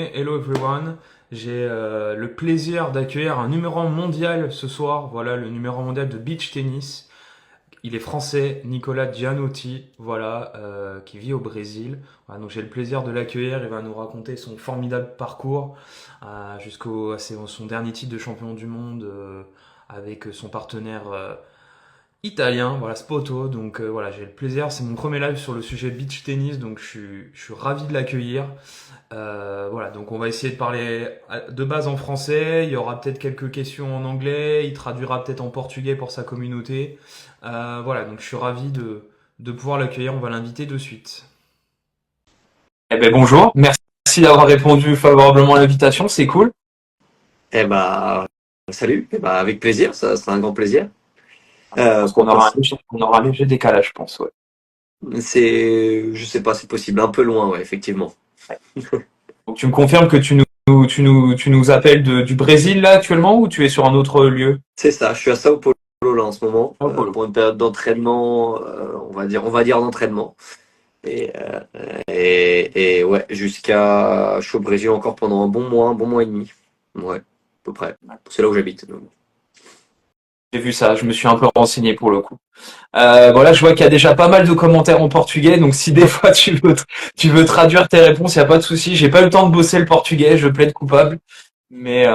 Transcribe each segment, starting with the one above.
Hello everyone, j'ai le plaisir d'accueillir un numéro un mondial ce soir. Voilà, le numéro un mondial de beach tennis. Il est français, Nicolas Gianotti, voilà, qui vit au Brésil. Voilà, donc j'ai le plaisir de l'accueillir. Il va nous raconter son formidable parcours jusqu'au à son dernier titre de champion du monde avec son partenaire italien, voilà, Spoto. Donc voilà, j'ai le plaisir. C'est mon premier live sur le sujet beach tennis, donc je suis ravi de l'accueillir. Voilà, donc on va essayer de parler de base en français. Il y aura peut-être quelques questions en anglais. Il traduira peut-être en portugais pour sa communauté. Voilà, donc je suis ravi de pouvoir l'accueillir. On va l'inviter de suite. Eh ben bonjour, merci d'avoir répondu favorablement à l'invitation, c'est cool. Eh bah, salut. Eh bah, avec plaisir, ça sera un grand plaisir. Je pense qu'on Pour aura passer. on aura un léger décalage, je pense, ouais. Je sais pas, c'est possible, un peu loin, ouais, effectivement. Donc tu me confirmes que tu nous appelles du Brésil là actuellement ou tu es sur un autre lieu? C'est ça. Je suis à Sao Paulo là en ce moment Sao Paulo. pour une période d'entraînement, on va dire d'entraînement. Et ouais, je suis au Brésil encore pendant un bon mois et demi. Ouais, à peu près. C'est là où j'habite. Donc. J'ai vu ça, je me suis un peu renseigné pour le coup. Voilà, je vois qu'il y a déjà pas mal de commentaires en portugais, donc si des fois tu veux traduire tes réponses, il y a pas de souci. J'ai pas eu le temps de bosser le portugais, je plaide coupable, mais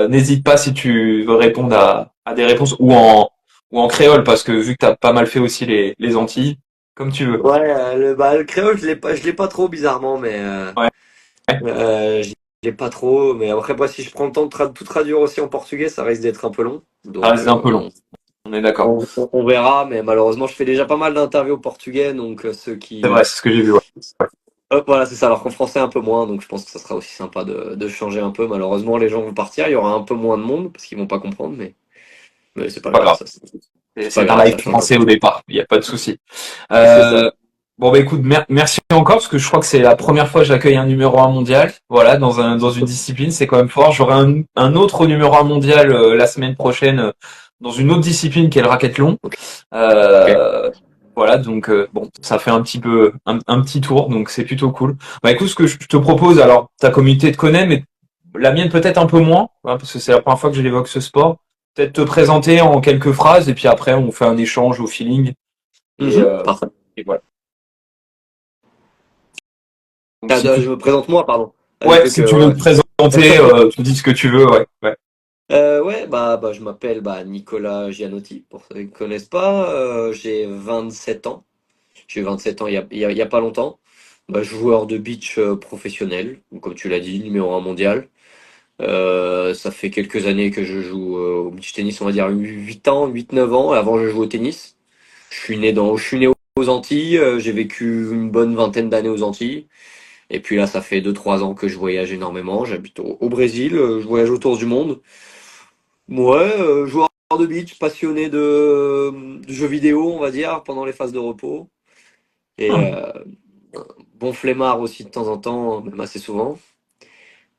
n'hésite pas si tu veux répondre à des réponses ou en créole, parce que vu que t'as pas mal fait aussi les Antilles, comme tu veux. Ouais, le créole, je l'ai pas trop bizarrement, mais Ouais, je l'ai pas trop, mais après, moi, si je prends le temps de tout traduire aussi en portugais, ça risque d'être un peu long. ça Donc, reste un peu long. On est d'accord. on verra, mais malheureusement, je fais déjà pas mal d'interviews au portugais, donc ceux C'est vrai, qui. c'est ce que j'ai vu. Ouais. Hop, voilà, c'est ça, alors qu'en français, un peu moins, donc je pense que ça sera aussi sympa de changer un peu. Malheureusement, les gens vont partir, il y aura un peu moins de monde, parce qu'ils vont pas comprendre, mais c'est pas Pas grave, grave. ça. C'est pas C'est un grave, live ça change un français peu. au départ, il n'y a pas de souci. C'est ça. Euh, bon bah écoute, merci encore parce que je crois que c'est la première fois que j'accueille un numéro un mondial. Voilà, dans une discipline, c'est quand même fort. J'aurai un autre numéro un mondial la semaine prochaine dans une autre discipline qui est le racquethlon. Ok. Ok. Euh, voilà, donc bon, ça fait un petit peu un petit tour, donc c'est plutôt cool. Bah écoute, ce que je te propose, alors ta communauté te connaît, mais la mienne peut-être un peu moins, hein, parce que c'est la première fois que je l'évoque ce sport. Peut-être te présenter en quelques phrases et puis après on fait un échange au feeling et, Mhm, euh, parfait. et voilà. Donc si tu Je me présente moi, pardon. ouais, Vu si que, tu veux ouais. te présenter, tu dis ce que tu veux, ouais. Ouais. Ouais, je m'appelle Nicolas Gianotti, pour ceux qui ne connaissent pas. J'ai 27 ans. J'ai eu 27 ans il y a pas longtemps. Joueur de beach professionnel, ou comme tu l'as dit, numéro un mondial. Ça fait quelques années que je joue au beach tennis, on va dire 8 ans, 8 9 ans. Avant, je jouais au tennis. Je suis né aux Antilles. J'ai vécu une bonne vingtaine d'années aux Antilles. Et puis là, ça fait 2 3 ans que je voyage énormément. J'habite au Brésil. Je voyage autour du monde. Ouais, joueur de beach, passionné de jeux vidéo, on va dire, pendant les phases de repos. Et bon flemmard aussi de temps en temps, même assez souvent.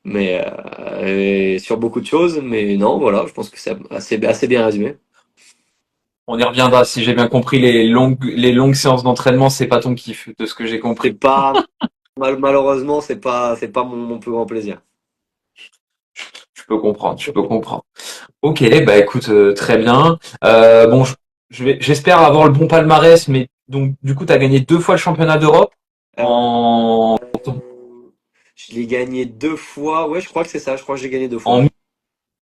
Et sur beaucoup de choses. Mais non, voilà, je pense que c'est assez bien résumé. On y reviendra. Si j'ai bien compris, les longues séances d'entraînement, c'est pas ton kiff, de ce que j'ai C'est compris. pas, malheureusement, c'est pas mon plus grand plaisir. Je peux comprendre, je peux comprendre. Ok, bah écoute, très bien. Bon, j'espère avoir le bon palmarès, mais donc du coup, tu as gagné deux fois le championnat d'Europe en, Je l'ai gagné 2 fois. Ouais, je crois que c'est ça. Je crois que j'ai gagné 2 fois. en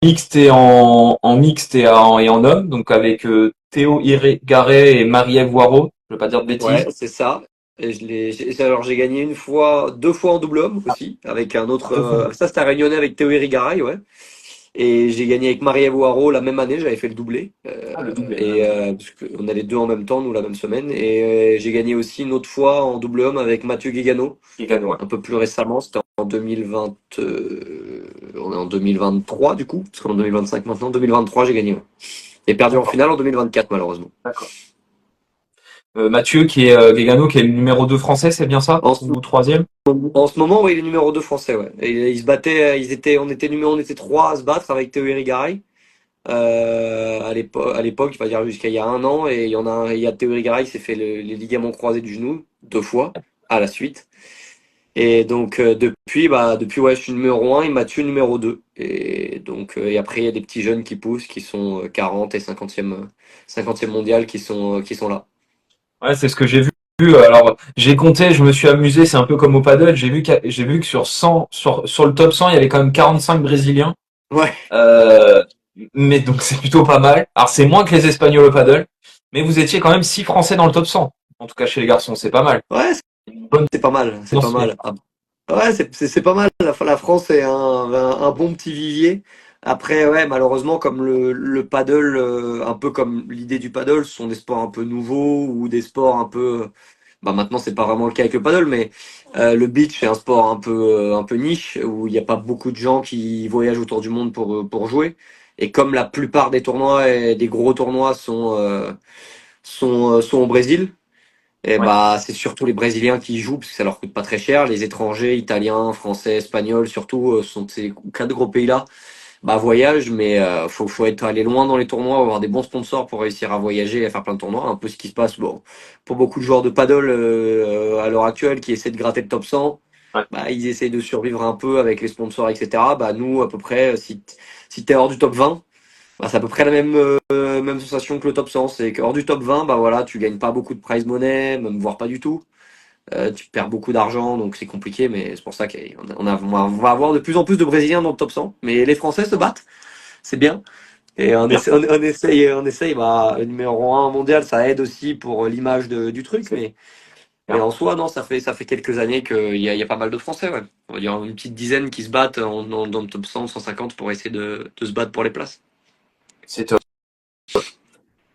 mixte en mixte et en homme, donc avec Théo Garet et Marie-Ève Waro. Je veux pas dire de Ouais, bêtises. c'est ça. Et alors j'ai gagné 2 fois en double homme aussi, avec un autre. Deux fois. Ça c'était à Réunionnais avec Théo Irigaray, ouais. Et j'ai gagné avec Marie-Ève Haro la même année, j'avais fait le doublé. Ah, le double. Parce qu'on a les deux en même temps, nous la même semaine. Et j'ai gagné aussi une autre fois en double homme avec Mathieu Guégano, Il gagne, ouais. un peu plus récemment, c'était en 2020. On est en 2023 du coup, parce qu'en 2025 maintenant, 2023 j'ai gagné. Ouais. Et perdu en D'accord, finale en 2024 malheureusement. d'accord. Mathieu, qui est Guégano, qui est le numéro 2 français, c'est bien ça? En ce Ou troisième? En ce moment, oui, il est numéro 2 français, ouais. Et ils se battaient, on était trois à se battre avec Théo Hérigaray. À l'époque, il va dire jusqu'à il y a un an, et il y a Théo Hérigaray qui s'est fait les ligaments croisés du genou 2 fois à la suite. Et donc depuis ouais, je suis numéro un et Mathieu numéro 2. Et donc et après il y a des petits jeunes qui poussent qui sont 40 et 50e mondial qui sont là. Ouais, c'est ce que j'ai vu. Alors, j'ai compté, je me suis amusé, c'est un peu comme au paddle. J'ai vu que sur 100, sur le top 100, il y avait quand même 45 Brésiliens. Ouais, Euh, mais donc c'est plutôt pas mal. Alors c'est moins que les Espagnols au paddle, mais vous étiez quand même 6 Français dans le top 100. En tout cas chez les garçons, c'est pas mal. ouais, Une bonne c'est pas mal, c'est pas tendance. mal. Ah, ouais, c'est pas mal. La France est un bon petit vivier. Après, ouais, malheureusement, comme le paddle, un peu comme l'idée du paddle, ce sont des sports un peu nouveaux ou des sports un peu. Bah maintenant, c'est pas vraiment le cas avec le paddle, mais le beach, c'est un sport un peu niche où il n'y a pas beaucoup de gens qui voyagent autour du monde pour jouer. Et comme la plupart des tournois et des gros tournois sont au Brésil, et Ouais. bah, c'est surtout les Brésiliens qui y jouent parce que ça leur coûte pas très cher. Les étrangers, italiens, français, espagnols, surtout, sont ces quatre gros pays-là. Bah, voyagent, mais faut être allé loin dans les tournois, avoir des bons sponsors pour réussir à voyager et à faire plein de tournois. Un peu ce qui se passe bon, pour beaucoup de joueurs de paddle à l'heure actuelle qui essaient de gratter le top 100. Ouais. Bah, ils essayent de survivre un peu avec les sponsors, etc. Bah, nous, à peu près, si t'es hors du top 20, bah, c'est à peu près la même sensation que le top 100. C'est qu'hors du top 20, bah voilà, tu gagnes pas beaucoup de prize money, même voire pas du tout. Tu perds beaucoup d'argent, donc c'est compliqué, mais c'est pour ça on va avoir de plus en plus de Brésiliens dans le top 100. Mais les Français se battent, c'est bien. Et Bien. on essaye, bah, le numéro un mondial, ça aide aussi pour l'image du truc, mais Bien. en soi, non, ça fait quelques années qu'il y a pas mal de Français, ouais. On va dire une petite dizaine qui se battent dans le top 100, 150 pour essayer de se battre pour les places. C'est top.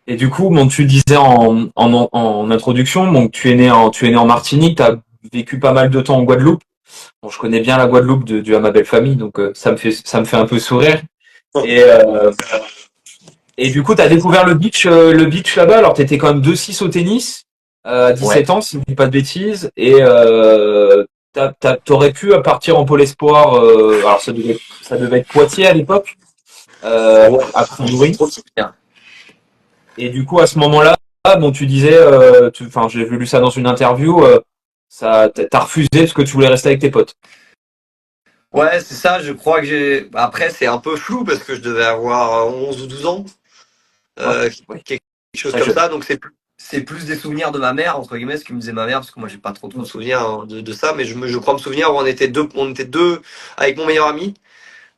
Et du coup, bon, tu disais en introduction, donc tu es né en Martinique, tu as vécu pas mal de temps en Guadeloupe. Bon, je connais bien la Guadeloupe dû à ma belle famille, donc ça me fait un peu sourire. Et, euh, et du coup, tu as découvert le beach là-bas. Alors, tu étais quand même 2-6 au tennis à Ouais. 17 ans, si je dis pas de bêtises. Et t'aurais pu partir en pôle espoir. Alors, ça devait être Poitiers à l'époque, Ouais. à J'ai Priori. trop de souvenirs. Et du coup, à ce moment-là, bon, tu disais, enfin, j'ai lu ça dans une interview, t'as refusé parce que tu voulais rester avec tes potes. Ouais, c'est ça, je crois que j'ai. Après, c'est un peu flou parce que je devais avoir 11 ou 12 ans, Ouais, euh, ouais, quelque chose très comme jeune. ça. Donc c'est plus des souvenirs de ma mère, entre guillemets, ce que me disait ma mère, parce que moi j'ai pas trop de souvenirs hein, de ça, mais je crois me souvenir où on était deux avec mon meilleur ami.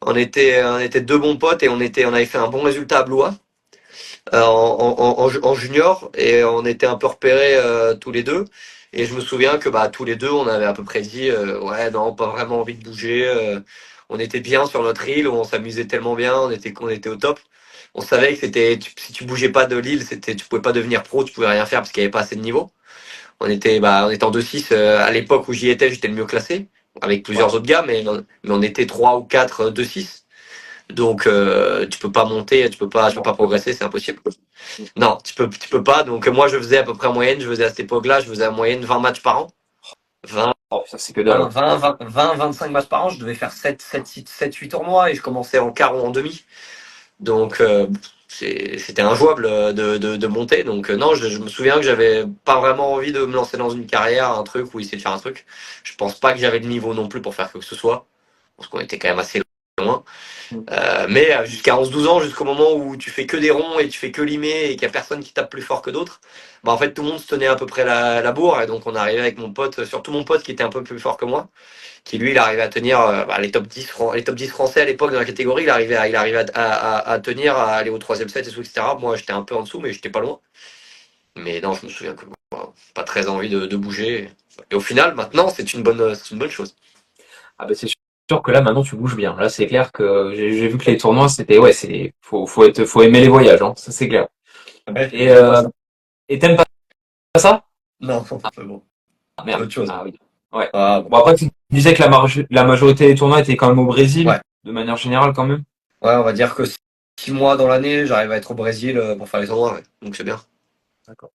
On était deux bons potes et on avait fait un bon résultat à Blois en junior et on était un peu repérés tous les deux. Et je me souviens que bah tous les deux on avait à peu près dit ouais non pas vraiment envie de bouger. On était bien sur notre île, on s'amusait tellement bien, qu'on était au top. On savait que si tu bougeais pas de l'île, tu pouvais pas devenir pro, tu pouvais rien faire parce qu'il y avait pas assez de niveau. On était en 2-6 à l'époque où j'y étais, j'étais le mieux classé avec Ouais. plusieurs autres gars, mais on était 3 ou 4 2-6. Donc tu peux pas monter, tu peux Non, pas tu peux pas. progresser, c'est impossible. Non, tu peux pas. Donc moi je faisais à peu près en moyenne, je faisais à cette époque-là, je faisais en moyenne 20 matchs par an. 20, Oh, ça, c'est que dalle. 25 matchs par an, je devais faire 8 tournois et je commençais en quart ou en demi. Donc c'était injouable de monter. Donc non, je me souviens que j'avais pas vraiment envie de me lancer dans une carrière, un truc ou essayer de faire un truc. Je pense pas que j'avais le niveau non plus pour faire quoi que ce soit, parce qu'on était quand même assez loin. Mm. Mais jusqu'à 11-12 ans, jusqu'au moment où tu fais que des ronds et tu fais que limer et qu'il n'y a personne qui tape plus fort que d'autres, bah en fait tout le monde se tenait à peu près la bourre et donc on arrivait avec mon pote, surtout mon pote qui était un peu plus fort que moi, qui lui il arrivait à tenir bah, les top 10 français à l'époque dans la catégorie, il arrivait à tenir, à aller au troisième set et tout, etc. Moi j'étais un peu en dessous mais j'étais pas loin. Mais non, je me souviens que bon, pas très envie de bouger. Et au final, maintenant c'est une bonne chose. Ah, bah, c'est sûr que là, maintenant, tu bouges bien. Là, c'est clair que j'ai vu que les tournois, c'était, ouais, faut aimer les voyages, hein. Ça, c'est clair. Ouais, Et, j'aime pas euh, ça. et t'aimes pas ça? Non, c'est bon. Ah, C'est merde. autre chose. Ah oui. Ouais. Ah bon. Bon, après, tu disais que la majorité des tournois étaient quand même au Brésil, Ouais. de manière générale, quand même. Ouais, on va dire que 6 mois dans l'année, j'arrive à être au Brésil pour faire les tournois, ouais. Donc c'est bien. D'accord.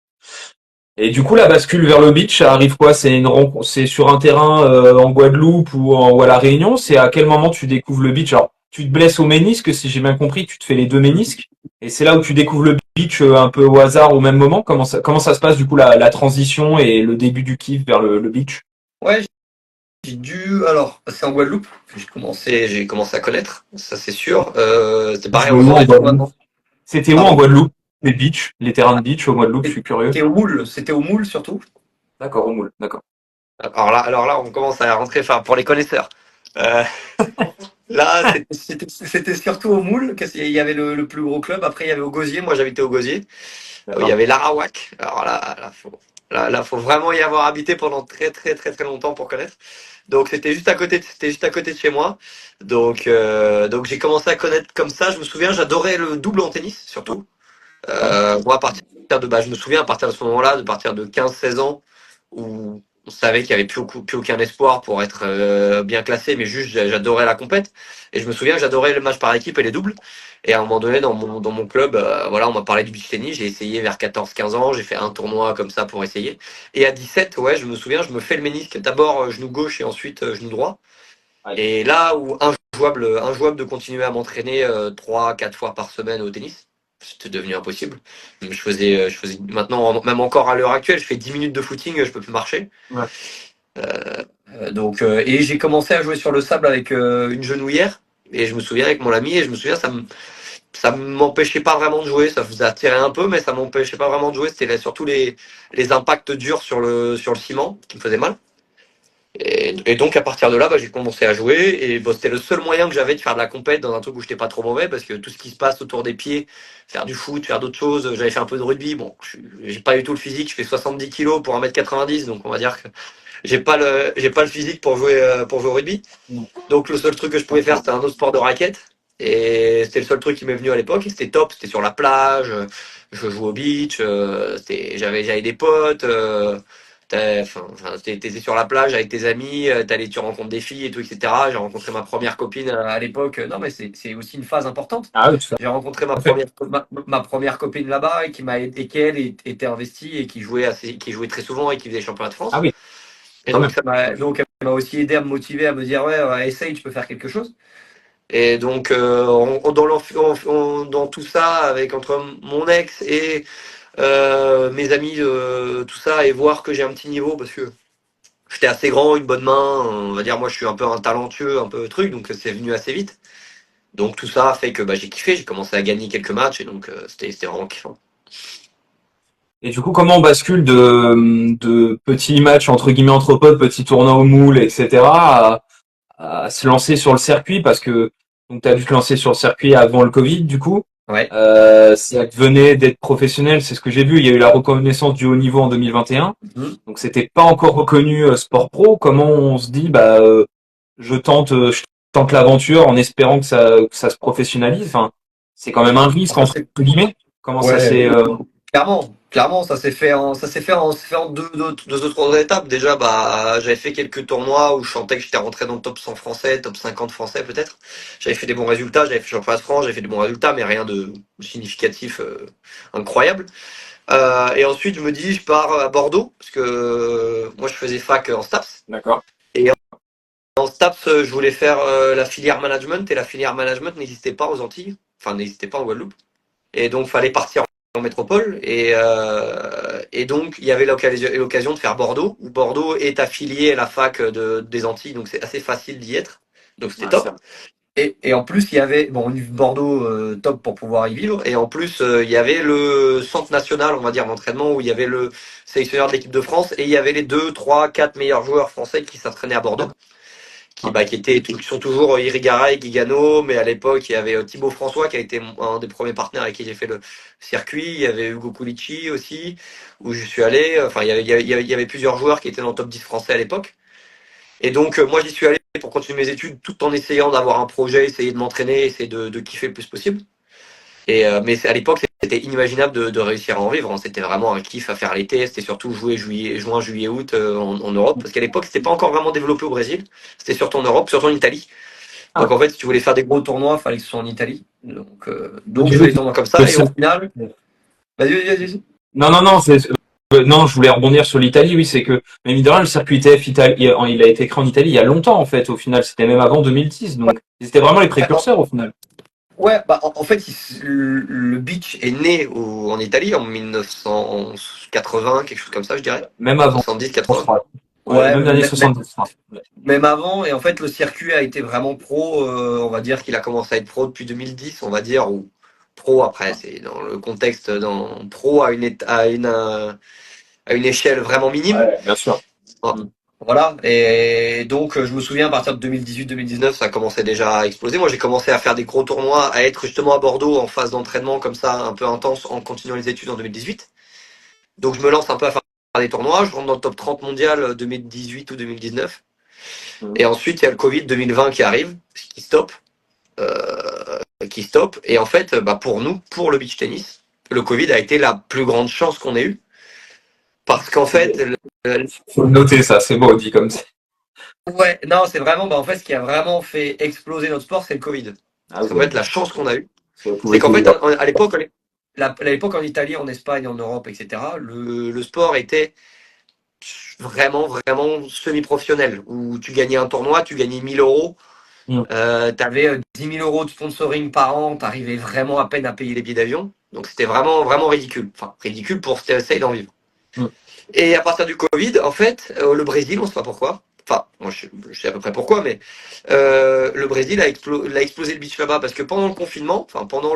Et du coup, la bascule vers le beach, ça arrive quoi? C'est sur un terrain en Guadeloupe ou à La Réunion? C'est à quel moment tu découvres le beach? Alors, tu te blesses au ménisque, si j'ai bien compris, tu te fais les deux ménisques. Et c'est là où tu découvres le beach un peu au hasard au même moment. Comment ça se passe du coup la transition et le début du kiff vers le beach? Ouais, Alors, c'est en Guadeloupe que j'ai commencé à connaître, ça c'est sûr. C'est Tu pareil, jouais on où faisait en des tournois. Guadeloupe? C'était où en Pardon? Guadeloupe? Les beach, les terrains de beach au Guadeloupe, je suis curieux. C'était au Moule surtout. D'accord, au moule, d'accord. Alors là, on commence à rentrer, enfin, pour les connaisseurs. Euh, Là, c'était surtout au Moule qu'il y avait le plus gros club. Après, il y avait au Gosier. Moi, j'habitais au Gosier. Il y D'accord. avait l'Arawak. Alors là, faut vraiment y avoir habité pendant très, très, très, très longtemps pour connaître. Donc, c'était juste à côté de chez moi. Donc j'ai commencé à connaître comme ça. Je me souviens, j'adorais le double en tennis, surtout. Ouais. Moi, je me souviens à partir de ce moment-là, de partir de 15-16 ans, où on savait qu'il n'y avait plus aucun espoir pour être bien classé, mais juste j'adorais la compète. Et je me souviens que j'adorais le match par équipe et les doubles. Et à un moment donné, dans mon club, voilà, on m'a parlé du beach tennis. J'ai essayé vers 14-15 ans. J'ai fait un tournoi comme ça pour essayer. Et à 17, ouais, je me souviens, je me fais le ménisque. D'abord genou gauche et ensuite genou droit. Aïe. Et là où injouable de continuer à m'entraîner 3-4 fois par semaine au tennis, c'était devenu impossible. Je faisais maintenant, même encore à l'heure actuelle, je fais 10 minutes de footing, je peux plus marcher. Ouais. Et j'ai commencé à jouer sur le sable avec une genouillère. Et je me souviens avec mon ami, et je me souviens, ça m'empêchait pas vraiment de jouer. Ça faisait attirer un peu, mais ça m'empêchait pas vraiment de jouer. Surtout les impacts durs sur le ciment qui me faisaient mal. Et donc à partir de là, j'ai commencé à jouer et c'était le seul moyen que j'avais de faire de la compète dans un truc où j'étais pas trop mauvais parce que tout ce qui se passe autour des pieds, faire du foot, faire d'autres choses, j'avais fait un peu de rugby. Bon, j'ai pas du tout le physique, je fais 70 kilos pour 1m90, donc on va dire que j'ai pas le physique pour jouer au rugby. Non. Donc le seul truc que je pouvais faire c'était un autre sport de raquette et c'était le seul truc qui m'est venu à l'époque et c'était top, c'était sur la plage, je jouais au beach, j'avais des potes. T'étais sur la plage avec tes amis, tu rencontres des filles et tout, etc. J'ai rencontré ma première copine à l'époque. Non, mais c'est aussi une phase importante. Ah oui, tout J'ai rencontré à fait. ma première copine là-bas et qui elle était investie et qui jouait très souvent et qui faisait les championnats de Ah France. oui, Et quand donc même. elle m'a aussi aidé à me motiver, à me dire ouais, essaye, tu peux faire quelque chose. Et donc dans tout ça, avec entre mon ex et mes amis, tout ça, et voir que j'ai un petit niveau parce que j'étais assez grand, une bonne main, on va dire moi je suis un peu un talentueux, un peu truc, donc c'est venu assez vite. Donc tout ça a fait que j'ai kiffé, j'ai commencé à gagner quelques matchs et donc c'était vraiment kiffant. Et du coup, comment on bascule de petits matchs entre guillemets entre potes, petits tournois au moule, etc., à se lancer sur le circuit parce que donc tu as dû te lancer sur le circuit avant le Covid du coup. Ouais. Ça venait d'être professionnel, c'est ce que j'ai vu. Il y a eu la reconnaissance du haut niveau en 2021. Mhm. Donc c'était pas encore reconnu sport pro. Comment on se dit je tente l'aventure en espérant que ça se professionnalise. Enfin, c'est quand même un risque Ça, entre c'est- guillemets. Comment ça Ouais, s'est clairement, ça s'est fait en deux autres étapes. Déjà, j'avais fait quelques tournois où je sentais que j'étais rentré dans le top 100 français, top 50 français peut-être. J'avais fait des bons résultats, j'avais fait championnat de France, j'avais fait des bons résultats, mais rien de significatif, incroyable. Et ensuite, je me dis, je pars à Bordeaux, parce que moi, je faisais fac en STAPS. d'accord. Et en STAPS, je voulais faire la filière management, et la filière management n'existait pas aux Antilles, enfin, n'existait pas en Guadeloupe. Et donc, fallait partir en métropole. Et donc, il y avait l'occasion de faire Bordeaux, où Bordeaux est affilié à la fac des Antilles, donc c'est assez facile d'y être. Donc, c'était Ouais, c'est top. Et en plus, il y avait, bon, Bordeaux, top pour pouvoir y vivre. Et en plus, il y avait le centre national, on va dire, d'entraînement, où il y avait le sélectionneur de l'équipe de France, et il y avait les 2, 3, 4 meilleurs joueurs français qui s'entraînaient à Bordeaux, qui sont toujours Irigara et Guigano, mais à l'époque, il y avait Thibaut François, qui a été un des premiers partenaires avec qui j'ai fait le circuit. Il y avait Hugo Culici aussi, où je suis allé. Enfin, il y avait plusieurs joueurs qui étaient dans le top 10 français à l'époque. Et donc, moi, j'y suis allé pour continuer mes études tout en essayant d'avoir un projet, essayer de m'entraîner, essayer de kiffer le plus possible. Mais à l'époque, c'était inimaginable de réussir à en vivre, hein. C'était vraiment un kiff à faire l'été. C'était surtout jouer juin, juillet, août en Europe. Parce qu'à l'époque, c'était pas encore vraiment développé au Brésil. C'était surtout en Europe, surtout en Italie. Ah ouais. Donc en fait, si tu voulais faire des gros tournois, il fallait que ce soit en Italie. Donc Du je coup, fais des tournois comme le ça. Et au circuit- final, vas-y. Non, non, non, non, je voulais rebondir sur l'Italie, oui, c'est que, mais mine de rien, le circuit ITF il a été créé en Italie il y a longtemps, en fait, au final, c'était même avant 2010, donc, ils étaient vraiment les précurseurs, au final. Ouais, en fait, le beach est né en Italie en 1980, quelque chose comme ça, je dirais. Même avant, 70, je 80. crois. Ouais, Ouais, même l'année 70. Enfin, même avant. Et en fait, le circuit a été vraiment pro. On va dire qu'il a commencé à être pro depuis 2010, on va dire, ou pro après. C'est dans le contexte, dans pro à une échelle vraiment minime. ouais, bien sûr. Ah, voilà, et donc je me souviens à partir de 2018-2019, ça commençait déjà à exploser. Moi j'ai commencé à faire des gros tournois, à être justement à Bordeaux en phase d'entraînement comme ça, un peu intense, en continuant les études en 2018. Donc je me lance un peu à faire des tournois, je rentre dans le top 30 mondial 2018 ou 2019. Mhm. Et ensuite il y a le Covid 2020 qui arrive, qui stoppe. Et en fait, bah, pour nous, pour le beach tennis, le Covid a été la plus grande chance qu'on ait eue. Parce qu'en fait, Faut le noter, ça, c'est beau, dit comme ça. ouais, non, c'est vraiment, bah, en fait, ce qui a vraiment fait exploser notre sport, c'est le Covid. Ah Parce qu'en oui, fait, la chance qu'on a eue, vous c'est pouvez qu'en tout fait, dire. à l'époque, à l'époque, en Italie, en Espagne, en Europe, etc., le sport était vraiment, vraiment semi-professionnel. Où tu gagnais un tournoi, tu gagnais 1000 euros, Mhm. tu avais 10 000 euros de sponsoring par an, tu arrivais vraiment à peine à payer les billets d'avion. Donc c'était vraiment, vraiment ridicule. Enfin, ridicule pour essayer d'en vivre. Mhm. Et à partir du Covid, en fait, le Brésil, on ne sait pas pourquoi. Enfin, moi je sais à peu près pourquoi, mais le Brésil a explosé le beach là-bas parce que pendant le confinement, enfin pendant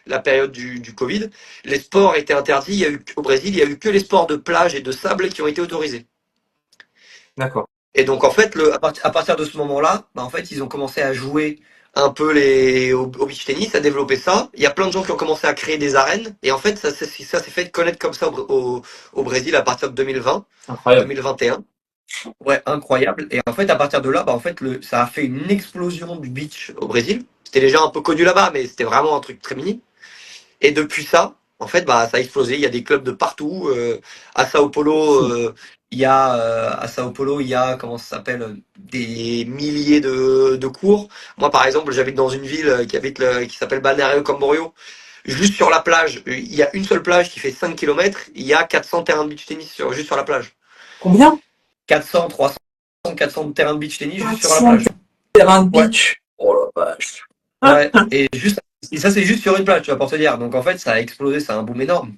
la période du Covid, les sports étaient interdits. Au Brésil, il y a eu que les sports de plage et de sable qui ont été autorisés. D'accord. Et donc en fait, à partir de ce moment-là, bah, en fait, ils ont commencé à jouer un peu au beach tennis, à développer ça. Il y a plein de gens qui ont commencé à créer des arènes. Et en fait, ça s'est fait connaître comme ça au Brésil à partir de 2020, Incroyable. 2021. Ouais, incroyable. Et en fait, à partir de là, bah, en fait, ça a fait une explosion du beach au Brésil. C'était déjà un peu connu là-bas, mais c'était vraiment un truc très mini. Et depuis ça, en fait, bah, ça a explosé. Il y a des clubs de partout. À Sao Paulo, à Sao Paulo, il y a, comment ça s'appelle, des milliers de cours. Moi, par exemple, j'habite dans une ville qui s'appelle Balneario Camboriú. Juste sur la plage, il y a une seule plage qui fait 5 kilomètres. Il y a 400 terrains de beach tennis juste sur la plage. Combien? 400, 300, 400 terrains de beach tennis juste sur la 400 plage. terrains de Ouais, beach. Oh la vache. ouais. Et ça, c'est juste sur une plage, tu vas pour te dire. Donc, en fait, ça a explosé, c'est un boom énorme.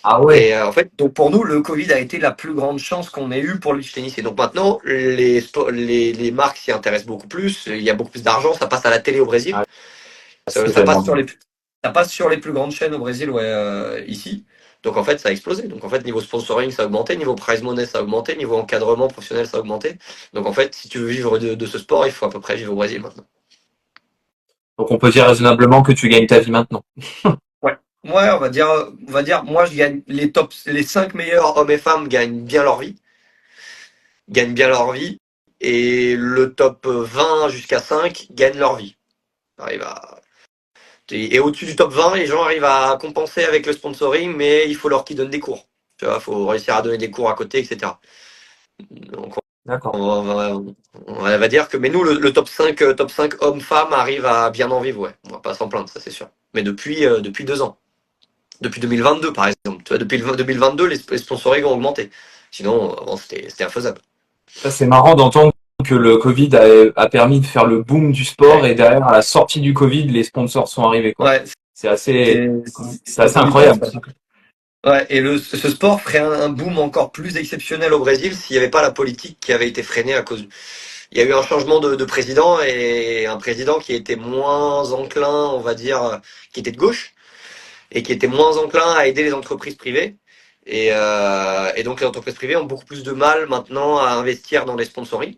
Ah ouais. Et en fait, donc pour nous, le Covid a été la plus grande chance qu'on ait eue pour le beach tennis. Et donc maintenant, les marques s'y intéressent beaucoup plus. Il y a beaucoup plus d'argent. Ça passe à la télé au Brésil. Ah, c'est Ça totalement passe sur dingue. ça passe sur les plus grandes chaînes au Brésil, ouais, ici. Donc en fait, ça a explosé. Donc en fait, niveau sponsoring, ça a augmenté. Niveau prize money, ça a augmenté. Niveau encadrement professionnel, ça a augmenté. Donc en fait, si tu veux vivre de ce sport, il faut à peu près vivre au Brésil maintenant. Donc on peut dire raisonnablement que tu gagnes ta vie maintenant. Ouais. Ouais, on va dire, moi, je gagne les 5 meilleurs hommes et femmes gagnent bien leur vie, et le top 20 jusqu'à 5 gagnent leur vie. Arrive à... Et au-dessus du top 20, les gens arrivent à compenser avec le sponsoring, mais il faut leur qu'ils donnent des cours. Tu vois, faut réussir à donner des cours à côté, etc. Donc D'accord. on va dire que, mais nous, le top 5 hommes-femmes arrive à bien en vivre, ouais. On va pas s'en plaindre, ça c'est sûr. Mais depuis 2 ans. Depuis 2022, par exemple. Tu vois, depuis 2022, les sponsorings ont augmenté. Sinon, avant, c'était infaisable. Ça, c'est marrant d'entendre que le Covid a permis de faire le boom du sport Ouais, et derrière, à la sortie du Covid, les sponsors sont arrivés, quoi. ouais, C'est assez, c'est c'est c'est assez tout du temps incroyable. ça. Ouais, et ce sport ferait un boom encore plus exceptionnel au Brésil s'il n'y avait pas la politique qui avait été freinée à cause. Il y a eu un changement de président, et un président qui était moins enclin, on va dire, qui était de gauche et qui était moins enclin à aider les entreprises privées. Et donc les entreprises privées ont beaucoup plus de mal maintenant à investir dans les sponsoring.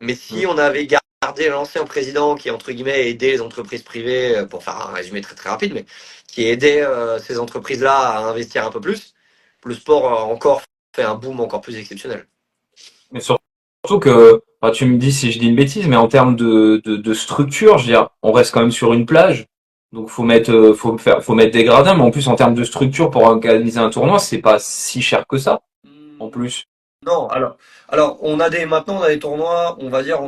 Mais si on avait gardé l'ancien président qui, entre guillemets, aidait les entreprises privées, pour faire un résumé très très rapide, mais qui aidait ces entreprises-là à investir un peu plus, le sport a encore fait un boom encore plus exceptionnel. Mais surtout que, enfin, tu me dis si je dis une bêtise, mais en termes de structure, je veux dire, on reste quand même sur une plage. Donc faut mettre des gradins, mais en plus en termes de structure pour organiser un tournoi, c'est pas si cher que ça, en plus. Non, alors maintenant on a des tournois, on va dire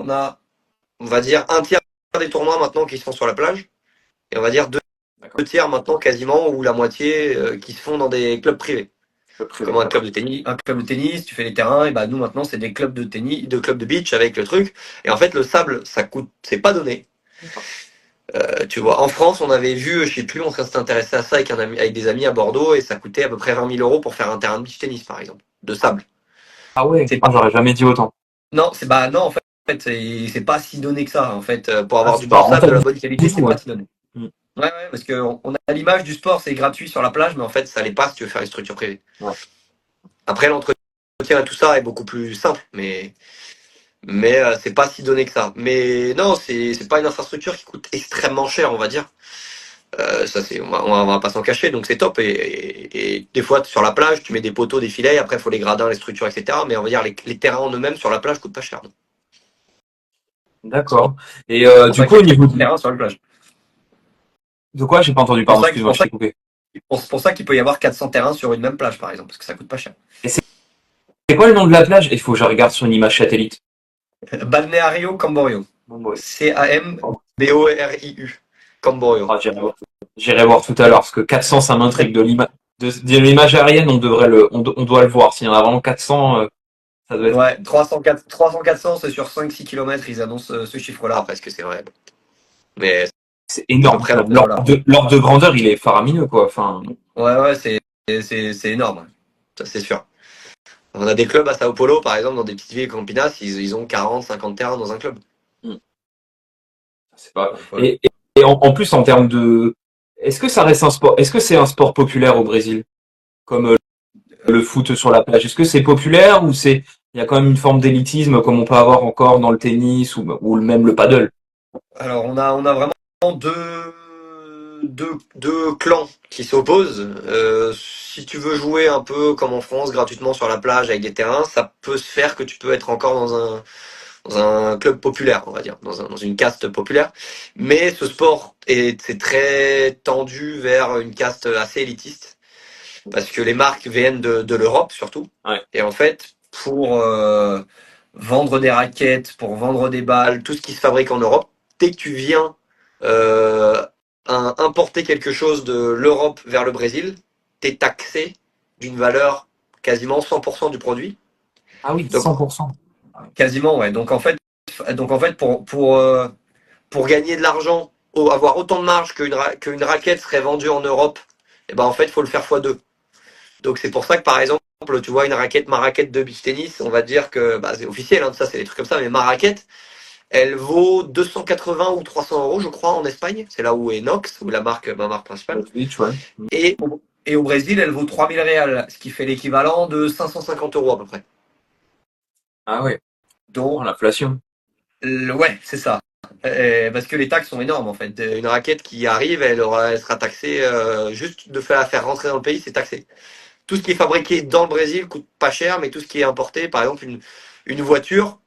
un tiers des tournois maintenant qui se font sur la plage, et on va dire deux D'accord. tiers maintenant quasiment, ou la moitié qui se font dans des clubs privés. Le privé, Comme d'accord. un club de tennis, tu fais les terrains, et bah nous maintenant c'est des clubs de tennis, de clubs de beach avec le truc. Et en fait le sable, ça coûte, c'est pas donné. Tu vois, en France on avait vu, je sais plus, on s'est intéressé à ça avec des amis à Bordeaux, et ça coûtait à peu près 20 000 euros pour faire un terrain de beach tennis par exemple, de sable. Ah ouais, C'est ah, pas, j'aurais jamais dit autant. non, non, en fait, c'est pas si donné que ça. En fait, pour Ah, avoir c'est du pas bon sable de rentable la bonne qualité, du tout, c'est ouais. pas si donné. Mm. Ouais, ouais, parce que on a l'image du sport, c'est gratuit sur la plage, mais en fait, ça l'est pas si tu veux faire une structure privée. Ouais. Après, l'entretien et tout ça est beaucoup plus simple, mais c'est pas si donné que ça. Mais non, c'est pas une infrastructure qui coûte extrêmement cher, on va dire. Ça c'est, on va pas s'en cacher, donc c'est top. Et des fois, sur la plage, tu mets des poteaux, des filets, après, il faut les gradins, les structures, etc. Mais on va dire les terrains en eux-mêmes sur la plage coûtent pas cher. D'accord. Et C'est pour du ça coup, qu'il y au a niveau des terrains sur la plage. de quoi? J'ai pas entendu, C'est pour pardon, ça, c'est excuse-moi, pour je ça, t'ai coupé. c'est pour ça qu'il peut y avoir 400 terrains sur une même plage, par exemple, parce que ça coûte pas cher. Et c'est quoi le nom de la plage? Il faut que je regarde sur une image satellite. Balneario Camboriú. Bon, ouais. Camboriu. Camboriú. Ah, j'irai voir tout à l'heure, parce que 400, ça m'intrigue. De l'image aérienne, on doit le voir. S'il y en a vraiment 400, ça doit être Ouais, 300-400, c'est sur 5-6 km, ils annoncent ce chiffre-là, parce que c'est vrai. Mais c'est c'est à peu énorme. près dans ce là. L'ordre de grandeur, il est faramineux, quoi. Enfin, Ouais, ouais, c'est énorme. Ça, c'est sûr. On a des clubs à Sao Paulo, par exemple, dans des petites villes comme Campinas, ils ont 40-50 terrains dans un club. c'est pas. Donc, voilà. Et en plus, en termes de, est-ce que ça reste un sport, est-ce que c'est un sport populaire au Brésil? Comme le foot sur la plage. Est-ce que c'est populaire ou il y a quand même une forme d'élitisme comme on peut avoir encore dans le tennis ou même le paddle? Alors, on a vraiment deux clans qui s'opposent. Si tu veux jouer un peu comme en France, gratuitement sur la plage avec des terrains, ça peut se faire que tu peux être encore dans un club populaire, on va dire, dans une caste populaire. Mais ce sport c'est très tendu vers une caste assez élitiste, parce que les marques viennent de l'Europe surtout. Ouais. Et en fait, pour vendre des raquettes, pour vendre des balles, tout ce qui se fabrique en Europe, dès que tu viens euh, importer quelque chose de l'Europe vers le Brésil, t'es taxé d'une valeur quasiment 100% du produit. Ah oui, Donc 100%. quasiment, ouais. Donc en fait pour gagner de l'argent, avoir autant de marge qu'une raquette serait vendue en Europe, et ben en fait, il faut le faire x2. Donc c'est pour ça que par exemple, tu vois ma raquette de beach tennis, on va dire que bah, c'est officiel, hein, ça c'est des trucs comme ça, mais ma raquette, elle vaut 280 ou 300 euros, je crois, en Espagne. C'est là où est Nox, où ma marque principale. Twitch, ouais. Et au Brésil, elle vaut 3000 réals, ce qui fait l'équivalent de 550 euros à peu près. Ah ouais. Oh, Donc, l'inflation. ouais, c'est ça. Parce que les taxes sont énormes en fait. Une raquette qui arrive, elle sera taxée, juste de la faire rentrer dans le pays, c'est taxé. Tout ce qui est fabriqué dans le Brésil coûte pas cher, mais tout ce qui est importé, par exemple une voiture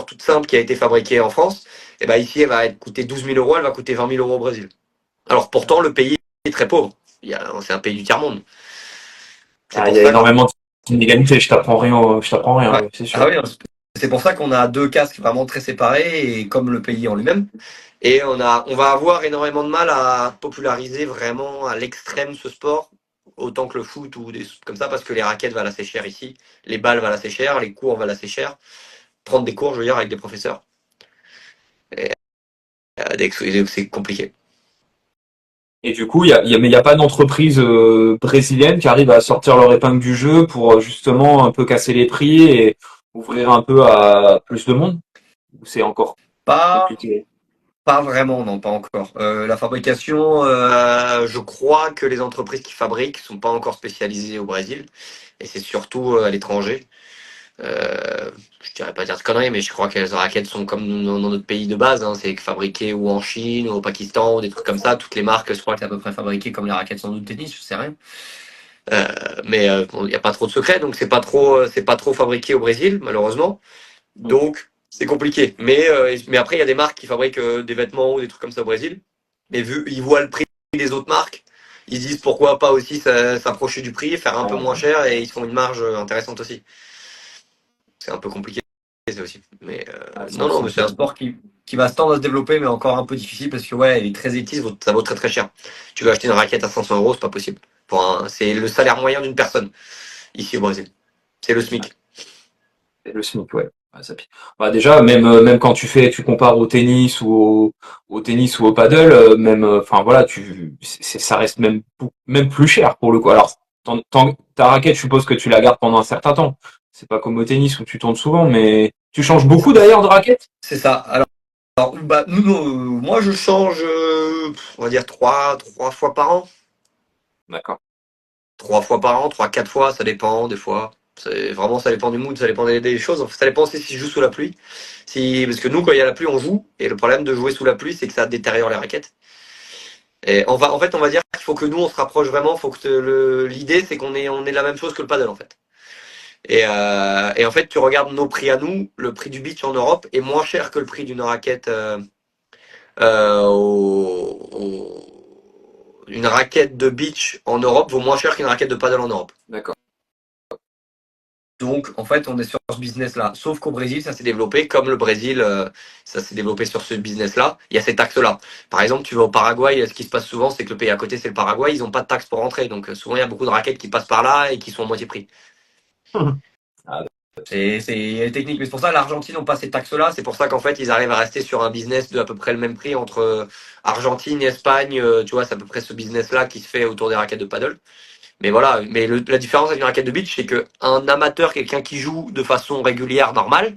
toute simple qui a été fabriquée en France, et ben ici elle va coûter 12 000 euros, elle va coûter 20 000 euros au Brésil. Alors pourtant le pays est très pauvre. C'est un pays du tiers-monde. C'est Ah, il pour y a ça. énormément d'inégalités. Je t'apprends rien, Ouais. ouais, c'est Ah sûr. oui, c'est pour ça qu'on a deux casques vraiment très séparés, et comme le pays en lui-même. Et on va avoir énormément de mal à populariser vraiment à l'extrême ce sport, autant que le foot ou des trucs comme ça, parce que les raquettes valent assez cher ici, les balles valent assez cher, les cours valent assez cher. Prendre des cours, je veux dire, avec des professeurs, et, c'est compliqué. Et du coup, mais il y a pas d'entreprise brésilienne qui arrive à sortir leur épingle du jeu pour justement un peu casser les prix et ouvrir un peu à plus de monde? Ou c'est encore Pas, compliqué? pas vraiment, non, pas encore. La fabrication, je crois que les entreprises qui fabriquent sont pas encore spécialisées au Brésil, et c'est surtout à l'étranger. Je dirais pas dire de conneries, mais je crois que les raquettes sont comme dans notre pays de base, hein, c'est fabriqué ou en Chine ou au Pakistan ou des trucs comme ça. Toutes les marques, je crois que c'est à peu près fabriqué comme les raquettes sans doute de tennis, je sais rien. Mais il n'y a pas trop de secrets, donc c'est pas trop fabriqué au Brésil, malheureusement. Donc c'est compliqué. Mais après, il y a des marques qui fabriquent des vêtements ou des trucs comme ça au Brésil. Mais vu ils voient le prix des autres marques, ils se disent pourquoi pas aussi s'approcher du prix, faire un peu moins cher, et ils font une marge intéressante aussi. C'est un peu compliqué ça aussi. Mais Ah, non, non, mais c'est un sport qui va se tendre à se développer, mais encore un peu difficile parce que ouais, il est très élitiste, ça vaut très très cher. Tu veux acheter une raquette à 500 euros, c'est pas possible. C'est le salaire moyen d'une personne ici au Brésil. C'est le SMIC. C'est le SMIC, ouais. Ah, ça pique. Bah, déjà, même quand tu compares au tennis au tennis ou au paddle, même, enfin voilà, ça reste même plus cher pour le coup. Alors, ta raquette, je suppose que tu la gardes pendant un certain temps. C'est pas comme au tennis où tu tournes souvent, mais tu changes beaucoup d'ailleurs de raquette? C'est ça. Alors, bah, moi, je change, on va dire trois fois par an. D'accord. 3 fois par an, 3, 4 fois, ça dépend, des fois. C'est vraiment, ça dépend du mood, ça dépend des choses. Ça dépend aussi si je joue sous la pluie. Parce que nous, quand il y a la pluie, on joue. Et le problème de jouer sous la pluie, c'est que ça détériore les raquettes. Et en fait, on va dire qu'il faut que nous, on se rapproche vraiment. Faut que l'idée, c'est on est la même chose que le paddle, en fait. Et en fait, tu regardes nos prix à nous, le prix du beach en Europe est moins cher que le prix d'une raquette, une raquette de beach en Europe vaut moins cher qu'une raquette de paddle en Europe. D'accord. Donc, en fait, on est sur ce business-là. Sauf qu'au Brésil, ça s'est développé, comme le Brésil, ça s'est développé sur ce business-là. Il y a ces taxes-là. Par exemple, tu vas au Paraguay, ce qui se passe souvent, c'est que le pays à côté, c'est le Paraguay, ils n'ont pas de taxes pour rentrer. Donc, souvent, il y a beaucoup de raquettes qui passent par là et qui sont à moitié prix. Ah, C'est technique, mais c'est pour ça que l'Argentine n'a pas ces taxes-là. C'est pour ça qu'en fait, ils arrivent à rester sur un business de à peu près le même prix entre Argentine et Espagne. Tu vois, c'est à peu près ce business-là qui se fait autour des raquettes de paddle. Mais voilà, mais la différence avec une raquette de beach, c'est qu'un amateur, quelqu'un qui joue de façon régulière, normale,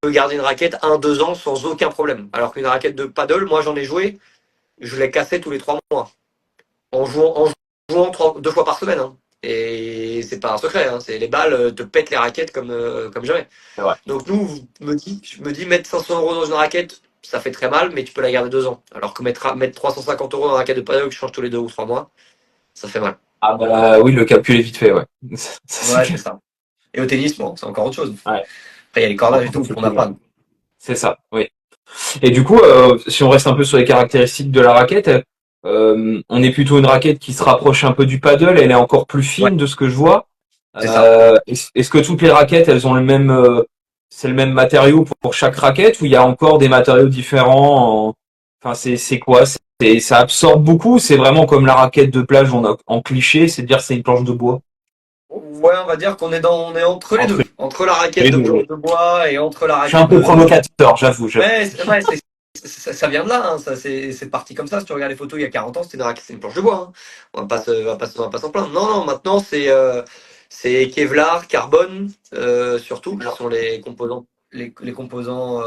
peut garder une raquette 1, 2 ans sans aucun problème. Alors qu'une raquette de paddle, moi j'en ai joué, je l'ai cassée tous les 3 mois. En jouant 2 fois par semaine. Hein. Et c'est pas un secret, hein. C'est les balles te pètent les raquettes comme jamais. c'est vrai. Donc nous, je me dis mettre 500 € dans une raquette, ça fait très mal, mais tu peux la garder 2 ans. Alors que mettre 350 € dans une raquette de paddle que je change tous les 2 ou 3 mois, ça fait mal. Ah bah oui, le calcul est vite fait, ouais. Ça, c'est Ouais, clair. c'est ça. Et au tennis, bon, c'est encore autre chose. Ouais. Après, il y a les cordages et tout qu'on n'a pas. C'est ça, oui. Et du coup, si on reste un peu sur les caractéristiques de la raquette, on est plutôt une raquette qui se rapproche un peu du paddle, elle est encore plus Ouais, fine de ce que je vois. c'est ça. Est-ce que toutes les raquettes, elles ont le même, c'est le même matériau pour chaque raquette ou il y a encore des matériaux différents enfin, c'est quoi? Ça absorbe beaucoup, c'est vraiment comme la raquette de plage en cliché, c'est de dire c'est une planche de bois. Ouais, on va dire on est entre les Entre deux. Entre la raquette les de deux, planche ouais. de bois et entre la Je suis un raquette peu de. provocateur, j'avoue. Ouais, ouais, ça vient de là, hein. Ça, c'est parti comme ça. Si tu regardes les photos il y a 40 ans, c'était une raquette, c'est une planche de bois. Hein. On va pas s'en plaindre. Non, non, maintenant c'est Kevlar, carbone, surtout, qui sont les composants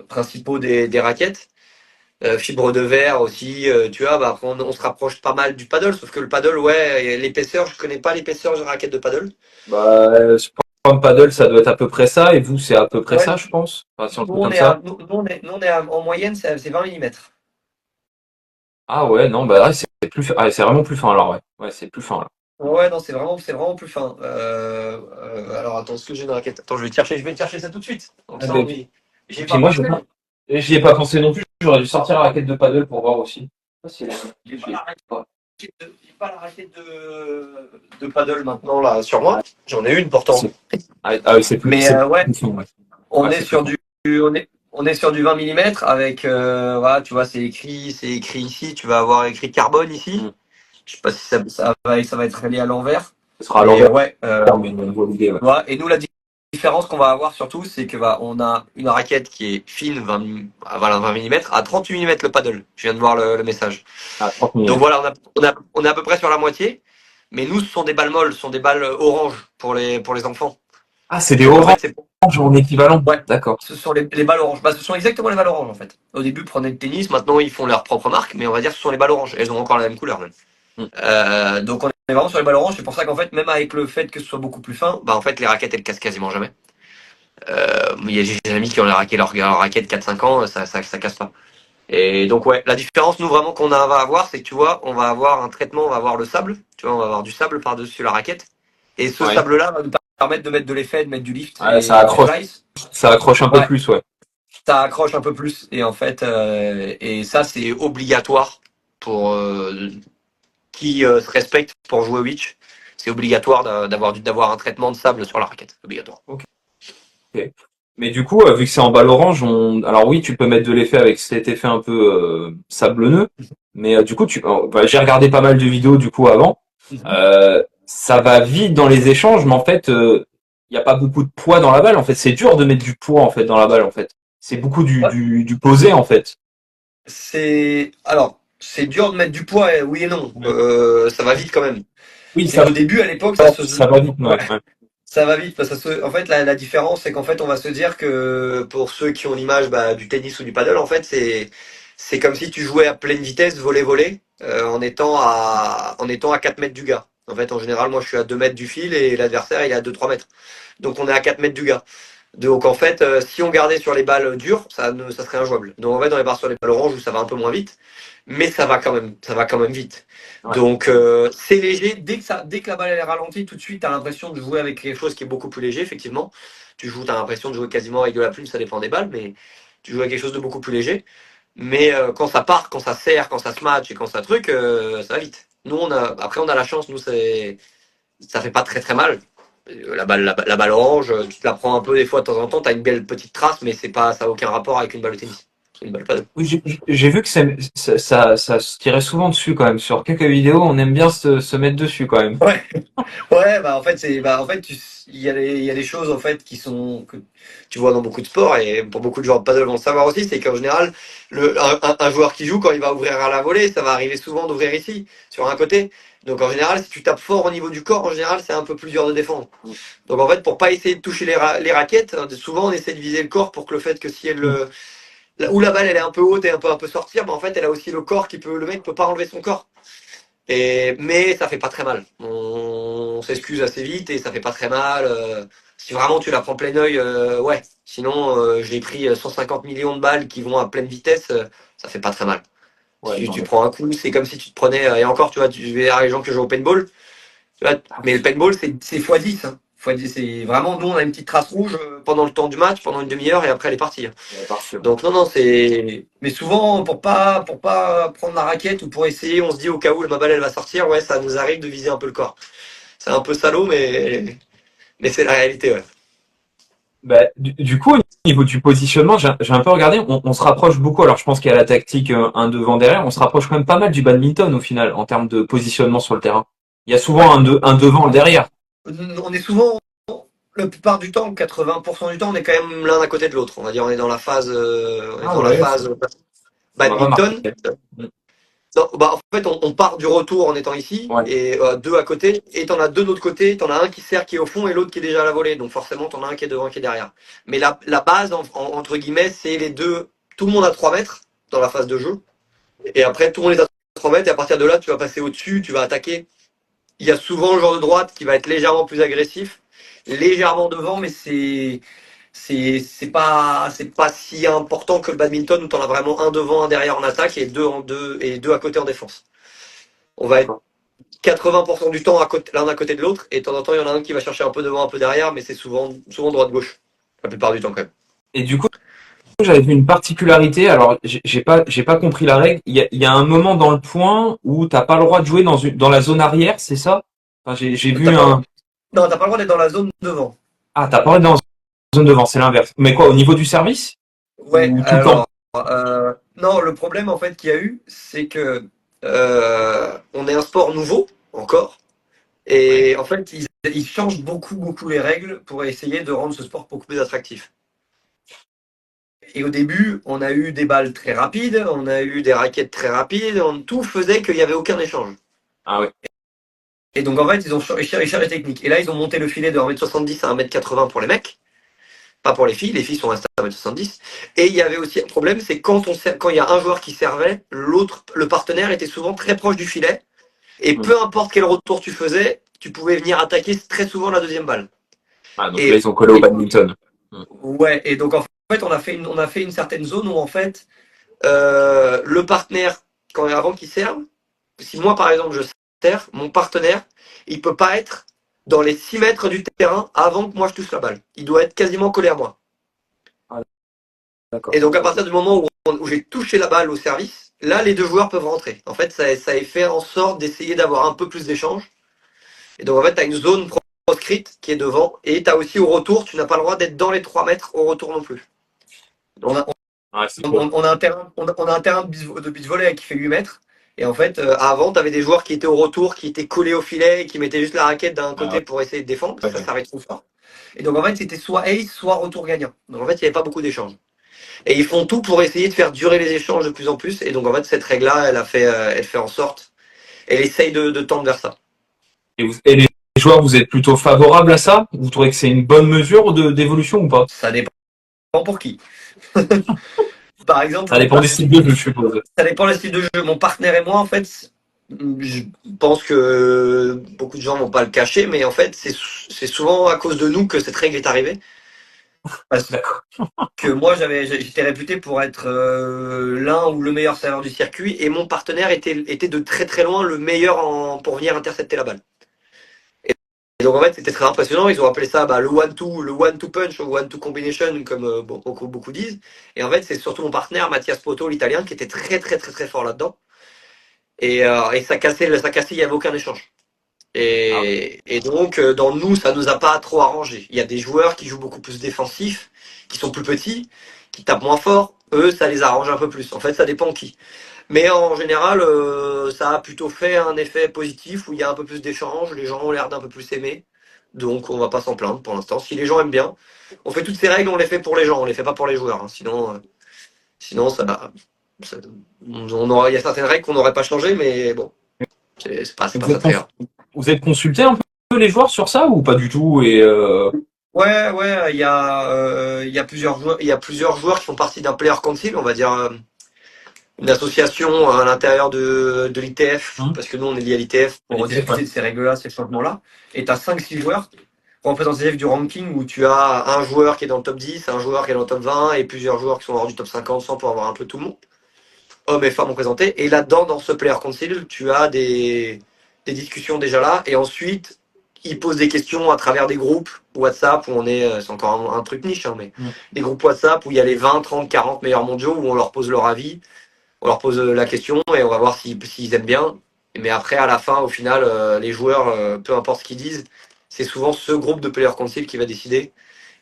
principaux des raquettes. Fibre de verre aussi, tu vois, bah après on se rapproche pas mal du paddle, sauf que le paddle, ouais, l'épaisseur, je connais pas l'épaisseur de raquette de paddle. Bah, Sprint Paddle, ça doit être à peu près ça, et vous, c'est à peu près Ouais, ça, je pense. Enfin, si on le nous trouve on comme est ça. en moyenne, c'est 20 millimètres. Ah ouais, non, bah ouais, c'est vraiment plus fin alors, ouais. Ouais, c'est plus fin là. Ouais, non, c'est vraiment plus fin. Alors attends, est-ce que j'ai une raquette? Attends, je vais te chercher ça tout de suite. Comme Ah, ça, bah, j'y ai puis pas moi, pensé. j'y ai pas pensé non plus, j'aurais dû sortir la raquette de paddle pour voir aussi. Ah, c'est la- J'ai je pas l'ai la raquette pas. j'ai pas la raquette de paddle maintenant là sur moi. J'en ai une pourtant. C'est- Ah oui, Mais ouais, plus fin, ouais. on Ouais, est c'est plus sur fin. on est sur du 20 millimètres avec, voilà, tu vois, c'est écrit ici, tu vas avoir écrit carbone ici. Hmm. Je sais pas si ça va être relié à l'envers. Ce sera à Mais l'envers, ouais, mais on voit l'idée, ouais. voilà. Et nous, la différence qu'on va avoir surtout, c'est que on a une raquette qui est fine, 20 millimètres, à 38 millimètres le paddle. Je viens de voir le message. Ah, 30 Donc millimètres. voilà, on est à peu près sur la moitié. Mais nous, ce sont des balles molles, ce sont des balles oranges pour les enfants. Ah, c'est des Donc en oranges fait, c'est en équivalent. ouais, D'accord. ce sont les balles oranges. Bah, ce sont exactement les balles oranges en fait. Au début, prenaient le tennis, maintenant ils font leur propre marque, mais on va dire que ce sont les balles oranges. Elles ont encore la même couleur même. Hmm. Donc on est vraiment sur les balles oranges. C'est pour ça qu'en fait, même avec le fait que ce soit beaucoup plus fin, bah en fait les raquettes elles cassent quasiment jamais. J'ai des amis qui ont leur raquette 4, 5 ans, ça casse pas. Et donc ouais, la différence nous vraiment va avoir, c'est que tu vois, on va avoir un traitement, on va avoir le sable, tu vois, on va avoir du sable par-dessus la raquette. Et ce Ouais. sable-là va nous permettre de mettre de l'effet, de mettre du lift Ouais, et du slice. ça accroche un peu Ouais, plus, ouais. ça accroche un peu plus. Et en fait, et ça c'est obligatoire pour qui se respecte pour jouer Witch. C'est obligatoire d'avoir un traitement de sable sur la raquette. Obligatoire. Ok. Mais du coup, vu que c'est en balle orange, alors oui, tu peux mettre de l'effet avec cet effet un peu sablonneux, mais du coup, bah, j'ai regardé pas mal de vidéos du coup avant. Ça va vite dans les échanges, mais en fait, il n'y a pas beaucoup de poids dans la balle. En fait, c'est dur de mettre du poids en fait dans la balle. En fait, c'est beaucoup Ouais. du posé en fait. C'est dur de mettre du poids, oui et non. Ouais. Ça va vite quand même. Oui, C'est qu'au début, à l'époque, ça se. ça va vite. Ouais, Ouais. ouais. Ça va vite, parce que en fait, la différence, c'est qu'en fait, on va se dire que pour ceux qui ont l'image du tennis ou du paddle, en fait, c'est comme si tu jouais à pleine vitesse, volley-volley, en étant à 4 mètres du gars. En fait, en général, moi, je suis à 2 mètres du fil et l'adversaire, il est à 2-3 mètres. Donc, on est à 4 mètres du gars. Donc, en fait, si on gardait sur les balles dures, ça serait injouable. Donc, en fait, on est parti sur les balles oranges où ça va un peu moins vite, mais ça va quand même vite. Ouais. Donc c'est léger. Dès que la balle elle est ralentie, tout de suite, tu as l'impression de jouer avec quelque chose qui est beaucoup plus léger, effectivement. Tu as l'impression de jouer quasiment avec de la plume, ça dépend des balles, mais tu joues avec quelque chose de beaucoup plus léger. Mais quand ça part, quand ça serre, quand ça se match et quand ça truc, ça va vite. Nous, après, on a la chance, nous, ça fait pas très très mal. La balle orange, tu te la prends un peu des fois de temps en temps, tu as une belle petite trace, mais ça n'a aucun rapport avec une balle de tennis. C'est une balle pas de... Oui, j'ai vu que ça se tirait souvent dessus quand même. Sur quelques vidéos, on aime bien se mettre dessus quand même. Ouais. Ouais, il y a des choses en fait que tu vois dans beaucoup de sports et pour beaucoup de joueurs de paddle vont le savoir aussi, c'est qu'en général, un joueur qui joue quand il va ouvrir à la volée, ça va arriver souvent d'ouvrir ici, sur un côté. Donc en général, si tu tapes fort au niveau du corps, en général, c'est un peu plus dur de défendre. Donc en fait, pour pas essayer de toucher les raquettes, souvent on essaie de viser le corps pour que le fait que si où la balle elle est un peu haute et un peu sortir, mais en fait elle a aussi le corps le mec peut pas enlever son corps. Mais ça fait pas très mal. On s'excuse assez vite et ça fait pas très mal. Si vraiment tu la prends plein œil, ouais. Sinon, j'ai pris 150 millions de balles qui vont à pleine vitesse, ça fait pas très mal. Ouais, Si non, tu mais- prends un coup, c'est comme si tu te prenais. Et encore, tu vois, tu vais à les gens qui jouent au paintball. Tu vois, mais le paintball, c'est x10. Hein. X10, c'est vraiment, nous, on a une petite trace rouge pendant le temps du match, pendant une demi-heure, et après, elle est partie. Hein. Ouais, parfait. Donc non, non, c'est. Mais souvent, pour pas prendre la raquette ou pour essayer, on se dit au cas où ma balle elle va sortir, ouais, ça nous arrive de viser un peu le corps. C'est un peu salaud, mais c'est la réalité, ouais. Bah, du coup, au niveau du positionnement, j'ai un peu regardé, on se rapproche beaucoup, alors je pense qu'il y a la tactique un devant derrière, on se rapproche quand même pas mal du badminton au final, en termes de positionnement sur le terrain. Il y a souvent Ouais. un devant, un derrière. On est souvent, la plupart du temps, 80% du temps, on est quand même l'un à côté de l'autre. On va dire, on est Ah dans la ouais, phase ça m'a pas marqué. badminton. Non, en fait, on part du retour en étant ici, Ouais. et deux à côté, et t'en as deux de l'autre côté, t'en as un qui sert, qui est au fond, et l'autre qui est déjà à la volée. Donc forcément, t'en as un qui est devant, qui est derrière. Mais la base, entre guillemets, c'est les deux. Tout le monde à 3 mètres dans la phase de jeu, et après, tout le monde est à 3 mètres, et à partir de là, tu vas passer au-dessus, tu vas attaquer. Il y a souvent le joueur de droite qui va être légèrement plus agressif, légèrement devant, mais c'est pas si important que le badminton où t'en as vraiment un devant, un derrière en attaque et deux à côté en défense. On va être 80% du temps l'un à côté de l'autre, et de temps en temps, il y en a un qui va chercher un peu devant, un peu derrière, mais c'est souvent droite-gauche, la plupart du temps quand même. Et du coup, j'avais vu une particularité, alors j'ai pas compris la règle. Il y a un moment dans le point où t'as pas le droit de jouer dans la zone arrière, c'est ça? Enfin, j'ai vu T'as pas, un. non, t'as pas le droit d'être dans la zone devant. Ah, t'as pas le droit d'être dans la zone devant, c'est l'inverse. Mais quoi, au niveau du service? Ouais, Ou tout le temps? alors, non, le problème en fait qu'il y a eu, c'est que on est un sport nouveau, encore, Ouais. et en fait, ils changent beaucoup, beaucoup les règles pour essayer de rendre ce sport beaucoup plus attractif. Et au début, on a eu des balles très rapides, on a eu des raquettes très rapides, tout faisait qu'il n'y avait aucun échange. Ah ouais. Et donc en fait, ils ont changé les techniques. Et là, ils ont monté le filet de 1m70 à 1m80 pour les mecs, pas pour les filles sont restées à 1m70. Et il y avait aussi un problème, c'est quand il y a un joueur qui servait, le partenaire était souvent très proche du filet. Et Hmm. peu importe quel retour tu faisais, tu pouvais venir attaquer très souvent la deuxième balle. Ah, donc là, Et ils ont collé au badminton. Hmm. ouais, et donc en fait, on a fait une certaine zone où en fait, le partenaire, avant qu'il serve, si moi par exemple je sers, mon partenaire, il peut pas être dans les 6 mètres du terrain avant que moi je touche la balle. Il doit être quasiment collé à moi. Ah, d'accord. Et donc à partir du moment où j'ai touché la balle au service, là les deux joueurs peuvent rentrer. En fait, ça a fait en sorte d'essayer d'avoir un peu plus d'échanges. Et donc en fait, tu as une zone proscrite qui est devant, et tu as aussi au retour, tu n'as pas le droit d'être dans les 3 mètres au retour non plus. On a, Ouais, c'est on, trop. on a un terrain, on a un terrain de beach volley qui fait 8 mètres. Et en fait, avant, tu avais des joueurs qui étaient au retour, qui étaient collés au filet, et qui mettaient juste la raquette d'un Ah côté pour essayer de défendre, parce que ça ouais. s'arrête trop fort. Et donc en fait, c'était soit ace, soit retour gagnant. Donc en fait, il n'y avait pas beaucoup d'échanges. Et ils font tout pour essayer de faire durer les échanges de plus en plus. Et donc en fait, cette règle-là, elle fait en sorte, elle essaye de tendre vers ça. Et les joueurs, vous êtes plutôt favorable à ça? Vous trouvez que c'est une bonne mesure d'évolution ou pas? Ça dépend pour qui. Par exemple, Ça dépend des styles de jeu, je suppose. ça dépend du style de jeu. Mon partenaire et moi, en fait, je pense que beaucoup de gens vont pas le cacher, mais en fait, c'est souvent à cause de nous que cette règle est arrivée. Parce D'accord. que moi, j'étais réputé pour être l'un ou le meilleur serveur du circuit, et mon partenaire était de très très loin le meilleur pour venir intercepter la balle. Et donc en fait, c'était très impressionnant. Ils ont appelé ça le one-two punch ou one-two combination, comme beaucoup disent. Et en fait, c'est surtout mon partenaire, Mathias Poto, l'italien, qui était très très très très fort là-dedans. Et ça cassait, il n'y avait aucun échange. Et donc, dans nous, ça nous a pas trop arrangé. Il y a des joueurs qui jouent beaucoup plus défensifs, qui sont plus petits, qui tapent moins fort. Eux, ça les arrange un peu plus. En fait, ça dépend qui. Mais en général, ça a plutôt fait un effet positif où il y a un peu plus d'échanges, les gens ont l'air d'un peu plus aimer. Donc on va pas s'en plaindre pour l'instant. Si les gens aiment bien, on fait toutes ces règles, on les fait pour les gens, on les fait pas pour les joueurs. Hein. Sinon il y a certaines règles qu'on n'aurait pas changées, mais bon, c'est pas ça très grave. Vous êtes consulté un peu les joueurs sur ça ou pas du tout? Ouais, il y a plusieurs joueurs qui font partie d'un player council, on va dire. Une association à l'intérieur de l'ITF, parce que nous on est lié à l'ITF pour discuter de ces règles-là, ces changements-là. Et tu as 5-6 joueurs représentatifs du ranking où tu as un joueur qui est dans le top 10, un joueur qui est dans le top 20 et plusieurs joueurs qui sont hors du top 50 100 pour avoir un peu tout le monde. Hommes et femmes représentés. Et là-dedans, dans ce player council, tu as des discussions déjà là. Et ensuite, ils posent des questions à travers des groupes WhatsApp où c'est encore un truc niche, hein, mais des groupes WhatsApp où il y a les 20, 30, 40 meilleurs mondiaux où on leur pose leur avis. On leur pose la question et on va voir s'ils aiment bien. Mais après, à la fin, au final, les joueurs, peu importe ce qu'ils disent, c'est souvent ce groupe de player council qui va décider.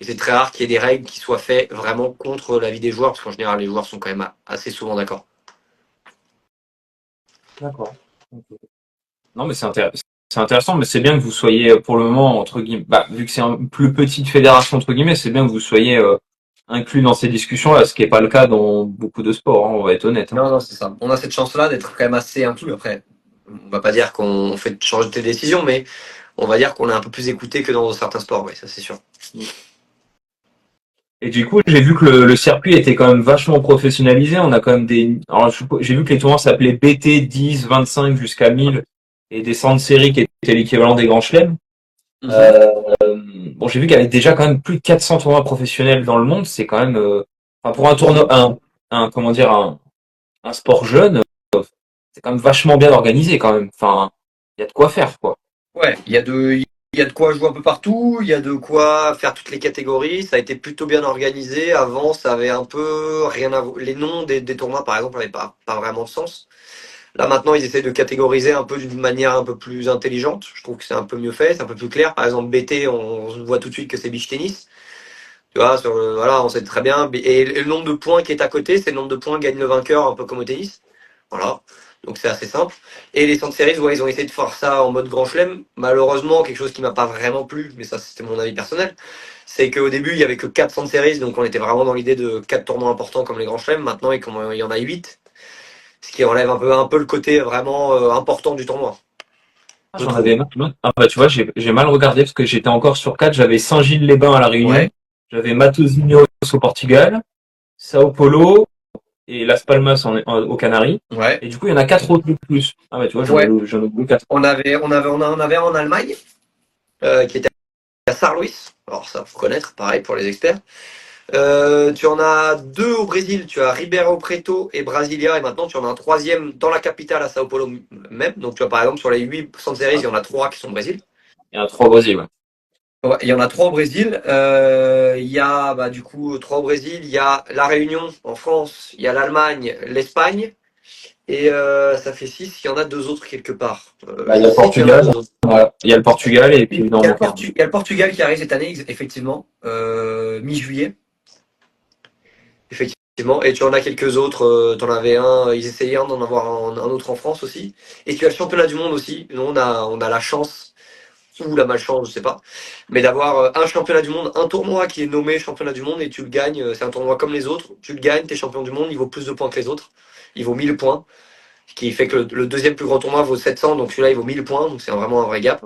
Et c'est très rare qu'il y ait des règles qui soient faites vraiment contre l'avis des joueurs, parce qu'en général, les joueurs sont quand même assez souvent d'accord. D'accord. Non, mais c'est intéressant, mais c'est bien que vous soyez pour le moment, entre guillemets, vu que c'est une plus petite fédération, entre guillemets, c'est bien que vous soyez inclus dans ces discussions-là, ce qui n'est pas le cas dans beaucoup de sports, hein, on va être honnête. Hein. Non, c'est ça. On a cette chance-là d'être quand même assez inclus. Après, on va pas dire qu'on fait changer tes décisions, mais on va dire qu'on est un peu plus écouté que dans certains sports, oui, ça c'est sûr. Et du coup, j'ai vu que le circuit était quand même vachement professionnalisé. On a quand même alors, j'ai vu que les tournois s'appelaient BT 10, 25 jusqu'à 1000 et des centres séries qui étaient l'équivalent des grands chelems. Bon, j'ai vu qu'il y avait déjà quand même plus de 400 tournois professionnels dans le monde. C'est quand même, pour un tournoi, comment dire, un sport jeune, c'est quand même vachement bien organisé quand même. Enfin, il y a de quoi faire, quoi. Ouais, il y a de quoi jouer un peu partout, il y a de quoi faire toutes les catégories, ça a été plutôt bien organisé. Avant, ça avait un peu rien à voir. Les noms des tournois, par exemple, n'avaient pas vraiment de sens. Là, maintenant, ils essaient de catégoriser un peu d'une manière un peu plus intelligente. Je trouve que c'est un peu mieux fait, c'est un peu plus clair. Par exemple, BT, on voit tout de suite que c'est beach tennis. Tu vois, voilà, on sait très bien. Et le nombre de points qui est à côté, c'est le nombre de points gagne le vainqueur, un peu comme au tennis. Voilà. Donc c'est assez simple. Et les centres series, ouais, ils ont essayé de faire ça en mode grand chelem. Malheureusement, quelque chose qui m'a pas vraiment plu, mais ça c'était mon avis personnel, c'est qu'au début il y avait que 4 centres series, donc on était vraiment dans l'idée de 4 tournois importants comme les grands chelems. Maintenant il y en a 8, ce qui enlève un peu le côté vraiment important du tournoi. J'en avais tu vois, j'ai mal regardé parce que j'étais encore sur 4. J'avais Saint-Gilles-les-Bains à La Réunion. Ouais. J'avais Matosinhos au Portugal. Sao Paulo et Las Palmas aux Canaries. Ouais. Et du coup, il y en a 4 autres de plus. Ah, tu vois, j'en ai oublié 4. On avait un en Allemagne, qui était à Saarlouis. Alors ça, faut connaître, pareil pour les experts. Tu en as 2 au Brésil, tu as Ribeirão Preto et Brasilia, et maintenant tu en as un 3e dans la capitale à Sao Paulo même. Donc tu vois par exemple sur les 8 centres series, il y en a 3 qui sont au Brésil. Il y en a 3 au Brésil, ouais. Ouais, il y en a 3 au Brésil. Il y a du coup 3 au Brésil. Il y a La Réunion en France. Il y a l'Allemagne, l'Espagne. Et ça fait 6. Il y en a 2 autres quelque part. Il y a le Portugal. Voilà. Il y a le Portugal et puis il y a le Portugal qui arrive cette année, effectivement, mi-juillet. Effectivement. Et tu en as quelques autres. Tu en avais un. Ils essayaient d'en avoir un autre en France aussi. Et tu as le championnat du monde aussi. Nous, on a la chance, ou la malchance, je sais pas, mais d'avoir un championnat du monde, un tournoi qui est nommé championnat du monde et tu le gagnes, c'est un tournoi comme les autres, tu le gagnes, t'es champion du monde, il vaut plus de points que les autres, il vaut 1000 points, ce qui fait que le deuxième plus grand tournoi vaut 700, donc celui-là il vaut 1000 points, donc c'est vraiment un vrai gap.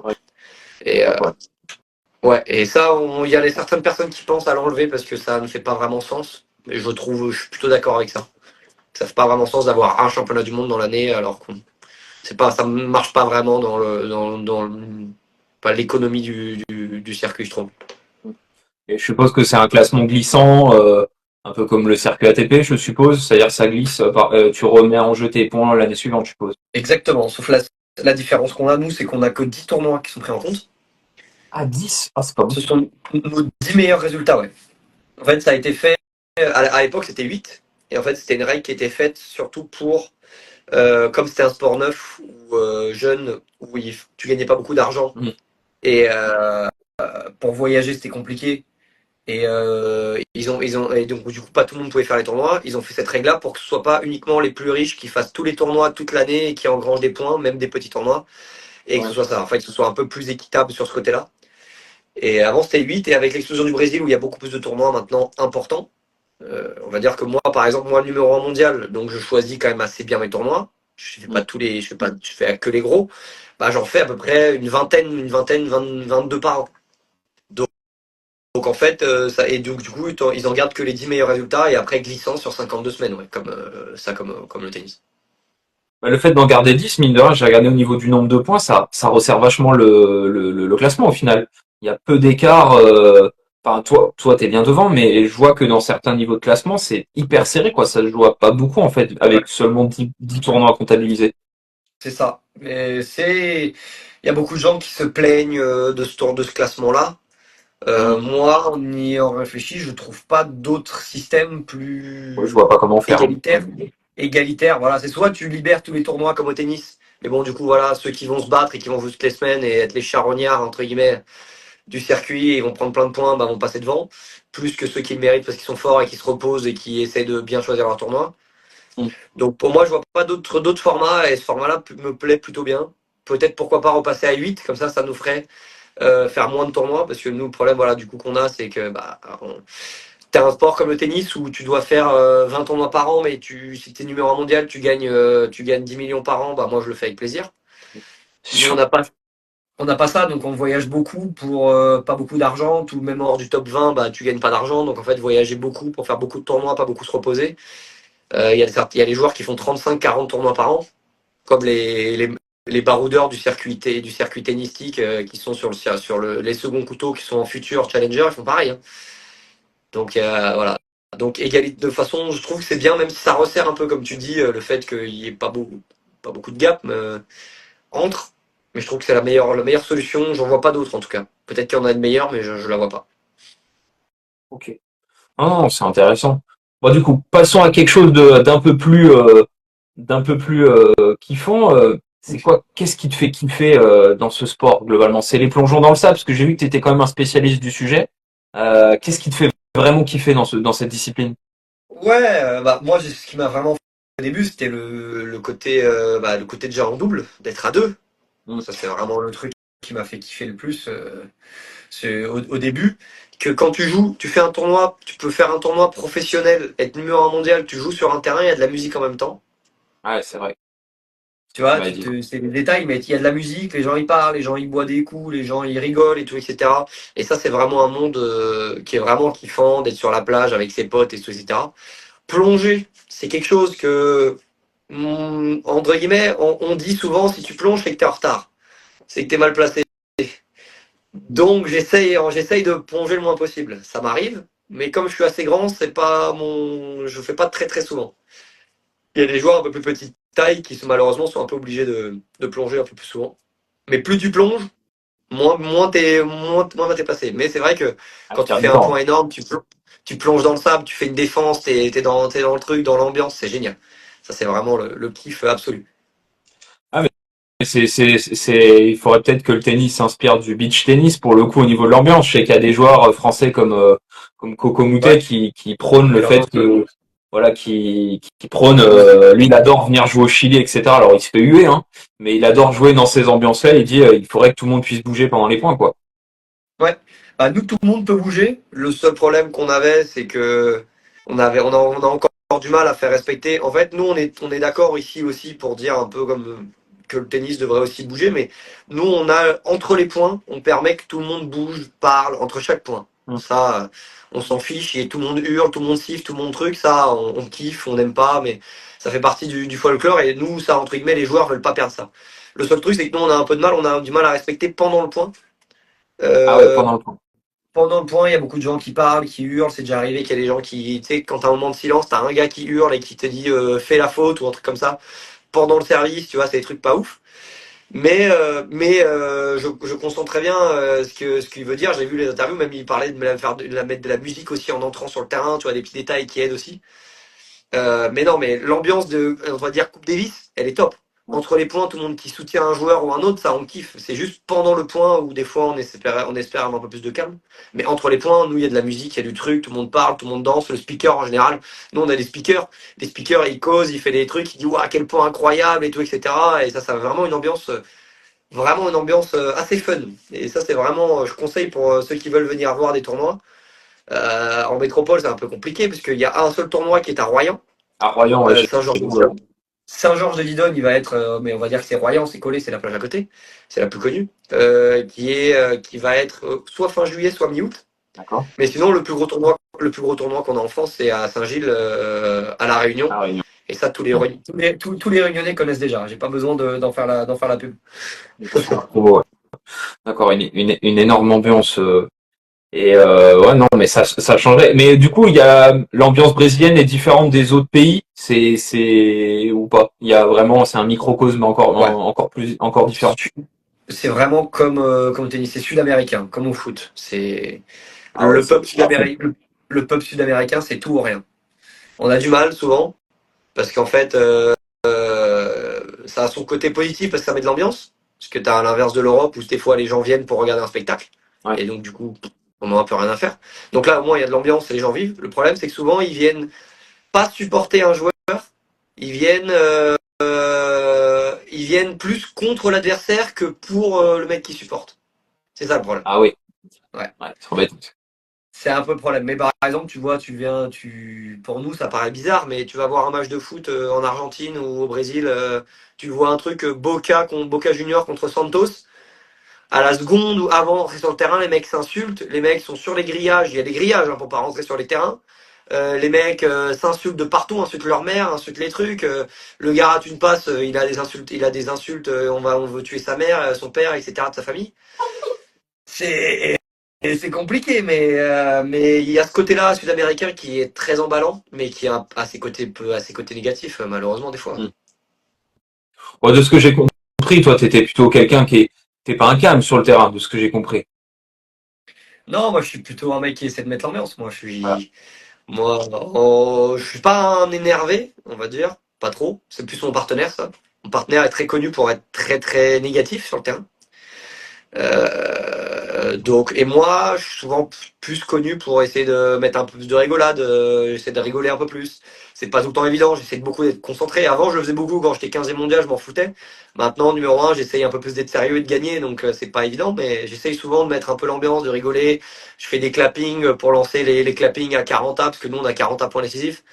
Et D'accord. ouais, et ça, il y a certaines personnes qui pensent à l'enlever parce que ça ne fait pas vraiment sens. Mais je suis plutôt d'accord avec ça. Ça fait pas vraiment sens d'avoir un championnat du monde dans l'année alors qu'on c'est pas, ça ne marche pas vraiment pas l'économie du circuit, je trouve. Et je suppose que c'est un classement glissant, un peu comme le circuit ATP, je suppose. C'est-à-dire que ça glisse, tu remets en jeu tes points l'année suivante, je suppose. Exactement, sauf la différence qu'on a, nous, c'est qu'on a que 10 tournois qui sont pris en compte. Ah, 10. Ah, c'est pas Ce beaucoup. sont nos 10 meilleurs résultats, ouais. En fait, ça a été fait, à l'époque, c'était 8. Et en fait, c'était une règle qui était faite surtout pour, comme c'était un sport neuf ou jeune, où tu gagnais pas beaucoup d'argent. Mm. Et pour voyager, c'était compliqué. Et et donc du coup pas tout le monde pouvait faire les tournois. Ils ont fait cette règle-là pour que ce soit pas uniquement les plus riches qui fassent tous les tournois toute l'année et qui engrangent des points, même des petits tournois, et que ce Ouais. soit ça. En fait, que ce soit un peu plus équitable sur ce côté-là. Et avant c'était 8 et avec l'explosion du Brésil où il y a beaucoup plus de tournois maintenant importants, on va dire que moi par exemple moi numéro 1 mondial, donc je choisis quand même assez bien mes tournois. Je fais pas Mm. je fais que les gros. Bah j'en fais à peu près une vingtaine, 22 par an. Donc en fait, et donc du coup, ils en gardent que les 10 meilleurs résultats et après glissant sur 52 semaines, ouais, comme le tennis. Bah, le fait d'en garder 10, mine de rien, j'ai regardé au niveau du nombre de points, ça resserre vachement le classement au final. Il y a peu d'écart. Enfin, toi, t'es bien devant, mais je vois que dans certains niveaux de classement, c'est hyper serré, quoi. Ça se joue à pas beaucoup, en fait, Ouais, avec seulement 10 tournois à comptabiliser. c'est ça. Il y a beaucoup de gens qui se plaignent de ce classement-là. Mm. Moi, en y ayant réfléchi, je trouve pas d'autres systèmes Ouais, je plus vois pas comment faire. égalitaires. Égalitaires, voilà, c'est soit tu libères tous les tournois comme au tennis, mais bon, du coup, voilà, ceux qui vont se battre et qui vont jouer toutes les semaines et être les charognards, entre guillemets, du circuit et ils vont prendre plein de points, bah, vont passer devant, plus que ceux qui le méritent parce qu'ils sont forts et qui se reposent et qui essaient de bien choisir leur tournoi. Mm. Donc pour moi, je vois pas d'autres formats et ce format-là me plaît plutôt bien. Peut-être pourquoi pas repasser à 8 comme ça nous ferait faire moins de tournois parce que nous, le problème voilà, du coup qu'on a, c'est que t'as un sport comme le tennis où tu dois faire 20 tournois par an, mais si t'es numéro 1 mondial, tu gagnes 10 millions par an, bah moi je le fais avec plaisir. Nous, on n'a pas ça, donc on voyage beaucoup pour pas beaucoup d'argent. Tout même hors du top 20, bah tu gagnes pas d'argent. Donc en fait, voyager beaucoup pour faire beaucoup de tournois, pas beaucoup se reposer. Il y a les joueurs qui font 35-40 tournois par an, comme les baroudeurs du circuit tennistique qui sont les seconds couteaux qui sont en futur challenger, ils font pareil, hein. Donc voilà. Donc égalité de façon, je trouve que c'est bien, même si ça resserre un peu, comme tu dis, le fait qu'il n'y ait pas beaucoup de gap. Entre, mais je trouve que c'est la meilleure solution. J'en vois pas d'autres en tout cas. Peut-être qu'il y en a une meilleure, mais je la vois pas. Ok. Ah non, c'est intéressant. Bon, du coup, passons à quelque chose d'un peu plus kiffant. C'est quoi? Qu'est-ce qui te fait kiffer dans ce sport globalement? C'est les plongeons dans le sable, parce que j'ai vu que tu étais quand même un spécialiste du sujet. Qu'est-ce qui te fait vraiment kiffer dans cette discipline? Ouais, bah moi ce qui m'a vraiment fait au début, c'était le côté déjà en double, d'être à deux. Mm. Ça c'est vraiment le truc qui m'a fait kiffer le plus. C'est au début que quand tu joues, tu fais un tournoi, tu peux faire un tournoi professionnel, être numéro 1 mondial, tu joues sur un terrain, il y a de la musique en même temps. Ouais, c'est vrai. Tu Tu vois, m'avais dit. c'est des détails, mais il y a de la musique, les gens y parlent, les gens y boivent des coups, les gens y rigolent et tout, etc. Et ça, c'est vraiment un monde qui est vraiment kiffant, d'être sur la plage avec ses potes et tout, etc. Plonger, c'est quelque chose que, entre guillemets, on dit souvent, si tu plonges, c'est que t'es en retard. C'est que t'es mal placé. Donc, j'essaye de plonger le moins possible. Ça m'arrive, mais comme je suis assez grand, je fais pas très très souvent. Il y a des joueurs un peu plus petite taille qui malheureusement sont un peu obligés de plonger un peu plus souvent. Mais plus tu plonges, moins t'es passé. Mais c'est vrai que À quand tu faire fais du un temps. point énorme, tu plonges dans le sable, tu fais une défense, t'es dans le truc, dans l'ambiance, c'est génial. Ça, c'est vraiment le kiff absolu. Ah, mais il faudrait peut-être que le tennis s'inspire du beach tennis pour le coup au niveau de l'ambiance. Je sais qu'il y a des joueurs français comme Coco Moutet Ouais, qui prônent le c'est fait vraiment que voilà qui prône lui il adore venir jouer au Chili etc. Alors il se fait huer hein, mais il adore jouer dans ces ambiances-là. Il dit il faudrait que tout le monde puisse bouger pendant les points quoi. ouais. Bah, nous, tout le monde peut bouger. Le seul problème qu'on avait, c'est que on a encore du mal à faire respecter. En fait, nous, on est d'accord ici aussi pour dire un peu comme que le tennis devrait aussi bouger, mais nous, on a, entre les points, on permet que tout le monde bouge, parle entre chaque point. Ça, on s'en fiche, et tout le monde hurle, tout le monde siffle, tout le monde truc, ça, on kiffe, on n'aime pas, mais ça fait partie du folklore, et nous, ça, entre guillemets, les joueurs veulent pas perdre ça. Le seul truc, c'est que nous, on a un peu de mal, on a du mal à respecter pendant le point. Ah ouais, Euh, pendant le temps. pendant le point, il y a beaucoup de gens qui parlent, qui hurlent. C'est déjà arrivé qu'il y a des gens qui, tu sais, quand t'as un moment de silence, t'as un gars qui hurle et qui te dit fais la faute ou un truc comme ça. Pendant le service, tu vois, c'est des trucs pas ouf. Mais je constate très bien ce qu'il veut dire. J'ai vu les interviews, même il parlait de me la faire, de la mettre de la musique aussi en entrant sur le terrain, tu vois, des petits détails qui aident aussi. Mais non, mais l'ambiance de, on va dire, Coupe Davis, elle est top. Entre les points, tout le monde qui soutient un joueur ou un autre, ça on kiffe. C'est juste pendant le point où des fois on espère avoir un peu plus de calme. Mais entre les points, nous, il y a de la musique, il y a du truc, tout le monde parle, tout le monde danse. Le speaker, en général, nous, on a des speakers. Les speakers, ils causent, ils font des trucs, ils disent, waouh, quel point incroyable et tout, etc. Et ça a vraiment une ambiance assez fun. Et ça, c'est vraiment, je conseille pour ceux qui veulent venir voir des tournois. En métropole, c'est un peu compliqué parce qu'il y a un seul tournoi qui est à Royan. À Royan, ouais, Saint-Georges. Saint-Georges-de-Lidonne, il va être, mais on va dire que c'est Royan, c'est collé, c'est la plage à côté, c'est la plus connue, qui va être soit fin juillet, soit mi-août. d'accord. Mais sinon, le plus gros tournoi qu'on a en France, c'est à Saint-Gilles, à La Réunion. À Réunion. Et ça, tous les Réunionnais connaissent déjà. J'ai pas besoin d'en faire la pub. Ouais. D'accord, une énorme ambiance. Et ouais, non, mais ça changerait. Mais du coup, il y a l'ambiance brésilienne est différente des autres pays. C'est ou pas. Il y a vraiment, c'est un microcosme Ouais. encore différent. C'est vraiment comme le tennis, c'est sud-américain, comme au foot. C'est Ah ouais, le peuple sud-américain. Le peuple sud-américain, c'est tout ou rien. On a du mal souvent parce qu'en fait, ça a son côté positif parce que ça met de l'ambiance. Parce que t'as à l'inverse de l'Europe où des fois les gens viennent pour regarder un spectacle ouais. et donc du coup, on n'a un peu rien à faire. Donc là, au moins, il y a de l'ambiance et les gens vivent. Le problème, c'est que souvent, ils viennent pas supporter un joueur, ils viennent plus contre l'adversaire que pour le mec qui supporte. C'est ça le problème. Ah oui. Ouais. Ouais, c'est embêtant. C'est un peu le problème. Mais par exemple, tu vois, pour nous, ça paraît bizarre, mais tu vas voir un match de foot en Argentine ou au Brésil, tu vois un truc Boca Junior contre Santos. À la seconde ou avant d'entrer sur le terrain, les mecs s'insultent, les mecs sont sur les grillages, il y a des grillages pour pas rentrer sur les terrains. Les mecs s'insultent de partout, insultent leur mère, insultent les trucs. Le gars rate une passe, il a des insultes, on veut tuer sa mère, son père, etc. de sa famille. C'est compliqué, mais il y a ce côté-là sud-américain qui est très emballant, mais qui a ses côtés négatifs, malheureusement, des fois. Bon, de ce que j'ai compris, toi, t'étais plutôt quelqu'un t'es pas un calme sur le terrain, de ce que j'ai compris. Non, moi, je suis plutôt un mec qui essaie de mettre l'ambiance. Moi, Voilà. je suis pas un énervé, on va dire. Pas trop. C'est plus mon partenaire, ça. Mon partenaire est très connu pour être très, très négatif sur le terrain. Et moi, je suis souvent plus connu pour essayer de mettre un peu plus de rigolade, j'essaie de rigoler un peu plus. C'est pas tout le temps évident, j'essaie de beaucoup d'être concentré. Avant, je le faisais beaucoup quand j'étais 15e mondial, je m'en foutais. Maintenant, numéro 1, j'essaye un peu plus d'être sérieux et de gagner, donc c'est pas évident, mais j'essaye souvent de mettre un peu l'ambiance, de rigoler. Je fais des clappings pour lancer les clappings à 40 A, parce que nous, on a 40 à points décisifs.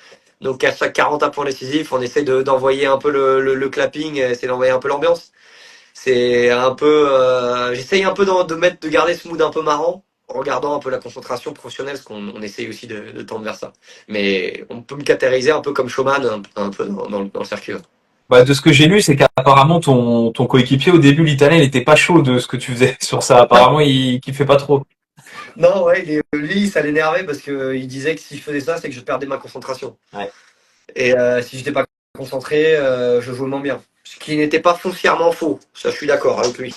Donc à chaque 40 à points décisifs, on essaie d'envoyer un peu le clapping, essayer d'envoyer un peu l'ambiance. C'est un peu, j'essaye un peu de garder ce mood un peu marrant, en regardant un peu la concentration professionnelle, parce qu'on essaye aussi de tendre vers ça. Mais on peut me catégoriser un peu comme showman, un peu dans le circuit. Bah, de ce que j'ai lu, c'est qu'apparemment ton coéquipier au début, l'italien, il était pas chaud de ce que tu faisais sur ça. Apparemment, il kiffait pas trop. Non, ouais, lui, ça l'énervait parce qu'il disait que si je faisais ça, c'est que je perdais ma concentration. Ouais. Et si j'étais pas concentré, je jouais moins bien. Ce qui n'était pas foncièrement faux, ça je suis d'accord avec lui.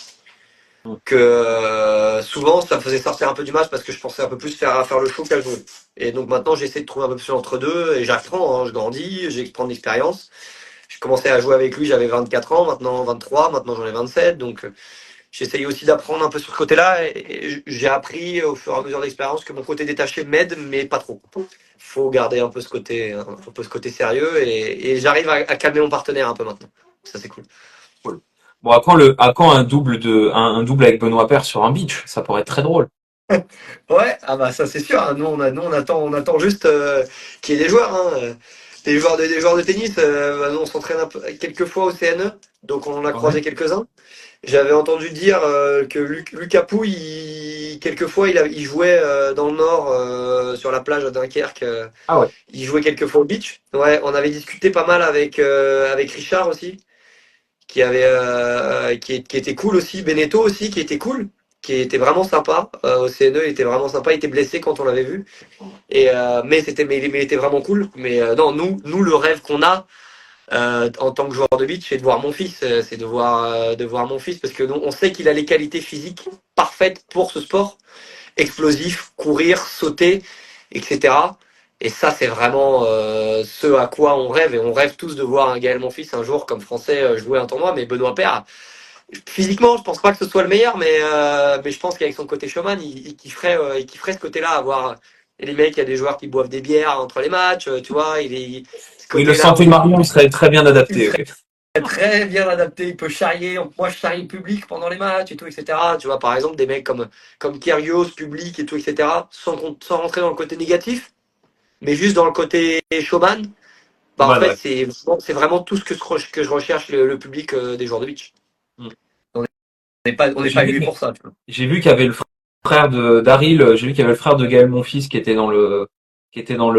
Que souvent ça me faisait sortir un peu du match parce que je pensais un peu plus faire le show qu'à jouer. Et donc maintenant j'essaie de trouver un peu plus entre deux et j'apprends, hein, je grandis, j'ai prendre de l'expérience. J'ai commencé à jouer avec lui, j'avais 24 ans, maintenant 23, maintenant j'en ai 27, donc j'essaye aussi d'apprendre un peu sur ce côté-là et j'ai appris au fur et à mesure d'expérience que mon côté détaché m'aide, mais pas trop. Faut garder un peu ce côté sérieux et j'arrive à calmer mon partenaire un peu maintenant. Ça c'est cool. Cool. Bon, à quand un double avec Benoît Paire sur un beach? Ça pourrait être très drôle. Ouais, ah bah ça c'est sûr, hein. Nous on attend juste qu'il y ait des joueurs, hein. Des joueurs de tennis, on s'entraîne quelques fois au CNE, donc on en a croisé Ouais. quelques-uns. J'avais entendu dire que Lucas Pouille, quelquefois, il jouait dans le Nord, sur la plage à Dunkerque. Ah ouais. Il jouait quelquefois au beach. Ouais, on avait discuté pas mal avec Richard aussi, qui était cool aussi. Beneteau aussi, qui était cool, qui était vraiment sympa. Au CNE, il était vraiment sympa. Il était blessé quand on l'avait vu. Mais il était vraiment cool. Mais non, nous, le rêve qu'on a en tant que joueur de beach, c'est de voir mon fils. C'est de voir mon fils parce que on sait qu'il a les qualités physiques parfaites pour ce sport, explosif, courir, sauter, etc. Et ça, c'est vraiment ce à quoi on rêve. Et on rêve tous de voir un Gaël Monfils un jour comme français jouer un tournoi. Mais Benoît Paire, physiquement, je pense pas que ce soit le meilleur, mais je pense qu'avec son côté showman, il kifferait ce côté-là, avoir les mecs, il y a des joueurs qui boivent des bières entre les matchs, tu vois, ce Oui, le côté-là où santé Marion serait très bien il adapté. serait Ouais. très bien adapté, il peut charrier, moi je charrie le public pendant les matchs et tout, etc. Tu vois, par exemple, des mecs comme Kyrgios, public et tout, etc., sans rentrer dans le côté négatif, mais juste dans le côté showman, bah en Mal, fait, ouais. c'est vraiment tout ce que je recherche, le public des joueurs de beach. Mm. On n'est J'ai pas vu, élevé pour ça, tu vois. j'ai vu qu'il y avait le frère de Daryl, j'ai vu qu'il y avait le frère de Gaël Monfils qui était dans le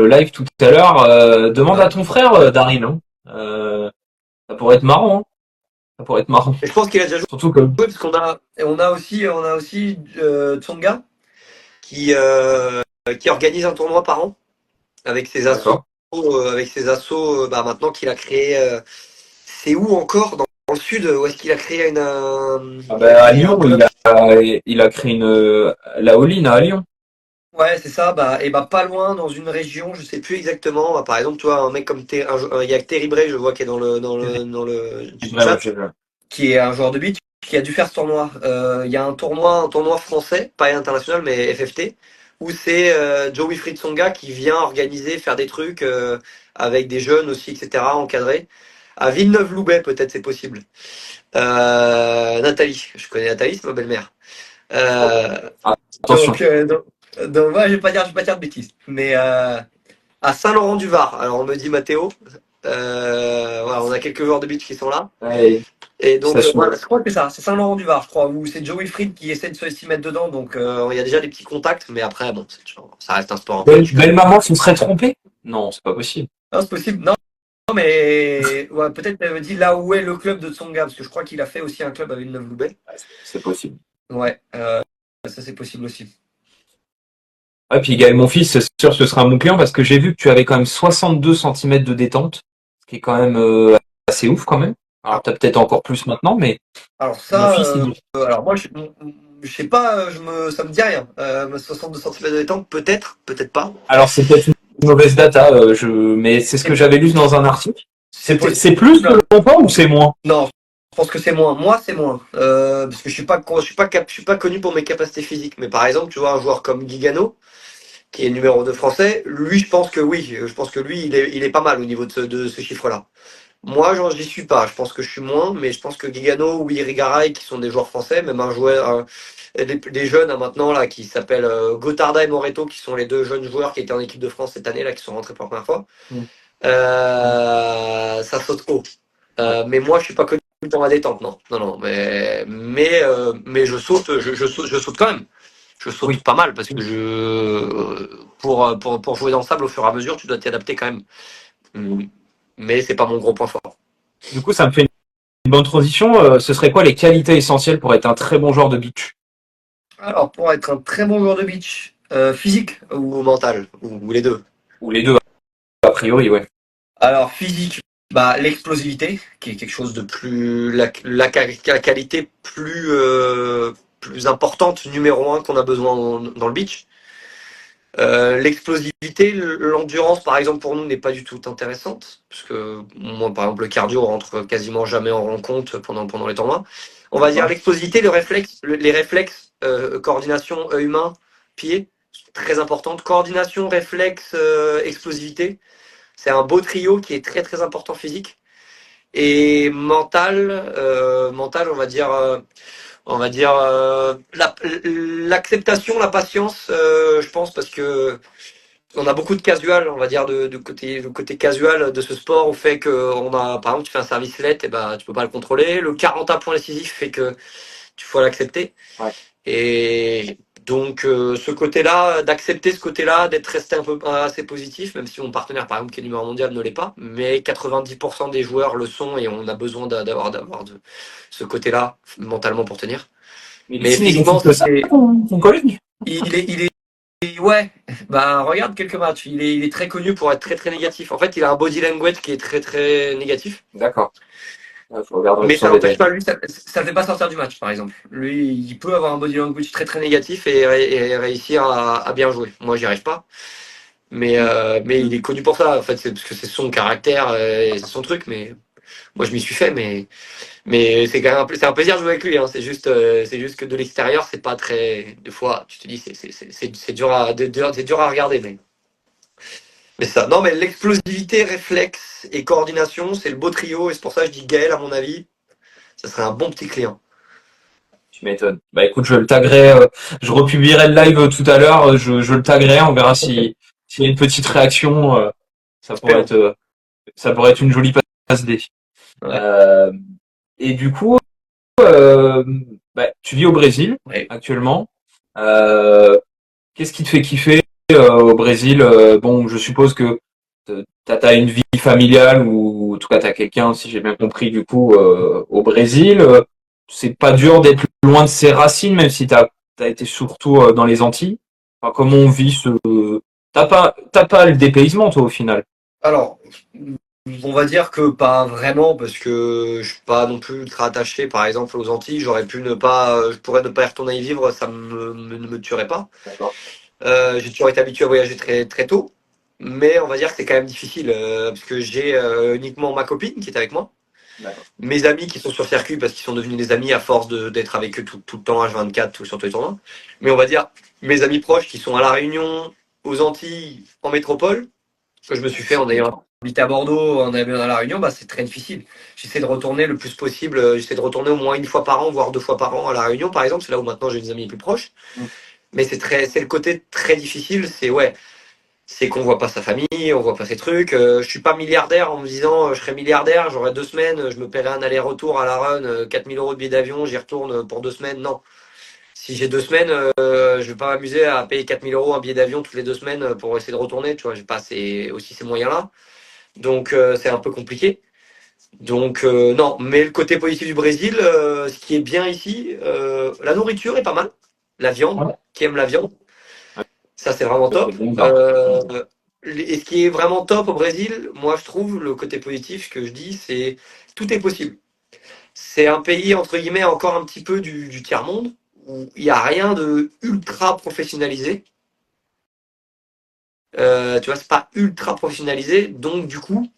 live tout à l'heure. Demande à Ouais. ton frère, Daryl, hein. Ça pourrait être marrant, hein. Ça pourrait être marrant. Et je pense qu'il a déjà joué Surtout que, parce on a aussi Tsonga qui organise un tournoi par an avec ses assos, d'accord. bah, maintenant qu'il a créé. C'est où encore dans le sud? Où est-ce qu'il a créé Ah il a ben, à créé un Lyon, club? il a créé la all-in à Lyon. Ouais, c'est ça. Bah, et bah pas loin dans une région, je sais plus exactement. Bah, par exemple, tu vois, un mec comme il y a Terry Bray, je vois qui est dans le C'est vrai, ouais, chat, j'ai vu. qui est un joueur de beach, qui a dû faire ce tournoi. Il y a un tournoi français, pas international, mais FFT, où c'est Joey Fritzonga qui vient organiser, faire des trucs avec des jeunes aussi, etc., encadrés. À Villeneuve-Loubet, peut-être c'est possible. Nathalie, je connais Nathalie, c'est ma belle-mère. Euh, Ah, attention. donc, euh, donc, moi, je vais pas dire de bêtises. Mais à Saint-Laurent-du-Var, alors on me dit Mathéo, voilà, on a quelques joueurs de beach qui sont là. Ouais, Et donc, station. voilà, je crois que c'est ça, c'est Saint-Laurent-du-Var, je crois, où c'est Joey Fried qui essaie de s'y mettre dedans. Donc, il y a déjà des petits contacts, mais après, bon, ça reste un sport un peu niche quand Belle même. maman se serait trompée? Non, c'est pas possible. Non, c'est possible. Non, non, mais ouais, peut-être elle me dit là où est le club de Tsonga, parce que je crois qu'il a fait aussi un club à Villeneuve-Loubet. Ouais, c'est possible. Ouais, ça c'est possible aussi. Ouais, puis Gaël, mon fils, c'est sûr que ce sera un bon client parce que j'ai vu que tu avais quand même 62 centimètres de détente, ce qui est quand même assez ouf quand même. Alors t'as peut-être encore plus maintenant, mais Alors mon ça, fils, il... alors moi, je sais pas, ça me dit rien. 62 centimètres de détente, peut-être, peut-être pas. Alors c'est peut-être une mauvaise data, mais c'est ce que C'est j'avais lu dans un article. c'est C'est plus possible. que longtemps ou c'est moins? Non, je pense que c'est moins. Moi, c'est moins. Parce que je suis pas connu pour mes capacités physiques. Mais par exemple, tu vois, un joueur comme Guigano, qui est numéro 2 français, lui, je pense que oui. Je pense que lui, il est pas mal au niveau de ce chiffre-là. Moi, j'y suis pas. Je pense que je suis moins, mais je pense que Guigano ou Irigaray, qui sont des joueurs français, même un joueur, des jeunes hein, maintenant là, qui s'appellent Gotarda et Moreto, qui sont les deux jeunes joueurs qui étaient en équipe de France cette année là, qui sont rentrés pour la première fois. Mm. Ça saute haut. Ouais. Mais moi, je suis pas connu pour ma détente, non, non, non. Mais je saute quand même. Je saute Oui. pas mal parce que pour jouer dans le sable au fur et à mesure, tu dois t'y adapter quand même. Mm. Mais c'est pas mon gros point fort. Du coup, ça me fait une bonne transition. Ce serait quoi les qualités essentielles pour être un très bon joueur de beach? Alors, pour être un très bon joueur de beach, physique ou mental, ou les deux. Ou les deux, a priori, ouais. Alors, physique, bah, l'explosivité, qui est quelque chose de plus, la qualité plus importante, numéro un qu'on a besoin dans le beach. L'explosivité, l'endurance, par exemple, pour nous, n'est pas du tout intéressante, parce que moi, par exemple, le cardio rentre quasiment jamais en compte pendant les tournois. On va dire D'accord. l'explosivité, les réflexes, coordination œil-main, pied, très importante. Coordination, réflexe, explosivité, c'est un beau trio qui est très très important physique. Et mental, on va dire l'acceptation, la patience, je pense, parce que on a beaucoup de casual, on va dire, le côté casual de ce sport, au fait que par exemple, tu fais un service let, et ben, tu peux pas le contrôler. Le 40 à point décisif fait que tu faut l'accepter. Ouais. Et donc, ce côté-là, d'accepter ce côté-là, d'être resté un peu assez positif, même si mon partenaire, par exemple, qui est numéro mondial, ne l'est pas, mais 90% des joueurs le sont et on a besoin d'avoir ce côté-là mentalement pour tenir. Mais il est Mais si physiquement, négatif que ça, ton collègue? ouais, bah regarde quelques matchs. Il est très connu pour être très très négatif. En fait, il a un body language qui est très très négatif. D'accord. Je regarderai Mais plus en ça n'empêche détail. pas lui, ça le fait pas sortir du match, par exemple. Lui, il peut avoir un body language très très négatif et réussir à bien jouer. Moi, j'y arrive pas. Mais il est connu pour ça. En fait, c'est parce que c'est son caractère et c'est son truc. Mais moi, je m'y suis fait. Mais c'est quand même c'est un plaisir de jouer avec lui. Hein. C'est juste que de l'extérieur, c'est pas très. Des fois, tu te dis, c'est c'est dur à regarder. Mais ça, non, mais l'explosivité, réflexe et coordination, c'est le beau trio. Et c'est pour ça que je dis Gaël, à mon avis, ça serait un bon petit client. Tu m'étonnes. Bah écoute, je le taguerai, je republierai le live tout à l'heure, je le taguerai, on verra s'il y a une petite réaction, Espérons. ça pourrait être une jolie passe D. Ouais. Euh, et du coup, euh, bah, tu vis au Brésil Ouais. actuellement. Qu'est-ce qui te fait kiffer au Brésil? Bon, je suppose que t'as une vie familiale ou en tout cas t'as quelqu'un, si j'ai bien compris, du coup, au Brésil. C'est pas dur d'être loin de ses racines, même si t'as été surtout dans les Antilles. Enfin, comment on vit ce... t'as pas le dépaysement, toi, au final. Alors, on va dire que pas vraiment, parce que je suis pas non plus ultra attaché, par exemple, aux Antilles. J'aurais pu ne pas, je pourrais ne pas y retourner y vivre, ça ne me tuerait pas. D'accord. J'ai toujours été habitué à voyager très très tôt, mais on va dire que c'est quand même difficile, parce que j'ai uniquement ma copine qui est avec moi. D'accord. Mes amis qui sont sur circuit parce qu'ils sont devenus des amis à force d'être avec eux tout le temps, H24, sur tous les tournois. Mais on va dire mes amis proches qui sont à La Réunion, aux Antilles, en métropole, que je me suis fait en ayant habité à Bordeaux, en ayant à La Réunion, bah, c'est très difficile. J'essaie de retourner le plus possible, j'essaie de retourner au moins une fois par an, voire 2 fois par an à La Réunion, par exemple. C'est là où maintenant j'ai des amis plus proches. Mm. Mais c'est le côté très difficile, c'est qu'on voit pas sa famille, on voit pas ses trucs. Je suis pas milliardaire en me disant je serais milliardaire, j'aurais 2 semaines, je me paierais un aller-retour à la run, 4000 euros de billet d'avion, j'y retourne pour 2 semaines. Non. Si j'ai 2 semaines, je vais pas m'amuser à payer 4000 euros un billet d'avion toutes les 2 semaines pour essayer de retourner. Tu vois, j'ai pas aussi ces moyens-là. Donc c'est un peu compliqué. Donc non, mais le côté positif du Brésil, ce qui est bien ici, la nourriture est pas mal. La viande, Ouais. qui aime la viande, ça c'est vraiment Ça fait top. longtemps. Et ce qui est vraiment top au Brésil, moi je trouve, le côté positif que je dis, c'est tout est possible. C'est un pays entre guillemets encore un petit peu du tiers-monde, où il n'y a rien de ultra professionnalisé. Tu vois, c'est pas ultra professionnalisé, donc du coup,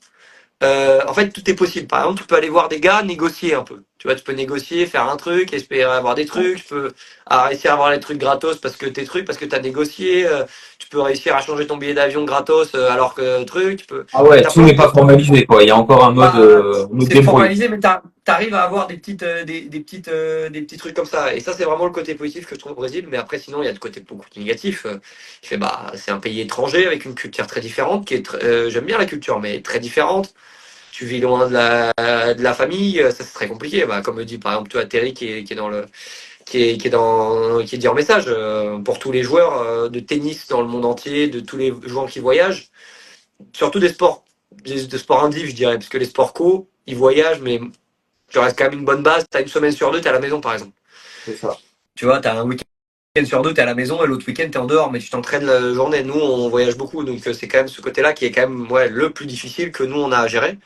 en fait, tout est possible. Par exemple, tu peux aller voir des gars, négocier un peu. Tu vois, tu peux négocier, faire un truc, espérer avoir des trucs. Tu peux réussir à avoir les trucs gratos parce que tu as négocié. Tu peux réussir à changer ton billet d'avion gratos alors que truc. Ah ouais, T'as tout plein n'est de pas formalisé, quoi. Il y a encore un mode c'est débrouille. formalisé, mais t'arrives à avoir des petits trucs comme ça. Et ça, c'est vraiment le côté positif que je trouve au Brésil. Mais après, sinon, il y a le côté beaucoup plus négatif. Qui fait, bah, c'est un pays étranger avec une culture très différente, j'aime bien la culture, mais très différente. Tu vis loin de la famille, ça c'est très compliqué. Bah, comme me dit par exemple toi Terry qui est dans le qui est dit en message pour tous les joueurs de tennis dans le monde entier, de tous les joueurs qui voyagent, surtout des sports indiv, je dirais, parce que les sports co, ils voyagent, mais tu restes quand même une bonne base. T'as une semaine sur deux, t'es à la maison par exemple. C'est ça. Tu vois, t'as un week-end sur deux, t'es à la maison et l'autre week-end t'es en dehors, mais tu t'entraînes la journée. Nous, on voyage beaucoup, donc c'est quand même ce côté-là qui est quand même le plus difficile que nous on a à gérer.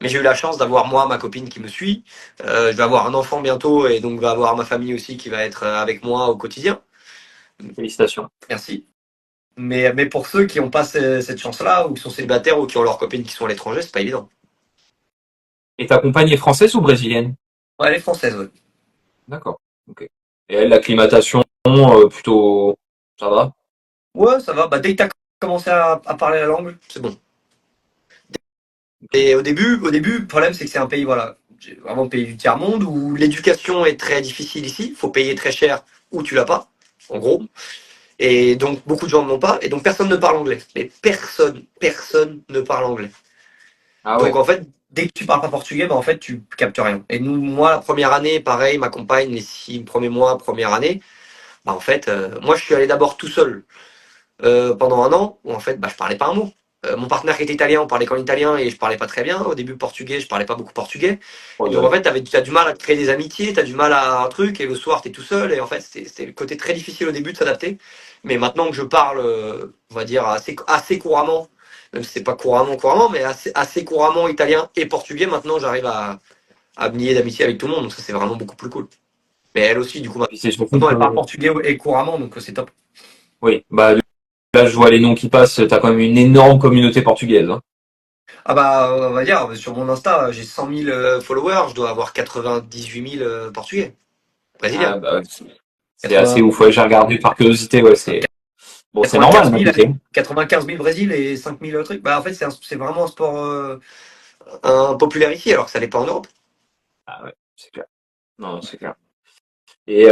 Mais j'ai eu la chance d'avoir moi ma copine qui me suit. Je vais avoir un enfant bientôt et donc va avoir ma famille aussi qui va être avec moi au quotidien. Félicitations. Merci. Mais pour ceux qui n'ont pas cette chance-là ou qui sont célibataires ou qui ont leurs copines qui sont à l'étranger, c'est pas évident. Et ta compagne est française ou brésilienne? Ouais, elle est française, ouais. D'accord. Ok. Et elle, l'acclimatation, plutôt, ça va? Ouais, ça va. Bah, dès que t'as commencé à parler la langue, c'est bon. Ok. Et au début, le problème c'est que c'est un pays, voilà, vraiment un pays du tiers-monde où l'éducation est très difficile ici. Faut payer très cher ou tu l'as pas, en gros. Et donc, beaucoup de gens ne l'ont pas. Et donc, personne ne parle anglais. Mais personne ne parle anglais. Ah Donc, ouais. en fait, dès que tu parles pas portugais, bah, en fait, tu captes rien. Et nous, moi, la première année, pareil, ma compagne, les 6 premiers mois, première année, bah, en fait, moi, je suis allé d'abord tout seul pendant un an, où en fait, bah, je parlais pas un mot. Mon partenaire qui était italien, on parlait qu'en italien et je parlais pas très bien. Au début, portugais, je parlais pas beaucoup portugais. Et donc, en Ouais. fait, t'as du mal à créer des amitiés, t'as du mal à un truc, et le soir, t'es tout seul. Et en fait, c'est le côté très difficile au début de s'adapter. Mais maintenant que je parle, on va dire, assez couramment, même si c'est pas couramment, mais assez couramment italien et portugais, maintenant, j'arrive à me lier d'amitié avec tout le monde. Donc, ça, c'est vraiment beaucoup plus cool. Mais elle aussi, du coup, Puis c'est surtout maintenant, que, elle parle portugais et couramment, donc c'est top. oui, bah là je vois les noms qui passent, t'as quand même une énorme communauté portugaise, hein. Ah bah, on va dire, sur mon Insta, j'ai 100 000 followers, je dois avoir 98 000 portugais, Ah brésiliens. bah ouais, c'est assez 80, ouf. Ouais, j'ai regardé par curiosité, ouais, c'est bon, c'est normal, 95 moi, 000, tu sais. 95 000 Brésil et 5 000 trucs. Bah, en fait, c'est vraiment un sport un populaire ici, alors que ça n'est pas en Europe. Ah ouais, c'est clair. Non, non, c'est clair. Et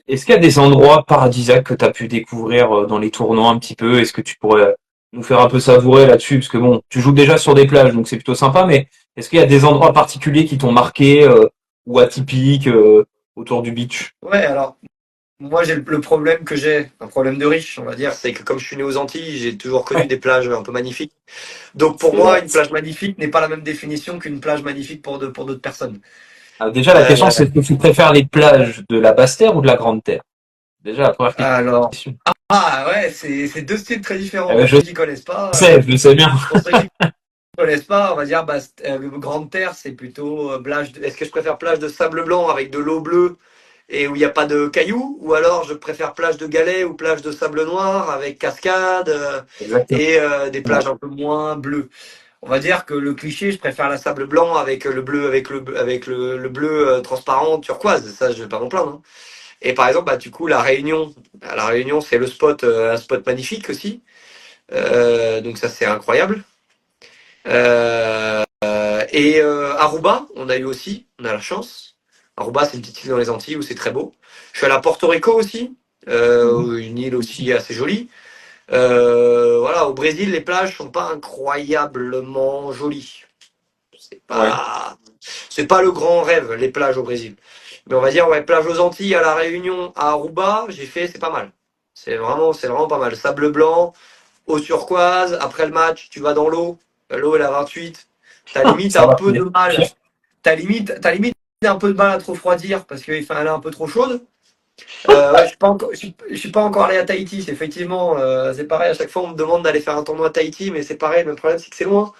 est-ce qu'il y a des endroits paradisiaques que tu as pu découvrir dans les tournois un petit peu? Est-ce que tu pourrais nous faire un peu savourer là-dessus? Parce que bon, tu joues déjà sur des plages, donc c'est plutôt sympa, mais est-ce qu'il y a des endroits particuliers qui t'ont marqué ou atypiques autour du beach? Ouais, alors, moi, j'ai le problème que j'ai, un problème de riche, on va dire, c'est que comme je suis né aux Antilles, j'ai toujours connu Ouais, des plages un peu magnifiques. Donc, pour c'est moi, vrai. une plage magnifique n'est pas la même définition qu'une plage magnifique pour d'autres personnes. Déjà, la question, Euh, c'est est-ce que tu préfères les plages de la basse terre ou de la grande terre? Déjà, la première alors, question. ah ouais, c'est deux styles très différents. Pour Je ceux qui connaissent pas, je le sais bien. pour ceux qui connaissent pas, on va dire, bah, le Grande Terre, c'est plutôt plage. Est-ce que je préfère plage de sable blanc avec de l'eau bleue et où il n'y a pas de cailloux, ou alors je préfère plage de galets ou plage de sable noir avec cascade Exactement. et des plages un peu moins bleues. On va dire que le cliché, je préfère la sable blanc avec le bleu, le bleu transparent turquoise. Ça, je vais pas m'en plaindre, hein. Et par exemple, bah, du coup, la Réunion, c'est le spot, un spot magnifique aussi. Donc ça, c'est incroyable. Aruba, on a eu aussi, on a la chance. Aruba, c'est une petite île dans les Antilles où c'est très beau. Je suis allé à Porto Rico aussi, Mhm. une île aussi assez jolie. Voilà, au Brésil, les plages sont pas incroyablement jolies. C'est Ouais. pas, c'est pas le grand rêve, les plages au Brésil. Mais on va dire, ouais, plage aux Antilles, à La Réunion, à Aruba, j'ai fait, c'est pas mal. C'est vraiment pas mal. Sable blanc, eau turquoise, après le match, tu vas dans l'eau, l'eau elle est à 28. T'as limite Ça un va. peu de mal. T'as limite un peu de mal à te refroidir parce qu'il fait elle est un peu trop chaude. Ouais, je suis pas encore allé à Tahiti. Effectivement, c'est pareil. À chaque fois, on me demande d'aller faire un tournoi à Tahiti, mais c'est pareil. Le problème, c'est que c'est loin.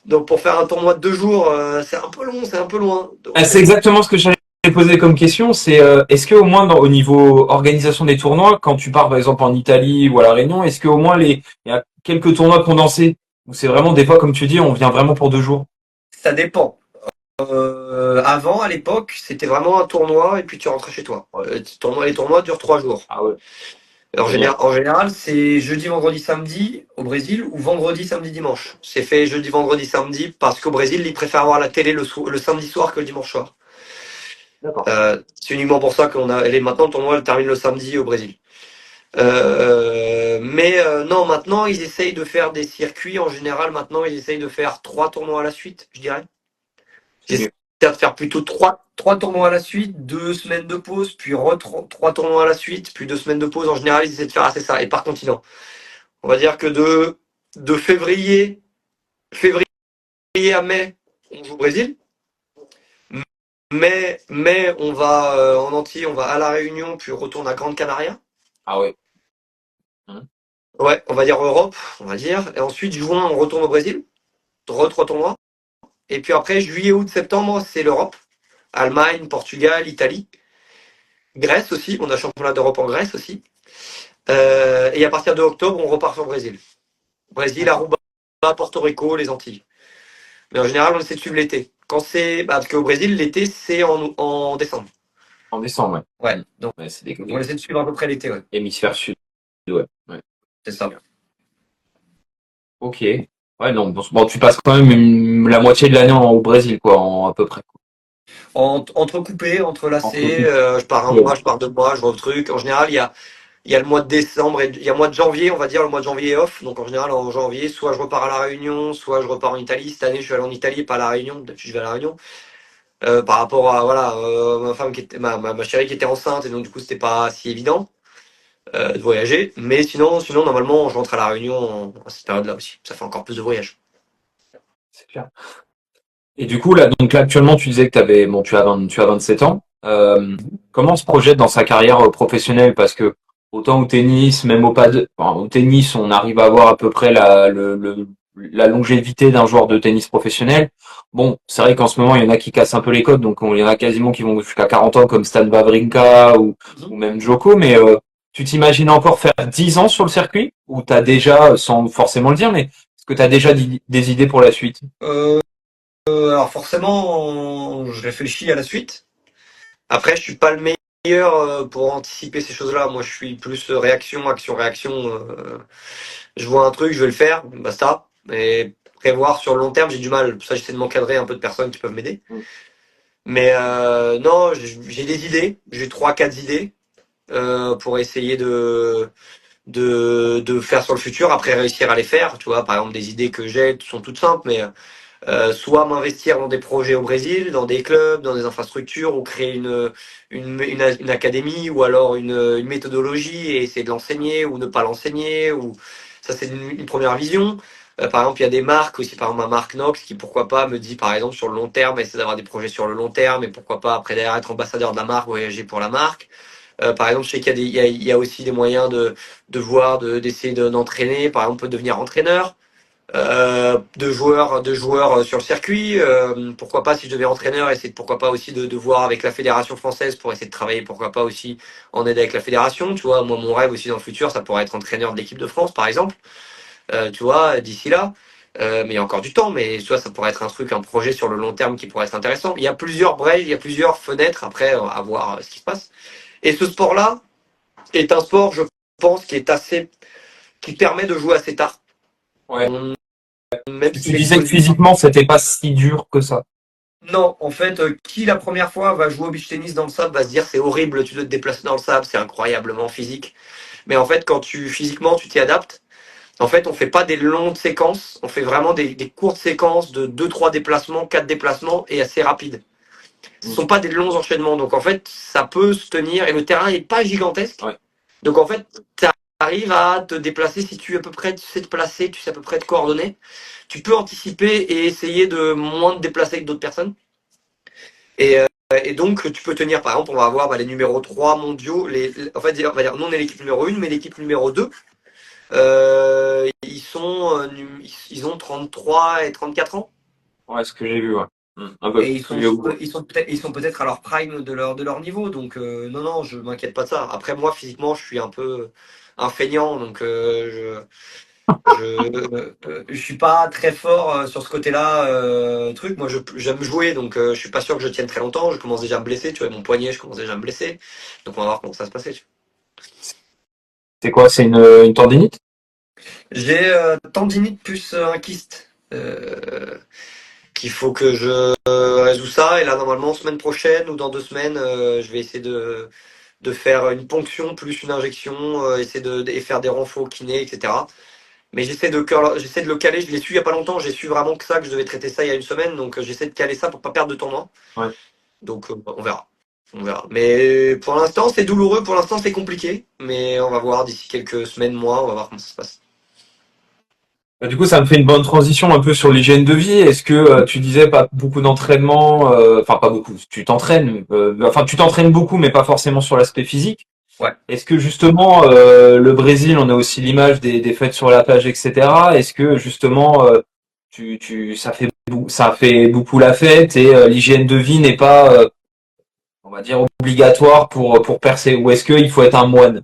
Donc, pour faire un tournoi de 2 jours, c'est un peu long, c'est un peu loin. Ah, Donc, c'est exactement ce que j'allais poser comme question. C'est est-ce que au moins au niveau organisation des tournois, quand tu pars par exemple en Italie ou à la Réunion, est-ce que au moins il y a quelques tournois condensés ou c'est vraiment des fois comme tu dis, on vient vraiment pour 2 jours. ça dépend. Avant, à l'époque, c'était vraiment un tournoi et puis tu rentrais chez toi. Ouais. Les tournois durent 3 jours. Ah ouais, En génial. général, en général, c'est jeudi, vendredi, samedi au Brésil ou vendredi, samedi, dimanche. C'est fait jeudi, vendredi, samedi parce qu'au Brésil, ils préfèrent voir la télé le samedi soir que le dimanche soir. D'accord. C'est uniquement pour ça maintenant le tournoi termine le samedi au Brésil. Mais non, maintenant ils essayent de faire des circuits. En général, maintenant ils essayent de faire 3 tournois à la suite, je dirais. C'est J'essaie mieux. de faire plutôt trois tournois à la suite, 2 semaines de pause, puis 3 tournois à la suite, puis 2 semaines de pause. En général, ils essaient de faire assez ça, et par continent. On va dire que de février à mai, on joue au Brésil. Mais on va en entier, on va à La Réunion, puis on retourne à Grande Canaria. Ah ouais. Mhm. Ouais, on va dire Europe, on va dire. Et ensuite, juin, on retourne au Brésil. 3 tournois. Et puis après, juillet, août, septembre, c'est l'Europe. Allemagne, Portugal, Italie. Grèce aussi, on a championnat d'Europe en Grèce aussi. Et à partir de octobre, on repart sur le Brésil. Brésil, D'accord. Aruba, Porto Rico, les Antilles. Mais en général, on essaie de suivre l'été. Parce qu'au Brésil, l'été, c'est en décembre. En décembre, ouais. Ouais. Mhm. Donc, Ouais, c'est on essaie de suivre à peu près l'été, ouais. hémisphère sud, ouais. Ouais. C'est ça. Ok. Ouais, non, bon, tu passes quand même la moitié de l'année au Brésil, quoi, à peu près. Entrecoupé, entrelacé, Entrecoupé. je pars un mois, je pars 2 mois, je retruc. En général, il y a le mois de décembre et il y a le mois de janvier, on va dire, le mois de janvier est off. Donc en général, en janvier, soit je repars à La Réunion, soit je repars en Italie. Cette année, je suis allé en Italie, pas à La Réunion. D'habitude, je vais à La Réunion. Par rapport à, voilà, ma femme qui était, ma chérie qui était enceinte, et donc du coup, c'était pas si évident de voyager. Mais sinon, normalement, je rentre à La Réunion à cette période-là aussi. Ça fait encore plus de voyages. C'est clair. Et du coup, là, actuellement, tu disais que tu as 27 ans. Comment on se projette dans sa carrière professionnelle? Parce que autant au tennis, même au tennis, on arrive à avoir à peu près la longévité d'un joueur de tennis professionnel. Bon, c'est vrai qu'en ce moment, il y en a qui cassent un peu les codes, donc il y en a quasiment qui vont jusqu'à 40 ans, comme Stan Wawrinka ou même Djoko, mais tu t'imagines encore faire 10 ans sur le circuit? Ou t'as déjà, sans forcément le dire, mais est-ce que t'as déjà des idées pour la suite? Alors forcément, je réfléchis à la suite. Après, je suis pas le meilleur pour anticiper ces choses-là. Moi, je suis plus réaction, action, réaction. Je vois un truc, je vais le faire, basta. Mais prévoir sur le long terme, j'ai du mal. Pour ça, j'essaie de m'encadrer un peu de personnes qui peuvent m'aider. Mais non, j'ai des idées. J'ai trois, quatre idées pour essayer de faire sur le futur. Après, réussir à les faire. Tu vois, par exemple, des idées que j'ai sont toutes simples, mais soit m'investir dans des projets au Brésil, dans des clubs, dans des infrastructures, ou créer une académie, ou alors une méthodologie et essayer de l'enseigner ou ne pas l'enseigner. Ou ça, c'est une première vision. Par exemple, il y a des marques aussi, par exemple ma marque Nox, qui pourquoi pas me dit par exemple sur le long terme, essayer d'avoir des projets sur le long terme, et pourquoi pas après derrière être ambassadeur de la marque, voyager pour la marque. Par exemple, je sais qu'il y a il y a aussi des moyens de voir, d'essayer d'entraîner, par exemple, devenir entraîneur de joueurs sur le circuit. Pourquoi pas si je deviens entraîneur, essayer pourquoi pas aussi de voir avec la fédération française pour essayer de travailler, pourquoi pas aussi en aide avec la fédération. Tu vois, moi mon rêve aussi dans le futur, ça pourrait être entraîneur de l'équipe de France par exemple. Tu vois, d'ici là. Mais il y a encore du temps, mais tu vois, ça pourrait être un truc, un projet sur le long terme qui pourrait être intéressant. Il y a plusieurs brèches, il y a plusieurs fenêtres après à voir ce qui se passe. Et ce sport-là est un sport, je pense, qui permet de jouer assez tard. Ouais. Même Tu si disais que l'exposition. physiquement, c'était pas si dur que ça. Non, en fait, qui la première fois va jouer au beach tennis dans le sable va se dire c'est horrible, tu dois te déplacer dans le sable, c'est incroyablement physique. Mais en fait, quand physiquement tu t'y adaptes, en fait, on fait pas des longues séquences, on fait vraiment des courtes séquences de deux, trois déplacements, 4 déplacements et assez rapides. Ce Mm. sont pas des longs enchaînements, donc en fait, ça peut se tenir et le terrain est pas gigantesque. Ouais. Donc en fait, tu arrives à te déplacer si tu à peu près tu sais te placer, tu sais à peu près te coordonner. Tu peux anticiper et essayer de moins te déplacer que d'autres personnes. Et, euh, et donc, tu peux tenir, par exemple, on va avoir les numéros 3 mondiaux. En fait, on va dire, nous, on est l'équipe numéro 1, mais l'équipe numéro 2, ils ont 33 et 34 ans. Ouais, ce que j'ai vu, ouais. Un peu Et plus vieux que vous. ils sont peut-être à leur prime de leur niveau. Donc, non, non, je m'inquiète pas de ça. Après, moi, physiquement, je suis un peu un feignant. Donc, je suis pas très fort sur ce côté-là. Moi, j'aime jouer, donc je suis pas sûr que je tienne très longtemps. Je commence déjà à me blesser, tu vois, mon poignet, je commence déjà à me blesser. Donc on va voir comment ça va se passer. C'est quoi? C'est une tendinite? J'ai tendinite plus un kyste qu'il faut que je résous ça. Et là, normalement, semaine prochaine ou dans 2 semaines, je vais essayer de faire une ponction plus une injection, essayer et faire des renforts kinés, etc. Mais j'essaie de le caler. Je l'ai su il y a pas longtemps. J'ai su vraiment que ça, que je devais traiter ça il y a une semaine. Donc j'essaie de caler ça pour pas perdre de tournoi. Ouais. Donc on verra. On verra. Mais pour l'instant, c'est douloureux. Pour l'instant, c'est compliqué. Mais on va voir d'ici quelques semaines, mois. On va voir comment ça se passe. Bah, du coup, ça me fait une bonne transition un peu sur l'hygiène de vie. Est-ce que tu disais pas beaucoup d'entraînement, enfin pas beaucoup, tu t'entraînes, enfin tu t'entraînes beaucoup, mais pas forcément sur l'aspect physique. Ouais. Est-ce que justement le Brésil, on a aussi l'image des fêtes sur la plage, etc. Est-ce que justement ça fait beaucoup la fête et l'hygiène de vie n'est pas, on va dire, obligatoire pour percer, ou est-ce qu'il faut être un moine?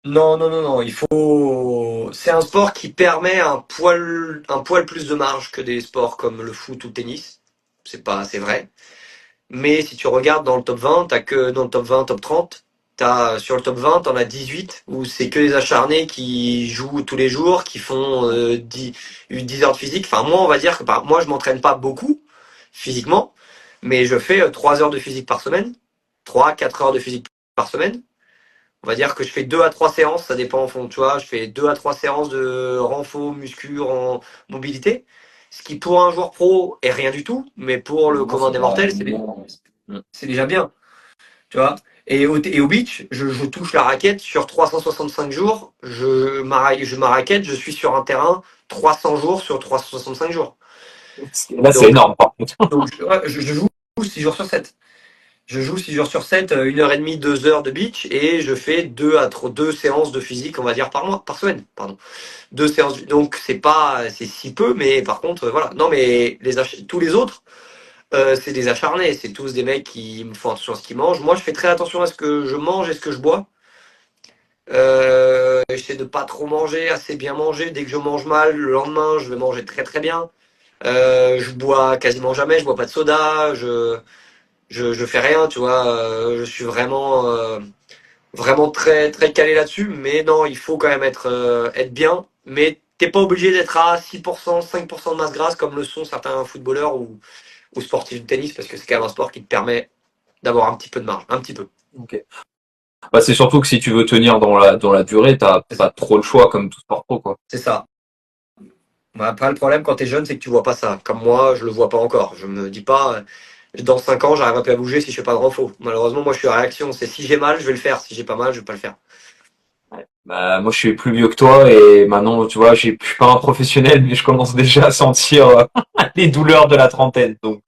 Non, non, non, non. Il faut. C'est un sport qui permet un poil plus de marge que des sports comme le foot ou le tennis. C'est vrai. Mais si tu regardes dans le top 20, t'as que dans le top 20, top 30, sur le top 20, t'en as 18 où c'est que des acharnés qui jouent tous les jours, qui font 10 heures de physique. Enfin, moi, on va dire que moi, je m'entraîne pas beaucoup physiquement, mais je fais 3 heures de physique par semaine, 3-4 heures de physique par semaine. On va dire que je fais 2 à 3 séances, ça dépend en fond, tu vois, je fais 2 à 3 séances de renfo, muscu, en mobilité. Ce qui pour un joueur pro est rien du tout, mais pour le commun des mortels, c'est déjà bien, tu vois. Et au beach, je touche la raquette sur 365 jours, ma raquette, je suis sur un terrain 300 jours sur 365 jours. Là, c'est Donc, énorme, par contre. ouais, je joue 6 jours sur 7. Je joue 6 jours sur 7, 1 heure et demie, 2 heures de beach, et je fais 2 séances de physique, on va dire, par semaine, pardon. 2 séances, donc c'est si peu, mais par contre, voilà. Non, mais tous les autres, c'est des acharnés, c'est tous des mecs qui me font attention à ce qu'ils mangent. Moi, je fais très attention à ce que je mange et ce que je bois. J'essaie de pas trop manger, assez bien manger. Dès que je mange mal, le lendemain, je vais manger très très bien. Je bois quasiment jamais, je bois pas de soda, je fais rien, tu vois. Je suis vraiment très très calé là-dessus. Mais non, il faut quand même être bien. Mais t'es pas obligé d'être à 6%, 5% de masse grasse comme le sont certains footballeurs ou sportifs de tennis, parce que c'est quand même un sport qui te permet d'avoir un petit peu de marge, un petit peu. Ok. Bah, c'est surtout que si tu veux tenir dans la durée, t'as pas trop le choix comme tout sport pro, quoi. C'est ça. Bah, après, le problème quand t'es jeune, c'est que tu vois pas ça. Comme moi, je le vois pas encore. Je me dis pas, dans 5 ans, j'arriverai plus à bouger si je fais pas de renfo. Malheureusement, moi, je suis à réaction. C'est si j'ai mal, je vais le faire. Si j'ai pas mal, je vais pas le faire. Bah, moi, je suis plus vieux que toi et maintenant, tu vois, je suis pas un professionnel, mais je commence déjà à sentir les douleurs de la trentaine. Donc,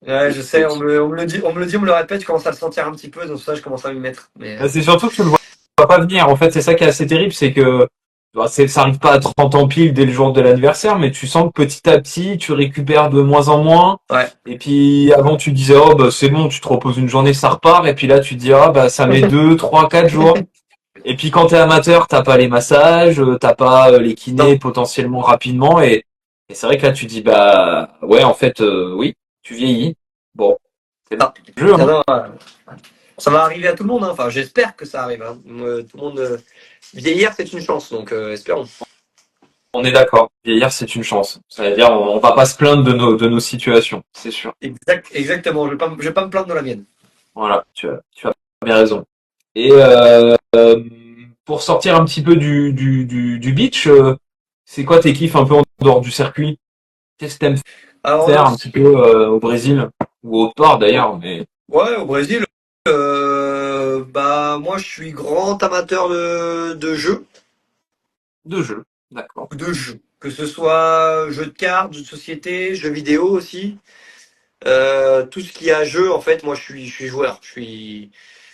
Ouais, je sais, on me le répète, je commence à le sentir un petit peu, donc ça, je commence à m'y mettre. Mais c'est surtout que tu le vois pas venir. En fait, c'est ça qui est assez terrible, c'est que bah, ça arrive pas à 30 ans pile dès le jour de l'anniversaire, mais tu sens que petit à petit, tu récupères de moins en moins. ouais. Et puis avant, tu disais, oh bah c'est bon, tu te reposes une journée, ça repart. Et puis là, tu te dis, ah bah ça met 2, 3, 4 jours. Et puis quand t'es amateur, t'as pas les massages, t'as pas les Non, kinés potentiellement rapidement. Et c'est vrai que là, tu dis, bah ouais, en fait, oui, tu vieillis. Bon, c'est le non, jeu, non, hein. non, ça va arriver à tout le monde, hein. Enfin, j'espère que ça arrive, hein. Tout le monde, vieillir, c'est une chance, donc espérons. On est d'accord. Vieillir, c'est une chance. C'est-à-dire, on va pas se plaindre de nos situations, c'est sûr. Exactement, je vais pas me plaindre de la mienne. Voilà, tu as bien raison. Et pour sortir un petit peu du beach, c'est quoi tes kiffs un peu en dehors du circuit? Qu'est-ce que t'aimes Alors, faire un petit peu au Brésil ou autre part d'ailleurs, mais ouais, au Brésil, bah moi je suis grand amateur de jeux, de jeux. D'accord. que ce soit jeux de cartes, jeux de société, jeux vidéo aussi. Tout ce qui a jeu, en fait, moi je suis joueur.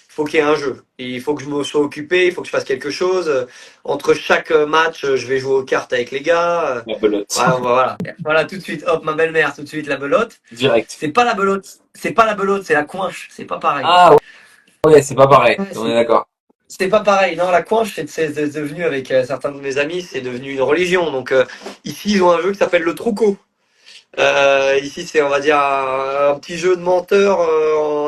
Faut qu'il y ait un jeu. Et il faut que je me sois occupé, il faut que je fasse quelque chose. Entre chaque match, je vais jouer aux cartes avec les gars. La belote. Voilà, voilà, tout de suite, hop, ma belle-mère, tout de suite la belote. Direct. C'est pas la belote, c'est la coinche, c'est pas pareil. Ah ouais, c'est pas pareil. Ouais, On est d'accord. c'est pas pareil. Non, la coinche, c'est devenu, avec certains de mes amis, c'est devenu une religion. Donc ici, ils ont un jeu qui s'appelle le Truco. Ici, c'est, on va dire, un petit jeu de menteur.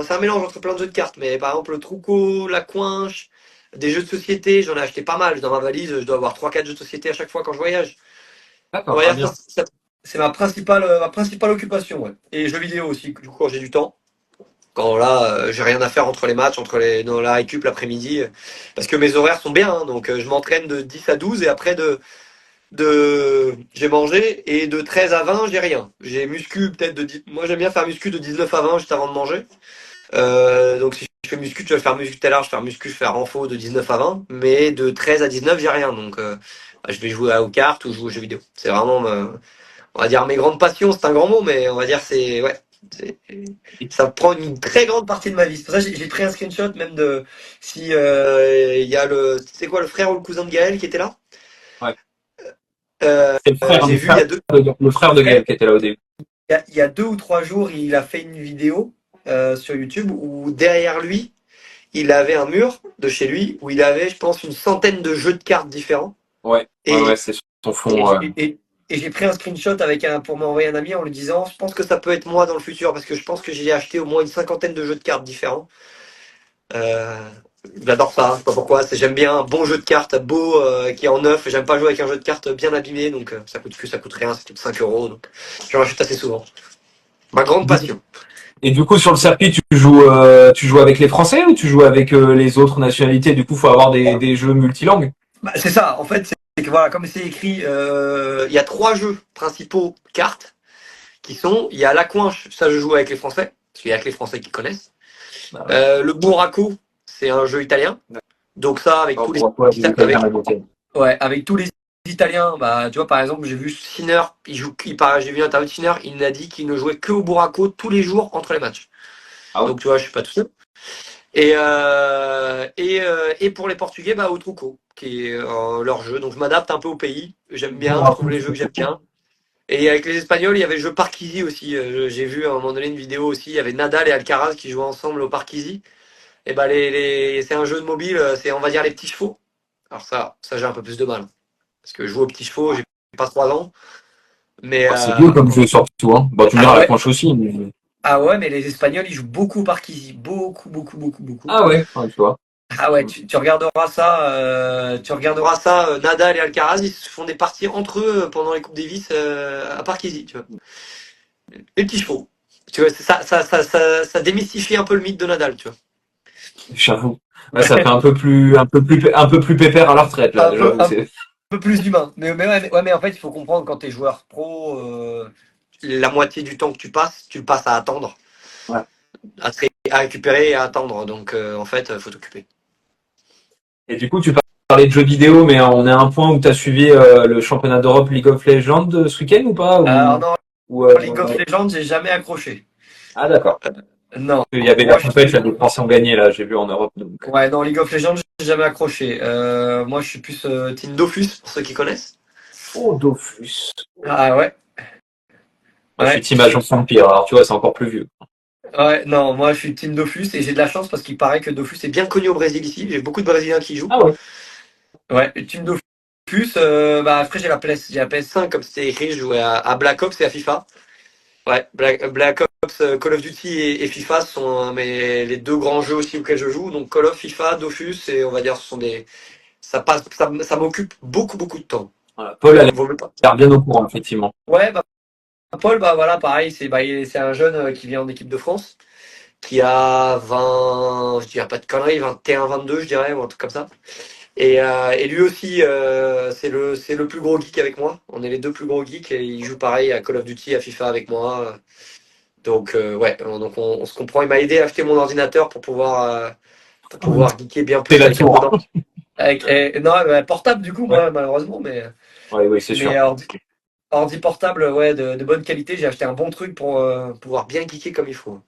C'est un mélange entre plein de jeux de cartes. Mais par exemple, le Truco, la coinche, des jeux de société, j'en ai acheté pas mal. Dans ma valise, je dois avoir 3-4 jeux de société à chaque fois quand je voyage. On D'accord, va très dire bien. c'est ma principale occupation. Ouais. Et jeux vidéo aussi, du coup, quand j'ai du temps. Quand là, j'ai rien à faire entre les matchs, dans la récup l'après-midi, parce que mes horaires sont bien, hein. Donc je m'entraîne de 10 à 12 et après j'ai mangé, et de 13 à 20 j'ai rien. J'ai muscu peut-être moi j'aime bien faire muscu de 19 à 20 juste avant de manger. Donc si je fais muscu, tu vas faire muscu tout à l'heure, je fais muscu, je fais renfo de 19 à 20, mais de 13 à 19 j'ai rien. Donc bah, je vais jouer aux cartes ou jouer aux jeux vidéo. C'est vraiment, on va dire, mes grandes passions, c'est un grand mot, mais on va dire c'est, ouais. c'est- Ça prend une très grande partie de ma vie. C'est pour ça que j'ai pris un screenshot même de si il y a c'est quoi, le frère ou le cousin de Gaël qui était là. Ouais. Euh, C'est j'ai vu il y a deux, le frère de Gaël qui était là au début. il y a 2 ou 3 jours, il a fait une vidéo sur YouTube où derrière lui, il avait un mur de chez lui où il avait, je pense, une centaine de jeux de cartes différents. Ouais, Et, c'est sur son et, fond. j'ai et- et j'ai pris un screenshot pour m'envoyer un ami en lui disant, je pense que ça peut être moi dans le futur parce que je pense que j'ai acheté au moins une cinquantaine de jeux de cartes différents. Euh, J'adore ça, je sais pas pourquoi. J'aime bien un bon jeu de cartes beau qui est en neuf. J'aime pas jouer avec un jeu de cartes bien abîmé, donc ça coûte rien, ça coûte 5 euros, donc j'en achète assez souvent. Ma grande passion. Et du coup, sur le circuit, tu joues avec les Français ou tu joues avec les autres nationalités? Du coup, faut avoir des jeux multilangues. Bah, c'est ça, en fait, c'est que voilà, comme c'est écrit, il y a 3 jeux principaux cartes qui sont, il y a la coinche, ça je joue avec les Français, parce qu'il y a que les Français qui connaissent. Ah ouais. Le Buraco, c'est un jeu italien. Donc ça, avec tous les avec, avec tous les Italiens, bah tu vois par exemple, j'ai vu Sinner, j'ai vu une interview de Sinner, il a dit qu'il ne jouait que au Buraco tous les jours entre les matchs. Ah ouais. Donc tu vois, je suis pas tout seul. Et pour les Portugais, bah au Truco, qui est leur jeu. Donc je m'adapte un peu au pays. J'aime bien, je trouve les jeux que j'aime bien. Et avec les Espagnols, il y avait le jeu Parquisi aussi. J'ai vu à un moment donné une vidéo aussi. Il y avait Nadal et Alcaraz qui jouaient ensemble au Parquisi. Et bah c'est un jeu de mobile, c'est on va dire les petits chevaux. Alors ça j'ai un peu plus de mal. Parce que jouer aux petits chevaux, j'ai pas 3 ans. Mais C'est beau comme jeu surtout, hein. Bon, tu me ah diras la ouais, planche aussi. Mais... ah ouais, mais les Espagnols ils jouent beaucoup au Parquisi. Beaucoup, beaucoup, beaucoup, beaucoup. Ah ouais, tu vois. Ah ouais, tu regarderas ça, Nadal et Alcaraz, ils se font des parties entre eux pendant les Coupes Davis à Parquisi, tu vois. Les petits chevaux. Tu vois, ça démystifie un peu le mythe de Nadal, tu vois. J'avoue. Ouais, ça fait un peu plus pépère à la retraite, Un là. peu, J'avoue, un c'est... peu plus d'humain. Mais en fait, il faut comprendre quand tu es joueur pro, la moitié du temps que tu le passes à attendre, Ouais. à récupérer et à attendre. Donc en fait, faut t'occuper. Et du coup, tu parlais de jeux vidéo, mais on est à un point où tu as suivi le championnat d'Europe League of Legends ce week-end ou pas? Alors non, Ou, League of Legends, j'ai jamais accroché. Ah d'accord. Non, Il y avait la moi compète, là, des Français ont gagné, là, j'ai vu en Europe. Donc. ouais, dans League of Legends, j'ai jamais accroché. Moi, je suis plus Team Dofus pour ceux qui connaissent. Oh, Dofus. Ah ouais, Moi, je suis ouais, Team Agent Empire, alors tu vois, c'est encore plus vieux. ouais. Non, moi, je suis Team Dofus et j'ai de la chance parce qu'il paraît que Dofus est bien connu au Brésil ici. J'ai beaucoup de Brésiliens qui y jouent. Ah ouais. Ouais, Team Dofus. Bah après j'ai la PS5 comme c'était écrit, je jouais à Black Ops et à FIFA. Ouais, Black Ops, Call of Duty et FIFA sont les deux grands jeux aussi auxquels je joue. Donc Call of, FIFA, Dofus et on va dire ce sont des ça m'occupe beaucoup beaucoup de temps. Voilà. Paul a Vaut mieux pas. l'air bien au courant, effectivement. Ouais, bah Paul, bah voilà, pareil, c'est un jeune qui vient en équipe de France, qui a 20, je dirais pas de conneries, 21, 22, je dirais, ou un truc comme ça. Et lui aussi, c'est le plus gros geek avec moi. On est les deux plus gros geeks et il joue pareil à Call of Duty, à FIFA avec moi. Donc ouais, donc on se comprend. Il m'a aidé à acheter mon ordinateur pour pouvoir geeker bien C'est plus la avec un tour. ordi. Non, portable du coup, Ouais, moi malheureusement, oui, c'est sûr. mais ordi portable, ouais, de bonne qualité. J'ai acheté un bon truc pour pouvoir bien geeker comme il faut.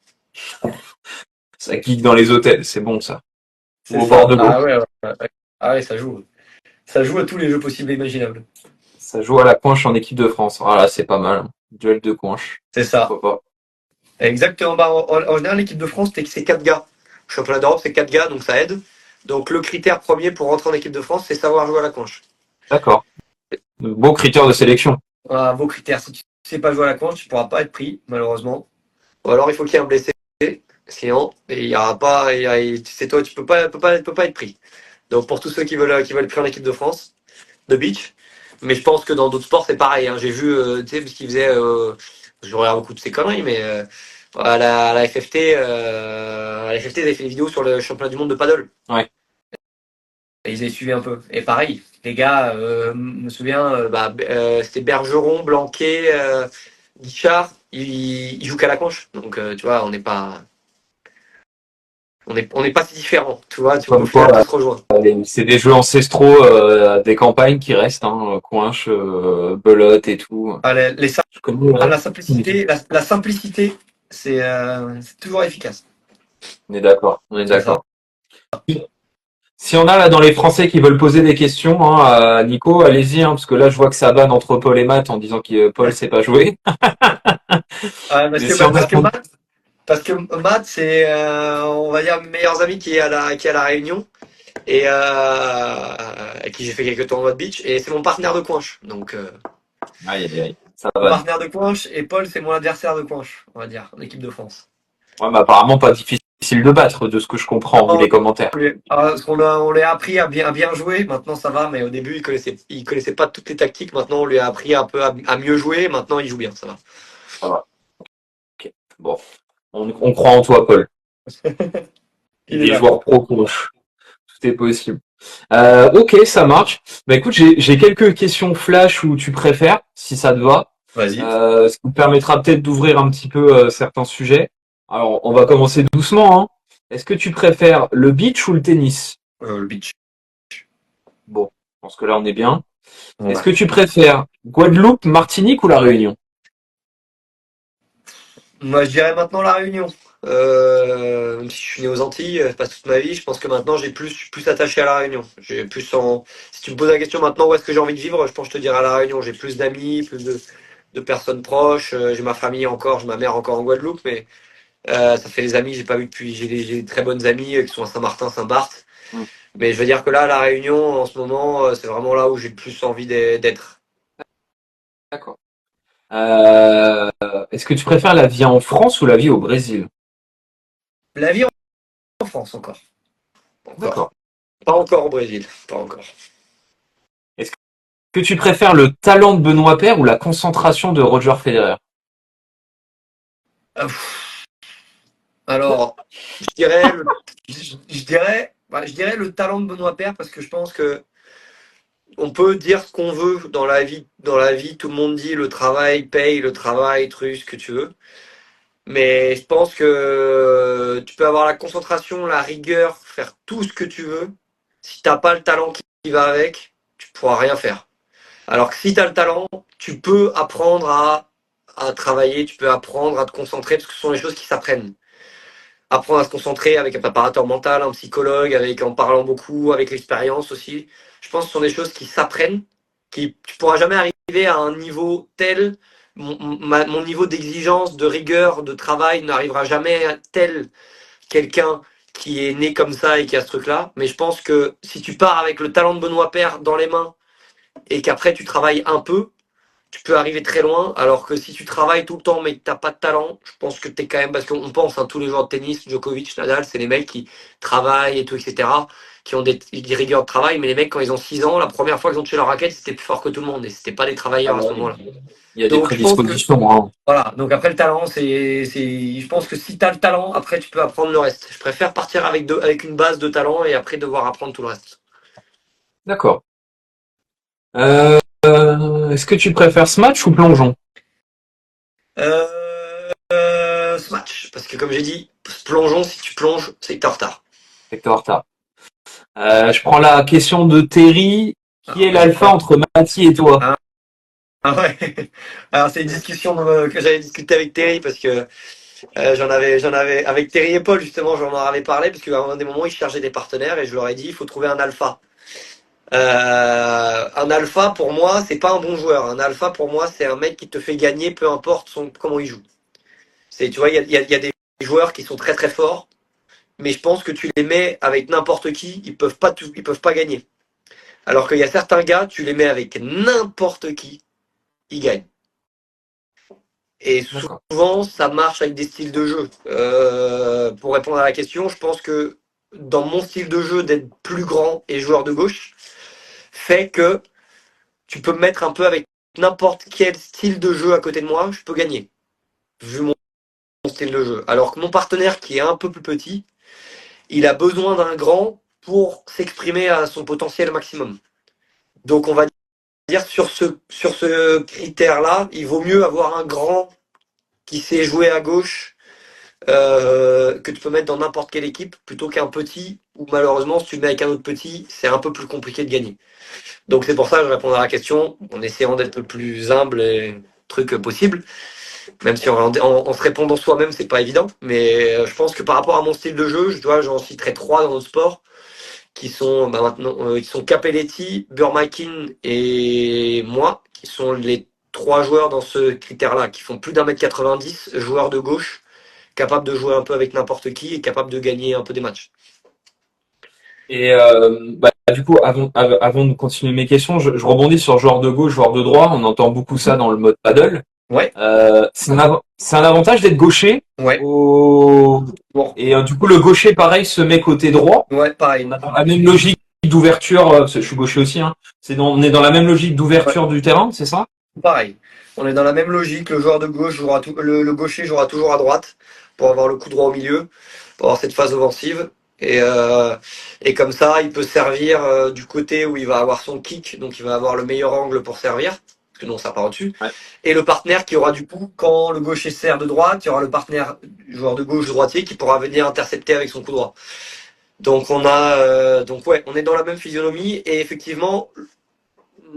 Ça geek dans les hôtels, c'est bon ça. C'est Ou au bord ça. de l'eau. Ah ouais, ouais, ouais. Ah ouais, ça joue. Ça joue à tous les jeux possibles et imaginables. Ça joue à la coinche en équipe de France. Voilà, c'est pas mal. Duel de coinche. C'est ça. Pourquoi pas. Exactement. Bah, en général, l'équipe de France, c'est 4 gars. Le championnat d'Europe, c'est 4 gars, donc ça aide. Donc le critère premier pour rentrer en équipe de France, c'est savoir jouer à la conche. D'accord. Beau critère de sélection. Voilà, vos critères. Si tu sais pas jouer à la conche, tu pourras pas être pris, malheureusement. Ou alors il faut qu'il y ait un blessé, sinon, et il y aura pas, c'est toi, tu peux pas être pris. Donc pour tous ceux qui veulent être pris en équipe de France, de beach. Mais je pense que dans d'autres sports, c'est pareil, hein. J'ai vu, tu sais, parce qu'ils faisaient, je regarde beaucoup de ces conneries, mais à la FFT, ils avaient fait des vidéos sur le championnat du monde de paddle. Ouais. Et ils avaient suivi un peu. Et pareil, les gars, me souviens, c'était Bergeron, Blanquet, Guichard, ils jouent qu'à la conche. Donc, tu vois, on n'est pas si différents. Tu vois, on peut au Comme final quoi, tous se rejoindre. c'est des jeux ancestraux des campagnes qui restent, hein, coinche, belote et tout. Ah, Je connais, la simplicité, c'est toujours efficace. on est d'accord, on est C'est ça. d'accord. Si on a là dans les Français qui veulent poser des questions, hein, à Nico, allez-y, hein, parce que là je vois que ça banne entre Paul et Matt en disant que Paul sait pas jouer. Mais si on a... Parce que Matt, c'est, on va dire, mes meilleurs amis qui est à la Réunion et avec qui j'ai fait quelques tournois de beach. Et c'est mon partenaire de coinche. Donc, Aïe, aïe, aïe, ça mon va. partenaire de coinche et Paul, c'est mon adversaire de coinche, on va dire, en équipe de France. Ouais, mais apparemment pas difficile de battre, de ce que je comprends, vu Non, les commentaires. parce on l'a appris à bien jouer. Maintenant, ça va, mais au début, il connaissait pas toutes les tactiques. Maintenant, on lui a appris un peu à mieux jouer. Maintenant, il joue bien, ça va. Ça va. Ok. Bon. On croit en toi, Paul. Il est Des là. joueurs pro coach. Tout est possible. Ok, ça marche. Bah écoute, j'ai quelques questions flash où tu préfères, si ça te va. Vas-y. Ce qui nous permettra peut-être d'ouvrir un petit peu certains sujets. Alors, on va commencer doucement, hein. Est-ce que tu préfères le beach ou le tennis? Le beach. Bon, je pense que là, on est bien. Est-ce que Ouais. tu préfères Guadeloupe, Martinique ou La Réunion? Moi, je dirais maintenant la Réunion. Même si je suis né aux Antilles, pas toute ma vie, je pense que maintenant je suis plus attaché à la Réunion. J'ai plus en. Si tu me poses la question maintenant où est-ce que j'ai envie de vivre, je pense que je te dirais à la Réunion. J'ai plus d'amis, de personnes proches. J'ai ma famille encore, j'ai ma mère encore en Guadeloupe, mais ça fait des amis, j'ai pas vu depuis. J'ai des très bonnes amies qui sont à Saint-Martin, Saint-Barth. Hmm, Mais je veux dire que là, la Réunion, en ce moment, c'est vraiment là où j'ai le plus envie d'être. d'accord. Est-ce que tu préfères la vie en France ou la vie au Brésil? La vie en France encore. Encore. D'accord. Pas encore au Brésil. Pas encore. Est-ce que tu préfères le talent de Benoît Paire ou la concentration de Roger Federer? Ah, Alors, je dirais je dirais le talent de Benoît Paire parce que je pense que on peut dire ce qu'on veut dans la vie. Dans la vie, tout le monde dit le travail paye, le travail, truc, ce que tu veux. Mais je pense que tu peux avoir la concentration, la rigueur, faire tout ce que tu veux. Si t'as pas le talent qui va avec, tu pourras rien faire. Alors que si tu as le talent, tu peux apprendre à travailler, tu peux apprendre à te concentrer parce que ce sont les choses qui s'apprennent. Apprendre à se concentrer avec un préparateur mental, un psychologue, en parlant beaucoup, avec l'expérience aussi. Je pense que ce sont des choses qui s'apprennent, qui tu pourras jamais arriver à un niveau tel. Mon niveau d'exigence, de rigueur, de travail n'arrivera jamais à tel quelqu'un qui est né comme ça et qui a ce truc-là. Mais je pense que si tu pars avec le talent de Benoît Paire dans les mains et qu'après tu travailles un peu, tu peux arriver très loin, alors que si tu travailles tout le temps mais que t'as pas de talent, je pense que t'es quand même, parce qu'on pense, hein, tous les joueurs de tennis, Djokovic, Nadal, c'est les mecs qui travaillent et tout, etc., qui ont des rigueurs de travail, mais les mecs, quand ils ont 6 ans, la première fois qu'ils ont touché leur raquette, c'était plus fort que tout le monde, et c'était pas des Ah travailleurs à bah ce oui. moment-là. Il y a des Donc je pense que, prédispositions, hein. voilà, donc après le talent, je pense que si t'as le talent, après tu peux apprendre le reste. Je préfère partir avec une base de talent et après devoir apprendre tout le reste. D'accord. Est-ce que tu préfères ce match ou plongeon? Ce match, parce que comme j'ai dit, plongeons, si tu plonges, c'est que t'es en retard. C'est que t'es en retard. Je prends la question de Terry. Qui Alors, est vas-y, l'alpha quoi. entre Mathis et toi? Ah, ah ouais. Alors c'est une discussion que j'avais discuté avec Terry parce que j'en avais avec Terry et Paul justement, j'en avais parlé parce qu'à un des moments ils cherchaient des partenaires et je leur ai dit il faut trouver un alpha. Un alpha pour moi c'est pas un bon joueur. Un alpha pour moi c'est un mec qui te fait gagner peu importe comment il joue. Tu vois il y a des joueurs qui sont très très forts, mais je pense que tu les mets avec n'importe qui ils peuvent pas gagner. Alors qu'il y a certains gars tu les mets avec n'importe qui ils gagnent. Et D'accord. souvent, ça marche avec des styles de jeu. Pour répondre à la question, je pense que dans mon style de jeu, d'être plus grand et joueur de gauche, fait que tu peux me mettre un peu avec n'importe quel style de jeu à côté de moi, je peux gagner, vu mon style de jeu. Alors que mon partenaire, qui est un peu plus petit, il a besoin d'un grand pour s'exprimer à son potentiel maximum. Donc on va dire sur ce critère-là, il vaut mieux avoir un grand qui sait jouer à gauche que tu peux mettre dans n'importe quelle équipe plutôt qu'un petit où malheureusement si tu le mets avec un autre petit c'est un peu plus compliqué de gagner. Donc c'est pour ça que je réponds à la question en essayant d'être le plus humble et truc possible, même si en se répondant soi-même c'est pas évident, mais je pense que par rapport à mon style de jeu, j'en citerai trois dans notre sport qui sont maintenant qui sont Capelletti, Burmakin et moi qui sont les trois joueurs dans ce critère-là qui font plus d'1,90 m, joueurs de gauche capable de jouer un peu avec n'importe qui et capable de gagner un peu des matchs. Et bah, du coup, avant de continuer mes questions, je rebondis sur joueur de gauche, joueur de droit. On entend beaucoup ça dans le mode paddle. Ouais, C'est un avantage d'être gaucher. ouais. Au... Bon, Et du coup, le gaucher, pareil, se met côté droit. ouais, pareil. On a la même logique d'ouverture, parce que je suis gaucher aussi, hein. On est dans la même logique Ouais, d'ouverture du terrain, c'est ça? pareil. On est dans la même logique. Le joueur de gauche jouera le gaucher jouera toujours à droite pour avoir le coup droit au milieu, pour avoir cette phase offensive. Et comme ça, il peut servir du côté où il va avoir son kick, donc il va avoir le meilleur angle pour servir, parce que non, ça part au-dessus. Ouais. Et le partenaire qui aura du coup, quand le gaucher sert de droite, il y aura le partenaire joueur de gauche droitier qui pourra venir intercepter avec son coup droit. Donc on est dans la même physionomie et effectivement,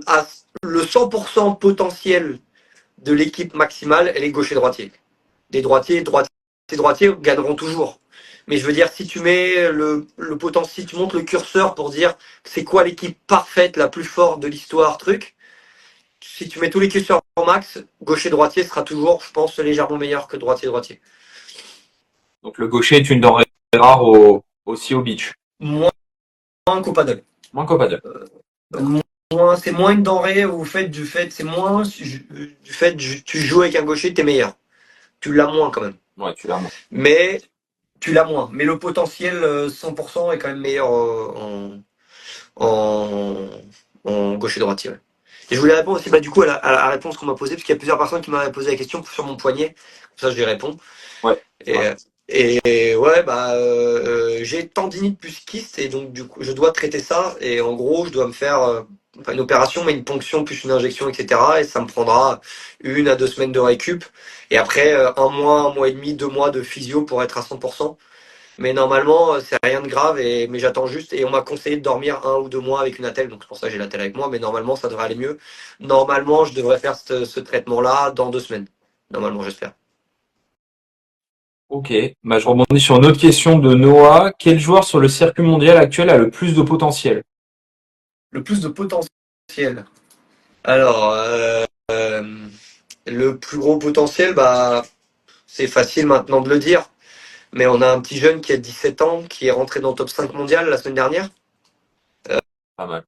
à le 100% potentiel de l'équipe maximale, elle est gaucher-droitier. Des droitiers gagneront toujours. Mais je veux dire, si tu mets le potentiel, si tu montes le curseur pour dire c'est quoi l'équipe parfaite, la plus forte de l'histoire, truc, si tu mets tous les curseurs en max, gaucher-droitier sera toujours, je pense, légèrement meilleur que droitier-droitier. Donc le gaucher est une denrée rare aussi au beach. Moins qu'au paddle. Moins qu'au paddle. C'est moins une denrée au fait du fait, c'est moins du fait tu joues avec un gaucher, t'es meilleur. Tu l'as moins quand même. Ouais, tu l'as moins. Mais tu l'as moins. Mais le potentiel 100% est quand même meilleur en, en gaucher-droitier. Ouais. Et je voulais répondre aussi du coup à la réponse qu'on m'a posée, parce qu'il y a plusieurs personnes qui m'avaient posé la question sur mon poignet. Comme ça, je vais répondre. Ouais. Et ouais, j'ai tendinite plus kyste, et donc du coup, je dois traiter ça. Et en gros, je dois me faire pas une opération, mais une ponction plus une injection, etc. Et ça me prendra 1 à 2 semaines de récup. Et après, 1 mois et demi, 2 mois de physio pour être à 100%. Mais normalement, c'est rien de grave, mais j'attends juste. Et on m'a conseillé de dormir 1 ou 2 mois avec une attelle, donc c'est pour ça que j'ai l'attelle avec moi. Mais normalement, ça devrait aller mieux. Normalement, je devrais faire ce traitement-là dans 2 semaines. Normalement, j'espère. Ok. Bah, je rebondis sur une autre question de Noah. Quel joueur sur le circuit mondial actuel a le plus de potentiel? Le plus de potentiel. Alors, le plus gros potentiel, c'est facile maintenant de le dire. Mais on a un petit jeune qui a 17 ans, qui est rentré dans le top 5 mondial la semaine dernière. Pas mal.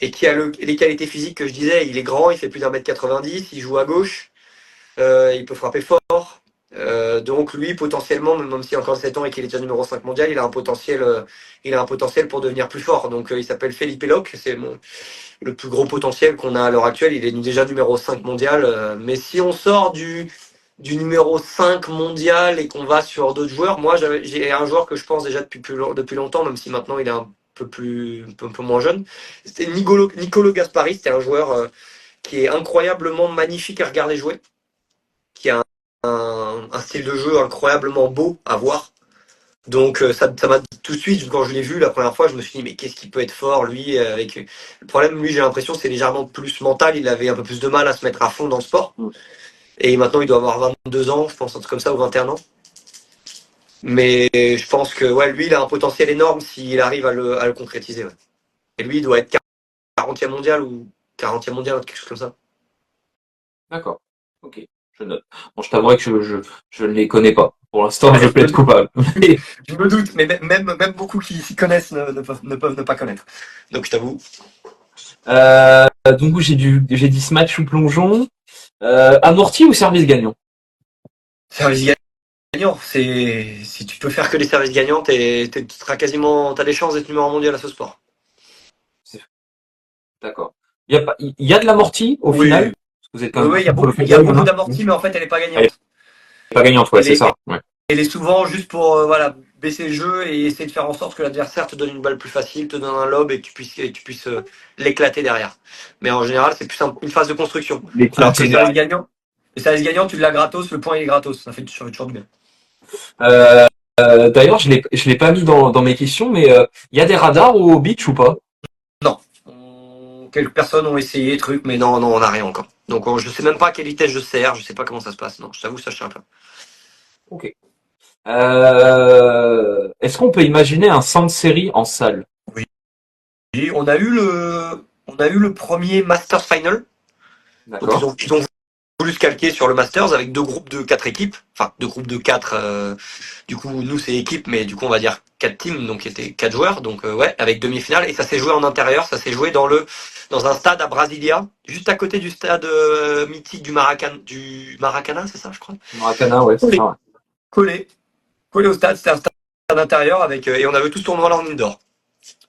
Et qui a les qualités physiques que je disais. Il est grand, il fait plus d'1m90, il joue à gauche, il peut frapper fort. Donc lui, potentiellement, même s'il a encore 7 ans et qu'il est déjà numéro 5 mondial, il a un potentiel pour devenir plus fort. Donc il s'appelle Felipe Locke, c'est le plus gros potentiel qu'on a à l'heure actuelle. Il est déjà numéro 5 mondial. Mais si on sort du numéro 5 mondial et qu'on va sur d'autres joueurs, moi j'ai un joueur que je pense déjà depuis longtemps, même si maintenant il est un peu moins jeune. C'était Nicolo Gaspari, c'était un joueur qui est incroyablement magnifique à regarder jouer, qui a un style de jeu incroyablement beau à voir. Donc ça m'a tout de suite, quand je l'ai vu la première fois, je me suis dit mais qu'est-ce qu'il peut être fort lui avec. Le problème, lui, j'ai l'impression c'est légèrement plus mental, il avait un peu plus de mal à se mettre à fond dans le sport. Et maintenant il doit avoir 22 ans, je pense, un truc comme ça, ou 21 ans. Mais je pense que ouais, lui il a un potentiel énorme s'il arrive à le concrétiser. Ouais. Et lui il doit être 40e mondial ou 40e mondial, quelque chose comme ça. D'accord. Ok. Je note. Bon, je t'avouerai que je ne les connais pas. Pour l'instant, je plaide coupable. Je me doute, mais même beaucoup qui s'y connaissent ne peuvent ne pas connaître. Donc je t'avoue. Donc j'ai dit smash ou plongeon. Amorti ou service gagnant? Service gagnant, si tu peux faire que des services gagnants, t'as des chances d'être numéro 1 mondial à ce sport. D'accord. Il y a de l'amorti au final? Vous êtes oui, il y a beaucoup d'amorti, mais en fait, elle n'est pas gagnante. Elle est pas gagnante, ouais, c'est ça. Ouais. Elle est souvent juste pour baisser le jeu et essayer de faire en sorte que l'adversaire te donne une balle plus facile, te donne un lob et que tu puisses l'éclater derrière. Mais en général, c'est plus une phase de construction. Alors que le service gagnant, tu l'as gratos, le point il est gratos. Ça fait toujours du bien. D'ailleurs, je l'ai pas mis dans mes questions, mais il y a des radars au beach ou pas? Non. Quelques personnes ont essayé truc, mais non, on n'a rien encore. Donc je sais même pas à quelle vitesse je sers, je sais pas comment ça se passe. Non, je t'avoue, ça je sais pas. Ok. Est-ce qu'on peut imaginer un sans série en salle? Oui. Et on a eu le premier Masters Final. D'accord. Donc ils ont voulu se calquer sur le Masters avec 2 groupes de 4 équipes. Enfin, 2 groupes de 4. Du coup, nous c'est équipe, mais du coup on va dire 4 teams, donc c'était 4 joueurs. Donc ouais, avec demi-finale. Et ça s'est joué en intérieur, ça s'est joué dans un stade à Brasilia, juste à côté du stade mythique du Maracana, c'est ça, je crois. Maracana, ouais, c'est ça. Ouais. Collé au stade, c'était un stade intérieur avec et on avait tout ce tournoi là en indoor.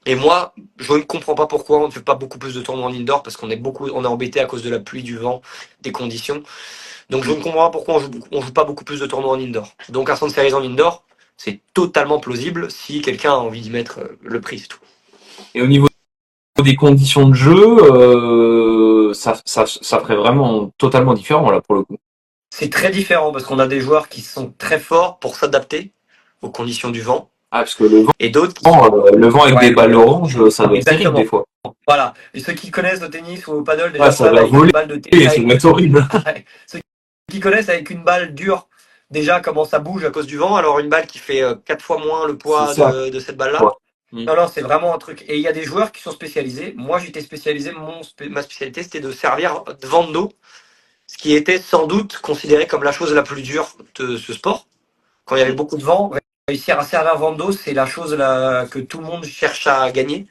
Et moi, je ne comprends pas pourquoi on ne fait pas beaucoup plus de tournois en indoor, parce on est embêté à cause de la pluie, du vent, des conditions. Donc je ne comprends pas pourquoi on joue pas beaucoup plus de tournois en indoor. Donc un centre series en indoor, c'est totalement plausible si quelqu'un a envie d'y mettre le prix, c'est tout. Et au niveau des conditions de jeu, ça ferait vraiment totalement différent là pour le coup. C'est très différent parce qu'on a des joueurs qui sont très forts pour s'adapter aux conditions du vent Ah, parce que le et d'autres qui sont... le vent avec des Ouais, balles orange, ça doit être terrible des exactement. fois. Voilà. Et ceux qui connaissent le tennis ou le paddle Ouais, déjà ça savent va avec une voler, balle de ça tennis, doit être horrible. ceux qui connaissent avec une balle dure déjà comment ça bouge à cause du vent. Alors une balle qui fait 4 fois moins le C'est poids ça, de cette balle-là. quoi. Mm. Non, non, c'est vraiment un truc. Et il y a des joueurs qui sont spécialisés. Moi, j'étais spécialisé, ma spécialité, c'était de servir de vente d'eau, ce qui était sans doute considéré comme la chose la plus dure de ce sport. Quand il y avait beaucoup de vent, réussir à servir vente d'eau, c'est la chose que tout le monde cherche à gagner.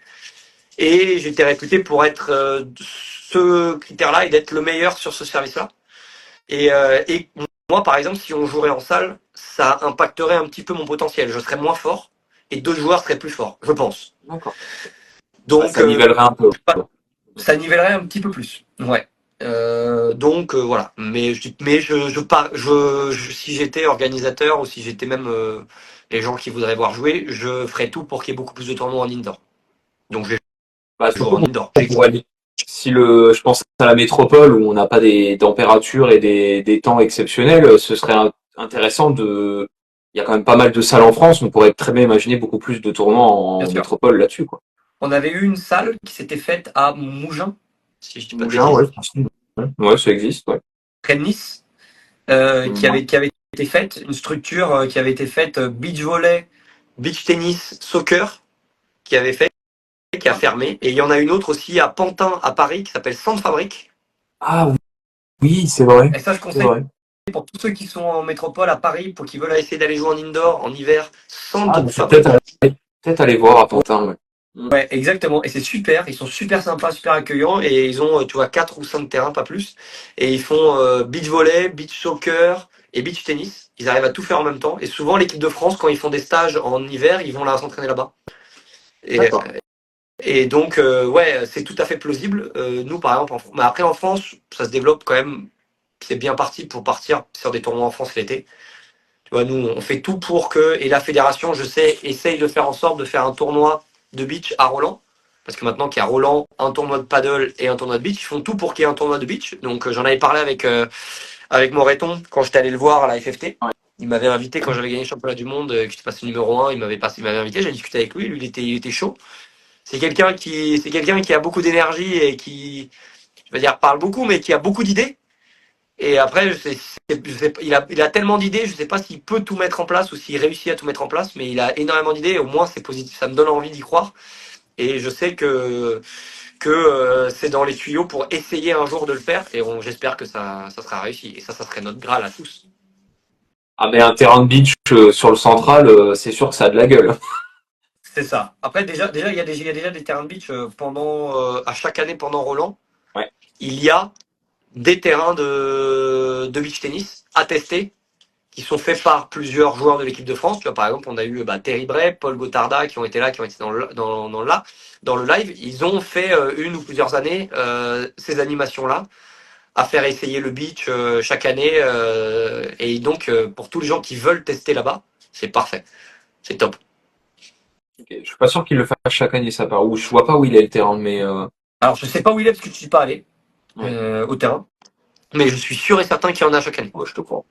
Et j'étais réputé pour être ce critère-là et d'être le meilleur sur ce service-là. Et moi, par exemple, si on jouerait en salle, ça impacterait un petit peu mon potentiel. Je serais moins fort et d'autres joueurs seraient plus forts, je pense. D'accord. Bah, Donc, ça nivellerait un peu. ça nivellerait un petit peu plus. Ouais. Donc voilà. Si j'étais organisateur ou si j'étais même les gens qui voudraient voir jouer, je ferais tout pour qu'il y ait beaucoup plus de tournois en indoor. Donc je vais Bah, jouer surtout en indoor. qu'on pourrait aller. Si je pense à la métropole où on n'a pas des températures et des temps exceptionnels, ce serait intéressant il y a quand même pas mal de salles en France, on pourrait très bien imaginer beaucoup plus de tournois Bien en sûr. métropole là-dessus, quoi. On avait eu une salle qui s'était faite à Mougins, si je dis pas de Mougins, ouais, bêtises, je pense. Ouais, ça existe, ouais. près de Nice, Ouais. qui avait été faite, une structure qui avait été faite beach volley, beach tennis, soccer, qui avait fait, qui a fermé. Et il y en a une autre aussi à Pantin, à Paris, qui s'appelle Centre Fabrique. Ah oui, c'est vrai, Et ça, je c'est conseille vrai. pour tous ceux qui sont en métropole à Paris, pour qui veulent essayer d'aller jouer en indoor en hiver, Ah, Centre mais c'est Fabrique. peut-être aller voir à Pantin, ouais. Mm. Ouais, exactement. Et c'est super. Ils sont super sympas, super accueillants. Et ils ont, tu vois, 4 ou 5 terrains, pas plus. Et ils font beach volley, beach soccer et beach tennis. Ils arrivent à tout faire en même temps. Et souvent, l'équipe de France, quand ils font des stages en hiver, ils vont là s'entraîner là-bas. Et, D'accord. et donc, ouais, c'est tout à fait plausible. Nous, par exemple, mais après en France, ça se développe quand même. C'est bien parti pour partir sur des tournois en France l'été. Tu vois, nous, on fait tout pour que, et la fédération, je sais, essaye de faire en sorte de faire un tournoi de beach à Roland. Parce que maintenant qu'il y a Roland, un tournoi de paddle et un tournoi de beach, ils font tout pour qu'il y ait un tournoi de beach. Donc j'en avais parlé avec Moreton quand j'étais allé le voir à la FFT. Ouais. Il m'avait invité quand j'avais gagné le championnat du monde, que j'étais passé numéro 1, il m'avait invité, j'ai discuté avec lui, il était chaud. C'est quelqu'un qui a beaucoup d'énergie et qui, je veux dire, parle beaucoup, mais qui a beaucoup d'idées. Et après, il a tellement d'idées, je ne sais pas s'il peut tout mettre en place ou s'il réussit à tout mettre en place, mais il a énormément d'idées et au moins c'est positif, ça me donne envie d'y croire. Et je sais que c'est dans les tuyaux pour essayer un jour de le faire et j'espère que ça sera réussi. Et ça serait notre Graal à tous. Ah, mais un terrain de beach sur le central, c'est sûr que ça a de la gueule. C'est ça. Après, il y a déjà des terrains de beach à chaque année pendant Roland. Ouais. Il y a des terrains de beach tennis attestés qui sont faits par plusieurs joueurs de l'équipe de France. Tu vois, par exemple, on a eu Terry Bray, Paul Gotarda qui ont été là, qui ont été dans le live. Ils ont fait une ou plusieurs années ces animations-là, à faire essayer le beach chaque année. Et donc, pour tous les gens qui veulent tester là-bas, c'est parfait. C'est top. Ok. Je suis pas sûr qu'il le fasse chaque année, ça part. Ou je vois pas où il est le terrain, mais Alors, je sais pas où il est parce que je suis pas allé ouais. au terrain, mais je suis sûr et certain qu'il y en a chaque année. Ouais, je te crois.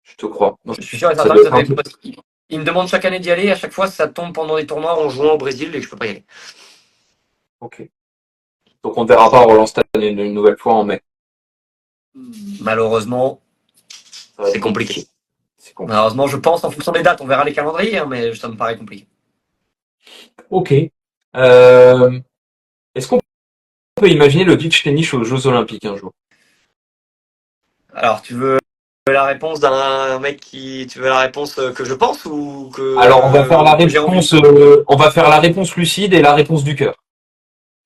Je te crois. Non, Je suis sûr et ça certain doit que être un peu. parce qu'ils me demandent chaque année d'y aller. À chaque fois, ça tombe pendant des tournois en jouant au Brésil et que je peux pas y aller. Ok. Donc on ne verra pas Roland cette année une nouvelle fois en mai. Malheureusement, Ça va c'est être compliqué. compliqué. C'est compliqué. Malheureusement, je pense en fonction des dates. On verra les calendriers, hein, mais ça me paraît compliqué. Ok. Est-ce qu'on peut imaginer le beach tennis aux Jeux Olympiques un jour? Alors, tu veux la réponse d'un mec qui. Tu veux la réponse que je pense Alors on va faire la ou que j'ai envie? réponse, on va faire la réponse lucide et la réponse du cœur.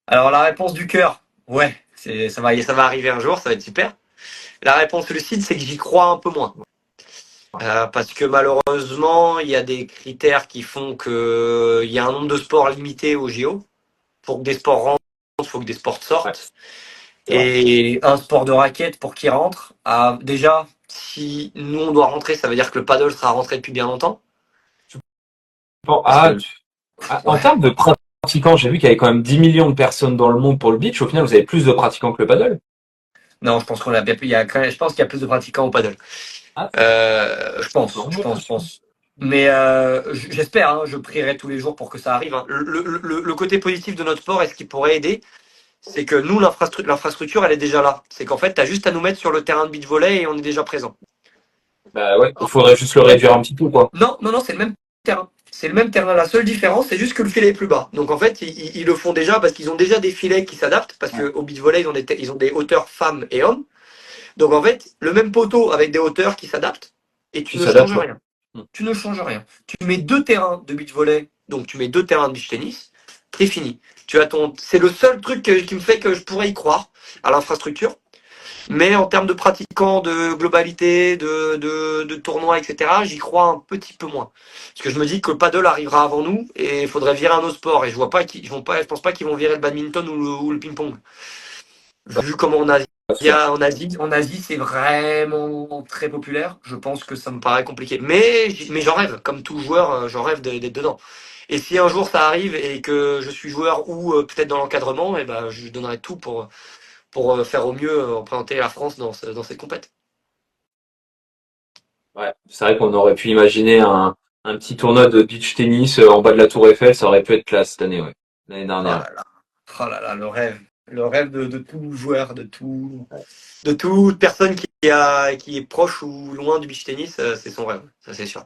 Alors, la réponse du cœur, ouais, ça va arriver un jour, ça va être super. La réponse lucide, c'est que j'y crois un peu moins. Parce que malheureusement, il y a des critères qui font que il y a un nombre de sports limité au JO. Pour que des sports rentrent, il faut que des sports Ouais, sortent. c'est vrai. Et un sport de raquette pour qu'il rentre, déjà, si nous on doit rentrer, ça veut dire que le paddle sera rentré depuis bien longtemps. Bon, Parce que, en ouais. termes de pratiquants, j'ai vu qu'il y avait quand même 10 millions de personnes dans le monde pour le beach. Au final, vous avez plus de pratiquants que le paddle. Non, je pense qu'on a, il y a, je pense qu'il y a plus de pratiquants au paddle. Ah, Je non, pense, je moi, pense, je pense. Mais j'espère, hein, je prierai tous les jours pour que ça arrive, hein. Le côté positif de notre sport et ce qui pourrait aider, c'est que nous, l'infrastructure, elle est déjà là. C'est qu'en fait, tu as juste à nous mettre sur le terrain de beach volley et on est déjà présent. bah ouais, il faudrait juste le réduire un petit peu, quoi. Non, non, non, c'est le même terrain. C'est le même terrain. La seule différence, c'est juste que le filet est plus bas. Donc en fait, ils le font déjà parce qu'ils ont déjà des filets qui s'adaptent. Parce qu'au beach volley, ils ont des hauteurs femmes et hommes. Donc en fait, le même poteau avec des hauteurs qui s'adaptent et tu Qui ne s'adapte, changes ouais. rien. Tu ne changes rien. Tu mets deux terrains de beach volley, donc tu mets deux terrains de beach tennis, c'est fini. C'est le seul truc qui me fait que je pourrais y croire à l'infrastructure. Mais en termes de pratiquants, de globalité, de tournois, etc., j'y crois un petit peu moins. Parce que je me dis que le paddle arrivera avant nous et il faudrait virer un autre sport. Et je vois pas qu'ils vont pas, je pense pas qu'ils vont virer le badminton ou le ping-pong. Vu comment Pas sûr. En Asie, c'est vraiment très populaire. Je pense que ça me paraît compliqué. Mais j'en rêve. Comme tout joueur, j'en rêve d'être dedans. Et si un jour ça arrive et que je suis joueur ou peut-être dans l'encadrement, eh ben, je donnerai tout pour faire au mieux représenter la France dans cette compète. Ouais, c'est vrai qu'on aurait pu imaginer un petit tournoi de beach tennis en bas de la Tour Eiffel, ça aurait pu être classe cette année, ouais. L'année Oh dernière. là là, oh là là, le rêve. Le rêve de tout joueur, de toute personne qui est proche ou loin du beach tennis, c'est son rêve, ça c'est sûr.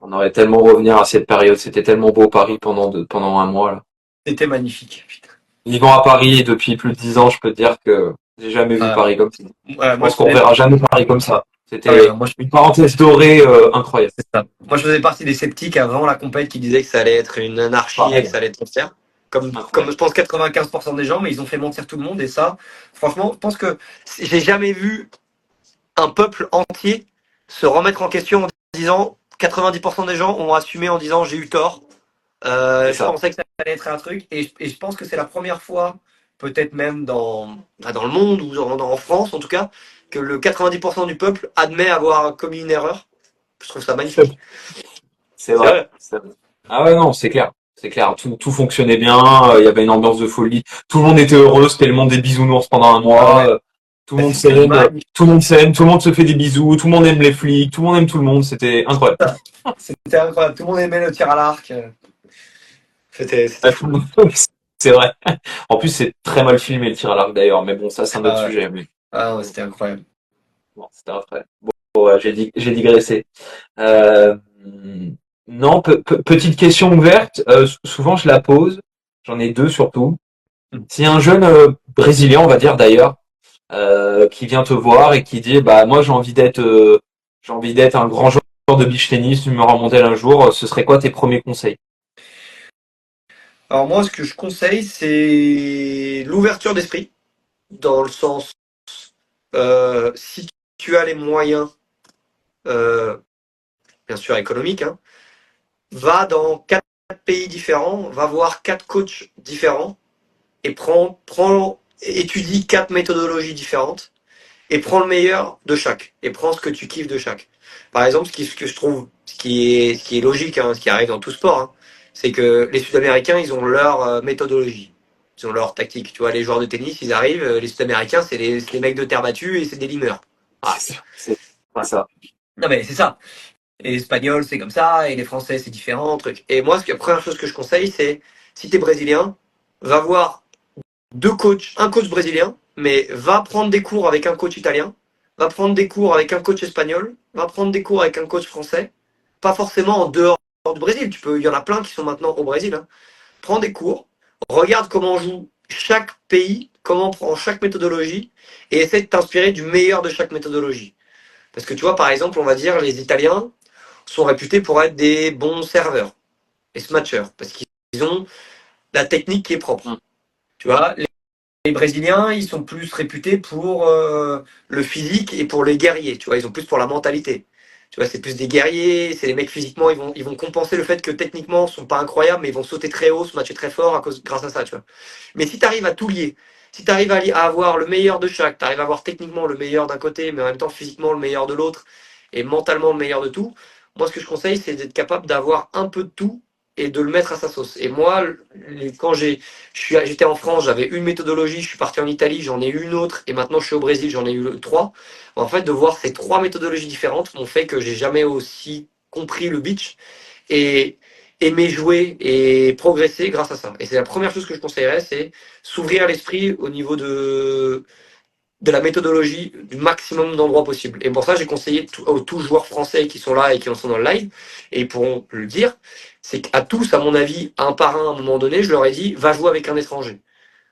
On aurait tellement revenir à cette période. C'était tellement beau Paris pendant un mois, là. C'était magnifique. Putain. Vivant à Paris depuis plus de 10 ans, je peux te dire que j'ai jamais vu Ah, Paris comme ça. ouais, Je pense qu'on verra jamais Paris comme ça. ouais, C'était une parenthèse dorée incroyable. c'est ça. Moi, je faisais partie des sceptiques avant la compète qui disaient que ça allait être une anarchie et que Pareil, ça allait être faire. Comme incroyable. je pense 95% des gens, mais ils ont fait mentir tout le monde. Et ça, franchement, je pense que j'ai jamais vu un peuple entier se remettre en question en disant 90% des gens ont assumé en disant j'ai eu tort. C'est Je ça. pensais que ça allait être un truc. Et je pense que c'est la première fois, peut-être même dans le monde ou en France en tout cas, que le 90% du peuple admet avoir commis une erreur. Je trouve ça C'est magnifique. c'est C'est vrai. vrai. C'est vrai. Ah ouais, non, c'est clair. C'est clair. Tout fonctionnait bien. Il y avait une ambiance de folie. Tout le monde était heureux. C'était le monde des bisounours pendant un Ah mois. ouais. Tout le monde C'était s'aime. magnifique. Tout le monde s'aime. Tout le monde se fait des bisous. Tout le monde aime les flics. Tout le monde aime tout le monde. C'était incroyable. C'était incroyable. Tout le monde aimait le tir à l'arc. C'était Ah, tout fou. le monde- C'est vrai. En plus, c'est très mal filmé le tir à l'arc d'ailleurs. Mais bon, ça, c'est un autre Ah ouais. sujet. Mais Ah ouais, c'était incroyable. bon, c'était après. Bon, ouais, j'ai digressé. Euh, non, petite question ouverte. Souvent, je la pose. J'en ai deux surtout. Si un jeune brésilien, on va dire d'ailleurs, qui vient te voir et qui dit, bah moi j'ai envie d'être un grand joueur de beach tennis, numéro mondial un jour. Ce serait quoi tes premiers conseils? Alors moi, ce que je conseille, c'est l'ouverture d'esprit, dans le sens, si tu as les moyens, euh, bien sûr économiques, hein, va dans 4 pays différents, va voir 4 coachs différents et étudie 4 méthodologies différentes et prends le meilleur de chaque et prends ce que tu kiffes de chaque. Par exemple, ce que je trouve, ce qui est logique, hein, ce qui arrive dans tout sport, hein, c'est que les Sud-Américains, ils ont leur méthodologie, ils ont leur tactique. Tu vois, les joueurs de tennis, ils arrivent, les Sud-Américains, c'est les mecs de terre battue et c'est des limeurs. C'est Ah. ça. C'est pas ça. Non mais c'est ça. Les Espagnols, c'est comme ça, et les Français, c'est différent, truc. Et moi, la première chose que je conseille, c'est si t'es brésilien, va voir un coach brésilien, mais va prendre des cours avec un coach italien, va prendre des cours avec un coach espagnol, va prendre des cours avec un coach français, pas forcément en dehors du Brésil. Il y en a plein qui sont maintenant au Brésil, hein. Prends des cours, regarde comment joue chaque pays, comment prend chaque méthodologie, et essaie de t'inspirer du meilleur de chaque méthodologie. Parce que tu vois, par exemple, on va dire les Italiens sont réputés pour être des bons serveurs et smatchers, parce qu'ils ont la technique qui est propre. Tu vois, les Brésiliens, ils sont plus réputés pour le physique et pour les guerriers. Tu vois, ils ont plus pour la mentalité. Tu vois, c'est plus des guerriers, c'est les mecs physiquement, ils vont compenser le fait que techniquement, ils sont pas incroyables, mais ils vont sauter très haut, se matcher très fort grâce à ça, tu vois. Mais si tu arrives à tout lier, si tu arrives à avoir le meilleur de chaque, tu arrives à avoir techniquement le meilleur d'un côté, mais en même temps physiquement le meilleur de l'autre, et mentalement le meilleur de tout, moi ce que je conseille, c'est d'être capable d'avoir un peu de tout et de le mettre à sa sauce. Et moi, quand j'étais en France, j'avais une méthodologie, je suis parti en Italie, j'en ai eu une autre, et maintenant je suis au Brésil, j'en ai eu trois. En fait, de voir ces trois méthodologies différentes m'ont fait que j'ai jamais aussi compris le beach et aimer jouer et progresser grâce à ça. Et c'est la première chose que je conseillerais, c'est s'ouvrir l'esprit au niveau de la méthodologie du maximum d'endroits possible. Et pour ça, j'ai conseillé aux tous joueurs français qui sont là et qui en sont dans le live, et ils pourront le dire, c'est qu'à tous, à mon avis, un par un, à un moment donné, je leur ai dit, va jouer avec un étranger.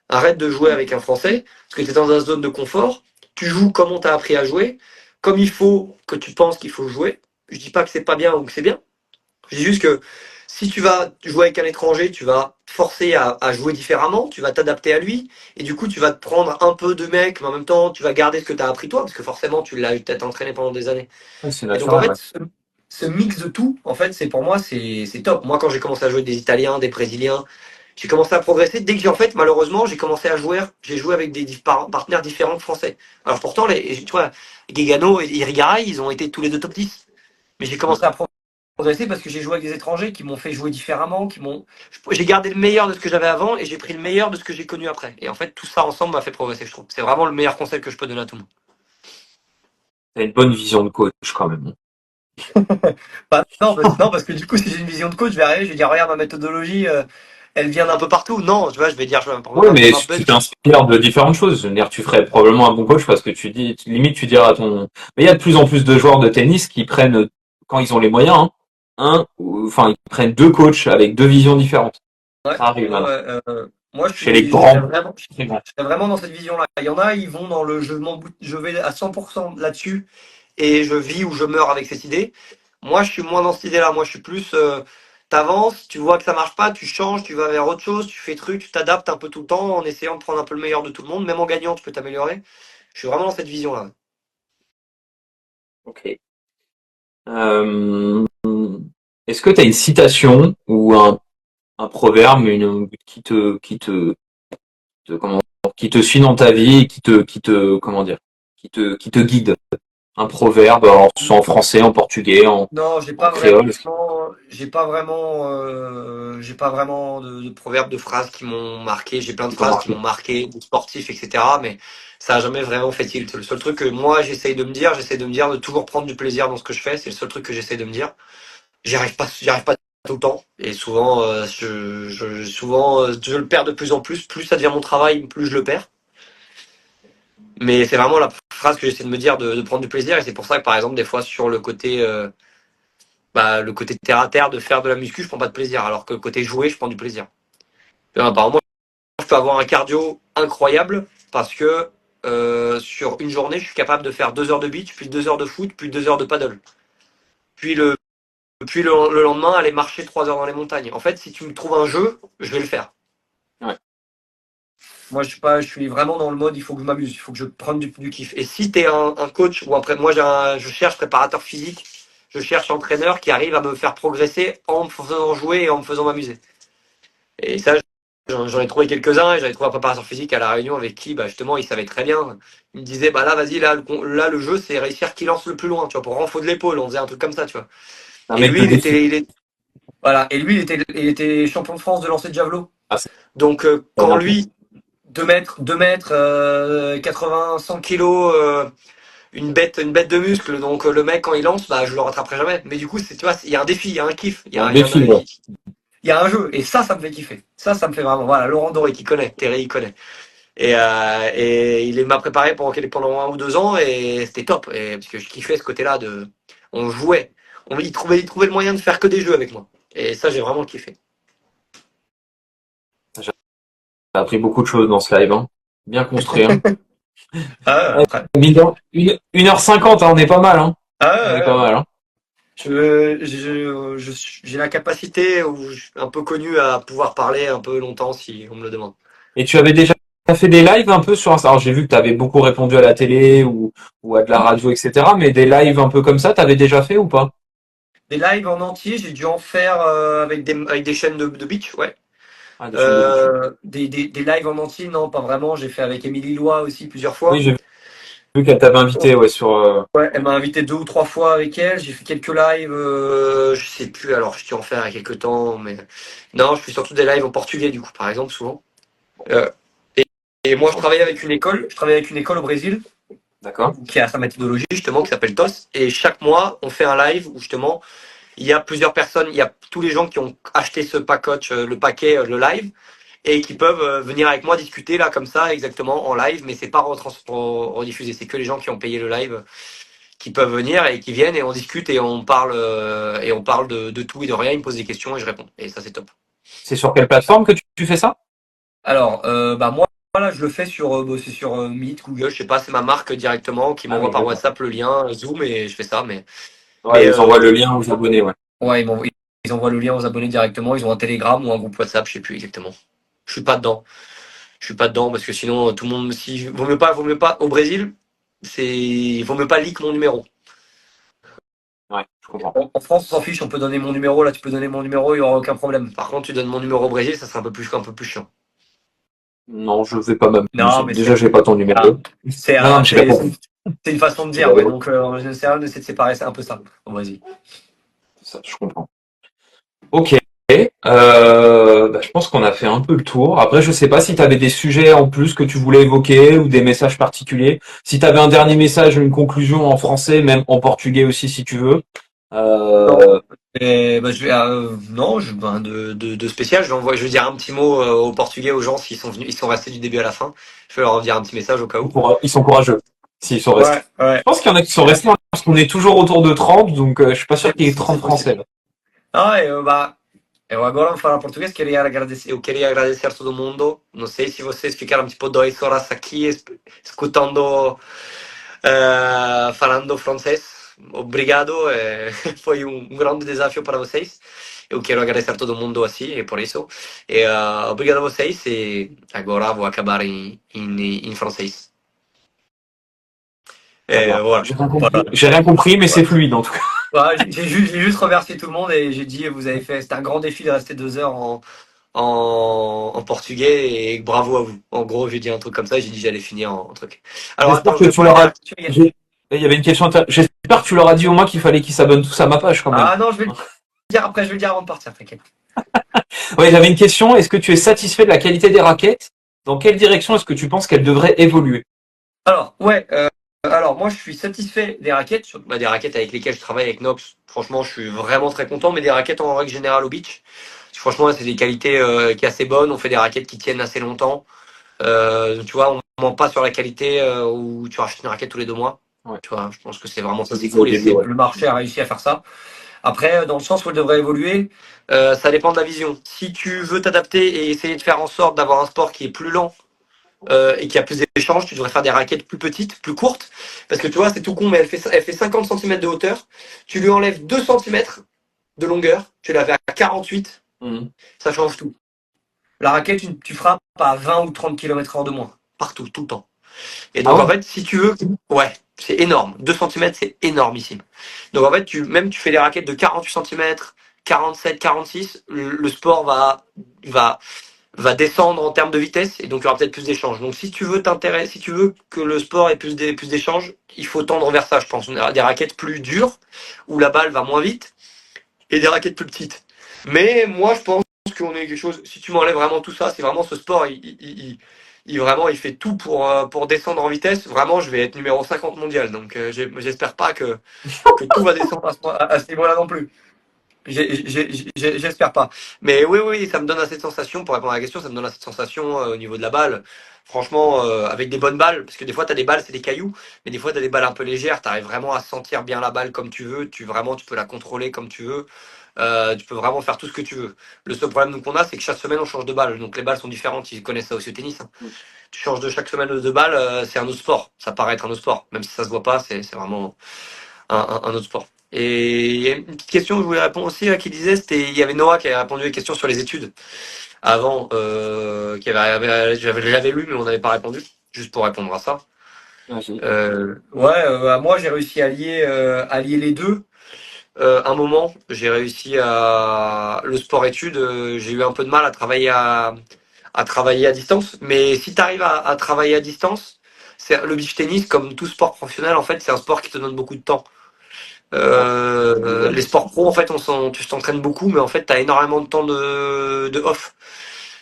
Arrête de jouer avec un Français, parce que tu es dans une zone de confort. Tu joues comme on t'a appris à jouer, comme il faut que tu penses qu'il faut jouer. Je dis pas que c'est pas bien ou que c'est bien. Je dis juste que si tu vas jouer avec un étranger, tu vas te forcer à jouer différemment, tu vas t'adapter à lui, et du coup tu vas te prendre un peu de mec, mais en même temps tu vas garder ce que tu as appris toi, parce que forcément tu l'as peut-être entraîné pendant des années. Ouais, c'est Et donc en naturel, fait, ouais. ce mix de tout, en fait, c'est pour moi, c'est top. Moi, quand j'ai commencé à jouer des Italiens, des Brésiliens, j'ai commencé à progresser. Dès que en fait, malheureusement, j'ai joué avec des partenaires différents que français. Alors pourtant, tu vois, Guégano et Irigaray, ils ont été tous les deux top 10. Mais j'ai commencé à progresser parce que j'ai joué avec des étrangers qui m'ont fait jouer différemment, j'ai gardé le meilleur de ce que j'avais avant et j'ai pris le meilleur de ce que j'ai connu après. Et en fait, tout ça ensemble m'a fait progresser, je trouve. C'est vraiment le meilleur conseil que je peux donner à tout le monde. T'as une bonne vision de coach quand même. Bah, non, parce que du coup, si j'ai une vision de coach, je vais arriver, je vais dire, regarde ma méthodologie, elle vient d'un peu partout. Non, tu vois, je vais dire, Oui, mais ma tu bench. t'inspires de différentes choses. Je veux dire, tu ferais probablement un bon coach parce que limite, tu diras à ton. Mais il y a de plus en plus de joueurs de tennis qui prennent, quand ils ont les moyens, hein, enfin, ils prennent deux coachs avec deux visions différentes. Ouais, Ça arrive ouais, maintenant. moi, Chez les je grands. serais vraiment dans cette vision-là. Il y en a, ils vont dans le je vais à 100% là-dessus et je vis ou je meurs avec cette idée. Moi, je suis moins dans cette idée-là. Moi, je suis plus, t'avances, tu vois que ça marche pas, tu changes, tu vas vers autre chose, tu fais truc, tu t'adaptes un peu tout le temps en essayant de prendre un peu le meilleur de tout le monde. Même en gagnant, tu peux t'améliorer. Je suis vraiment dans cette vision-là. Ok. Euh, Est-ce que tu as une citation ou un proverbe comment, qui te suit dans ta vie et comment dire, qui te guide? Un proverbe, alors, soit en français, en portugais, Non, en créole. j'ai pas vraiment de proverbes, de phrases qui m'ont marqué. J'ai plein de Qui t'ont phrases qui marqué? m'ont marqué, de sportifs, etc. Mais ça a jamais vraiment fait tilt. Le seul truc que moi j'essaie de me dire de toujours prendre du plaisir dans ce que je fais. C'est le seul truc que j'essaie de me dire. J'y arrive pas tout le temps. Et souvent, je le perds de plus en plus. Plus ça devient mon travail, plus je le perds. Mais c'est vraiment la phrase que j'essaie de me dire de prendre du plaisir. Et c'est pour ça que par exemple, des fois sur le côté terre à terre de faire de la muscu, je prends pas de plaisir. Alors que le côté jouer, je prends du plaisir. Apparemment, je peux avoir un cardio incroyable parce que sur une journée, je suis capable de faire 2 heures de beach, puis 2 heures de foot, puis 2 heures de paddle. Puis le lendemain, aller marcher 3 heures dans les montagnes. En fait, si tu me trouves un jeu, je vais le faire. Ouais. Moi, je suis vraiment dans le mode, il faut que je m'amuse, il faut que je prenne du kiff. Et si tu es un coach, ou après, moi, je cherche préparateur physique, je cherche entraîneur qui arrive à me faire progresser en me faisant jouer et en me faisant m'amuser. Et ça, j'en ai trouvé quelques-uns et j'avais trouvé un préparateur physique à La Réunion avec qui, bah, justement, il savait très bien. Il me disait, bah là, vas-y, là, le jeu, c'est réussir qui lance le plus loin, tu vois, pour renfort de l'épaule. On faisait un truc comme ça, tu vois. Un Et mec lui, de défi. voilà. Et lui, il était champion de France de lancer de javelot. Ah, c'est Donc, pas quand bien fait. lui, 2 mètres, 80, 100 kilos, une bête de muscle. Donc, le mec, quand il lance, bah, je le rattraperai jamais. Mais du coup, tu vois, il y a un défi, il y a un kiff, Un défi, ouais. il y a un jeu, et ça me fait kiffer. Ça me fait vraiment. Voilà, Laurent Doré qui connaît, Terry il connaît. Et il m'a préparé pendant 1 ou 2 ans et c'était top. Et, parce que je kiffais ce côté-là on jouait. Il trouvait le moyen de faire que des jeux avec moi. Et ça, j'ai vraiment kiffé. J'ai appris beaucoup de choses dans ce live, hein. Bien construit, hein. Ah, Ouais, après. 1h50, hein, on est pas mal, hein. On est Ah, pas mal, hein. j'ai la capacité, un peu connue, à pouvoir parler un peu longtemps si on me le demande. Et tu avais déjà t'as fait des lives un peu sur Insta? Alors j'ai vu que t'avais beaucoup répondu à la télé ou à de la radio, etc. Mais des lives un peu comme ça, t'avais déjà fait ou pas? Des lives en entier, j'ai dû en faire avec des chaînes de beach, ouais. Ah, des chaînes de beach. Des lives en entier, non, pas vraiment. J'ai fait avec Émilie Lois aussi plusieurs Oui, fois. j'ai vu qu'elle t'avait invité, ouais, sur. Ouais, elle m'a invité 2 ou 3 fois avec elle. J'ai fait quelques lives. Je sais plus. Alors, je dû en faire il y a quelques temps, mais non, je fais surtout des lives en portugais du coup, par exemple, souvent. Euh, et, et moi, je travaille avec une école. Je travaille avec une école au Brésil D'accord. qui a sa méthodologie justement qui s'appelle TOS. Et chaque mois, on fait un live où justement il y a plusieurs personnes. Il y a tous les gens qui ont acheté ce package, le paquet, le live, et qui peuvent venir avec moi discuter là comme ça exactement en live. Mais c'est pas rediffusé. C'est que les gens qui ont payé le live qui peuvent venir et qui viennent et on discute et on parle de tout et de rien. Ils me posent des questions et je réponds. Et ça, c'est top. C'est sur quelle plateforme que tu fais ça? Alors, bah moi, là, je le fais sur, c'est sur Meet, Google, je sais pas, c'est ma marque directement qui Ah m'envoie oui, par d'accord. WhatsApp le lien Zoom et je fais ça. Ouais, Mais ils envoient le lien aux abonnés, ouais. ouais, ils envoient le lien aux abonnés directement. Ils ont un Telegram ou un groupe WhatsApp, je sais plus exactement. Je suis pas dedans. Je suis pas dedans parce que sinon tout le monde, si vaut mieux pas au Brésil, il vaut mieux pas leak mon numéro. Ouais, je comprends. En France, on s'en fiche, on peut donner mon numéro. Là, tu peux donner mon numéro, il y aura aucun problème. Par contre, tu donnes mon numéro au Brésil, ça sera un peu plus chiant. Non, je vais pas Non, m'amuser. mais Déjà, j'ai pas ton ah, numéro. Non, non, mais j'ai bien compris. c'est une façon de J'ai dire, bien ouais. compris. Donc, en général, on essaie de séparer, c'est un peu ça au Brésil. Ça, je comprends. Ok. Bah, je pense qu'on a fait un peu le tour. Après, je sais pas si tu avais des sujets en plus que tu voulais évoquer ou des messages particuliers. Si tu avais un dernier message, une conclusion en français, même en portugais aussi, si tu veux. Non. Euh, Et, bah, non, de spécial. Je vais dire un petit mot au Portugais aux gens s'ils sont venus, ils sont restés du début à la fin. Je vais leur dire un petit message au cas où. Ils sont courageux, s'ils sont restés. Ouais, ouais. Je pense qu'il y en a qui sont restés hein, parce qu'on est toujours autour de 30, donc je suis pas sûr qu'il y ait 30 C'est possible. Français là. Ah, eu agora vou falar português. Eu queria agradecer a todo mundo. Não sei se vocês ficaram tipo 2 horas aqui escutando, falando francês. Obrigado. Foi um grande desafio para vocês. Eu quero agradecer a todo mundo assim, e por isso. Obrigado a vocês. E agora vou acabar em francês. Très bien. Voilà. Voilà. J'ai rien compris, mais c'est fluide en tout cas. Voilà, j'ai juste remercié tout le monde et j'ai dit, vous avez fait, c'était un grand défi de rester 2 heures en portugais et bravo à vous. En gros, j'ai dit un truc comme ça, j'ai dit j'allais finir en truc. Alors J'espère attends, je que tu réponds à la leur as. dernière question. Il y avait une question. J'espère que tu leur as dit au moins qu'il fallait qu'ils s'abonnent tous à ma page quand même. Ah non, je vais le dire après, je vais le dire avant de partir, t'inquiète. Ouais, j'avais une question. Est-ce que tu es satisfait de la qualité des raquettes? Dans quelle direction est-ce que tu penses qu'elles devraient évoluer? Alors, ouais, alors moi je suis satisfait des raquettes, des raquettes avec lesquelles je travaille avec Nox. Franchement, je suis vraiment très content, mais des raquettes en règle générale au beach. Franchement, c'est des qualités qui est assez bonnes. On fait des raquettes qui tiennent assez longtemps. Tu vois, on ment pas sur la qualité où tu rachètes une raquette tous les 2 mois. Ouais. Tu vois, je pense que c'est vraiment ça, c'est Au cool et début, ouais. le marché a réussi à faire ça. Après, dans le sens où elle devrait évoluer, ça dépend de la vision. Si tu veux t'adapter et essayer de faire en sorte d'avoir un sport qui est plus lent et qui a plus d'échanges, tu devrais faire des raquettes plus petites, plus courtes. Parce que tu vois, c'est tout con, mais elle fait 50 cm de hauteur. Tu lui enlèves 2 cm de longueur, tu la fais à 48, Mhm. ça change tout. La raquette, tu frappes à 20 ou 30 km/h de moins. Partout, tout le temps. Et Ah donc, en ouais? fait, si tu veux, ouais, c'est énorme. 2 cm, c'est énormissime. Donc, en fait, même tu fais des raquettes de 48 cm, 47, 46, le sport va, va descendre en termes de vitesse et donc il y aura peut-être plus d'échanges. Donc, si tu veux que le sport ait plus d'échanges, il faut tendre vers ça, je pense. On a des raquettes plus dures où la balle va moins vite et des raquettes plus petites. Mais moi, je pense qu'on est quelque chose. Si tu m'enlèves vraiment tout ça, c'est vraiment ce sport. Vraiment, il fait tout pour descendre en vitesse. Vraiment, je vais être numéro 50 mondial. Donc, j'espère pas que tout va descendre à ce niveau-là non plus. J'espère pas. Mais oui, oui, ça me donne cette sensation, pour répondre à la question, ça me donne cette sensation au niveau de la balle. Franchement, avec des bonnes balles, parce que des fois, tu as des balles, c'est des cailloux, mais des fois, tu as des balles un peu légères, tu arrives vraiment à sentir bien la balle comme tu veux, tu peux la contrôler comme tu veux, tu peux vraiment faire tout ce que tu veux. Le seul problème qu'on a, c'est que chaque semaine, on change de balle, donc les balles sont différentes, ils connaissent ça aussi au tennis. Hein. Tu changes de chaque semaine de balle, c'est un autre sport, ça paraît être un autre sport, même si ça se voit pas, c'est vraiment un autre sport. Et il y a une petite question que je voulais répondre aussi, qui disait, il y avait Noah qui avait répondu à une question sur les études avant, j'avais lu, mais on n'avait pas répondu, juste pour répondre à ça. Vas-y. Moi j'ai réussi à lier les deux. Un moment, j'ai réussi à le sport-études, j'ai eu un peu de mal à travailler à distance. Mais si tu arrives à travailler à distance, c'est le beach tennis, comme tout sport professionnel, en fait, c'est un sport qui te donne beaucoup de temps. Les sports pro, en fait, tu t'entraînes beaucoup, mais en fait, tu as énormément de temps de off.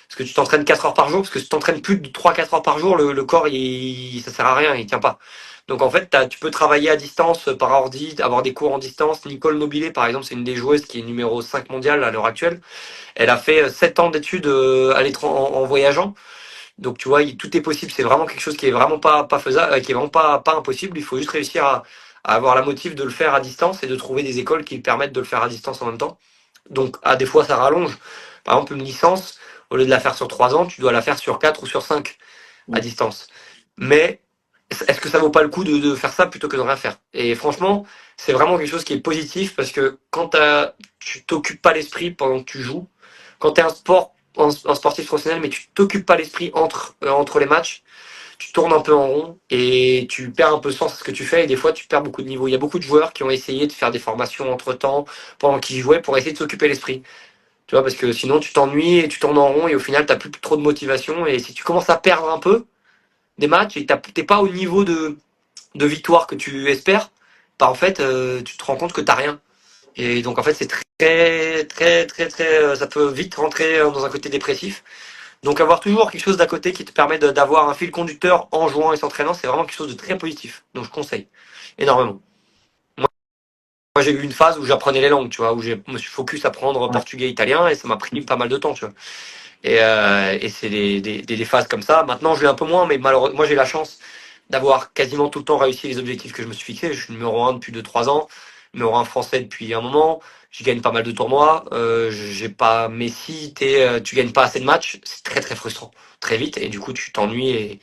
Parce que tu t'entraînes 4 heures par jour, parce que si tu t'entraînes plus de 3-4 heures par jour, le corps, ça sert à rien, il tient pas. Donc en fait, tu peux travailler à distance par ordi, avoir des cours en distance. Nicole Nobilé, par exemple, c'est une des joueuses qui est numéro 5 mondiale à l'heure actuelle. Elle a fait 7 ans d'études en voyageant. Donc tu vois, tout est possible. C'est vraiment quelque chose qui est vraiment pas faisable, qui est vraiment pas impossible. Il faut juste réussir à avoir la motive de le faire à distance et de trouver des écoles qui permettent de le faire à distance en même temps. Donc des fois ça rallonge. Par exemple, une licence, au lieu de la faire sur 3 ans, tu dois la faire sur 4 ou sur 5 à distance. Mais est-ce que ça vaut pas le coup de faire ça plutôt que de rien faire? Et franchement, c'est vraiment quelque chose qui est positif parce que tu t'occupes pas l'esprit pendant que tu joues, quand tu es un sportif professionnel, mais tu t'occupes pas l'esprit entre les matchs, tu tournes un peu en rond et tu perds un peu sens à ce que tu fais et des fois tu perds beaucoup de niveau. Il y a beaucoup de joueurs qui ont essayé de faire des formations entre temps pendant qu'ils jouaient pour essayer de s'occuper l'esprit. Tu vois, parce que sinon tu t'ennuies et tu tournes en rond et au final t'as plus trop de motivation et si tu commences à perdre un peu des matchs et t'es pas au niveau de victoire que tu espères, bah en fait tu te rends compte que t'as rien. Et donc en fait c'est ça peut vite rentrer dans un côté dépressif. Donc avoir toujours quelque chose d'à côté qui te permet d'avoir un fil conducteur en jouant et s'entraînant, c'est vraiment quelque chose de très positif. Donc je conseille énormément. Moi j'ai eu une phase où j'apprenais les langues, tu vois, où je me suis focus à apprendre portugais, italien et ça m'a pris pas mal de temps, tu vois. Et c'est des phases comme ça. Maintenant je l'ai un peu moins, mais malheureusement moi j'ai la chance d'avoir quasiment tout le temps réussi les objectifs que je me suis fixés. Je suis numéro 1 depuis 2-3 ans, numéro 1 français depuis un moment. Je gagne pas mal de tournois. J'ai pas. Mais si tu gagnes pas assez de matchs, c'est très frustrant, très vite. Et du coup, tu t'ennuies et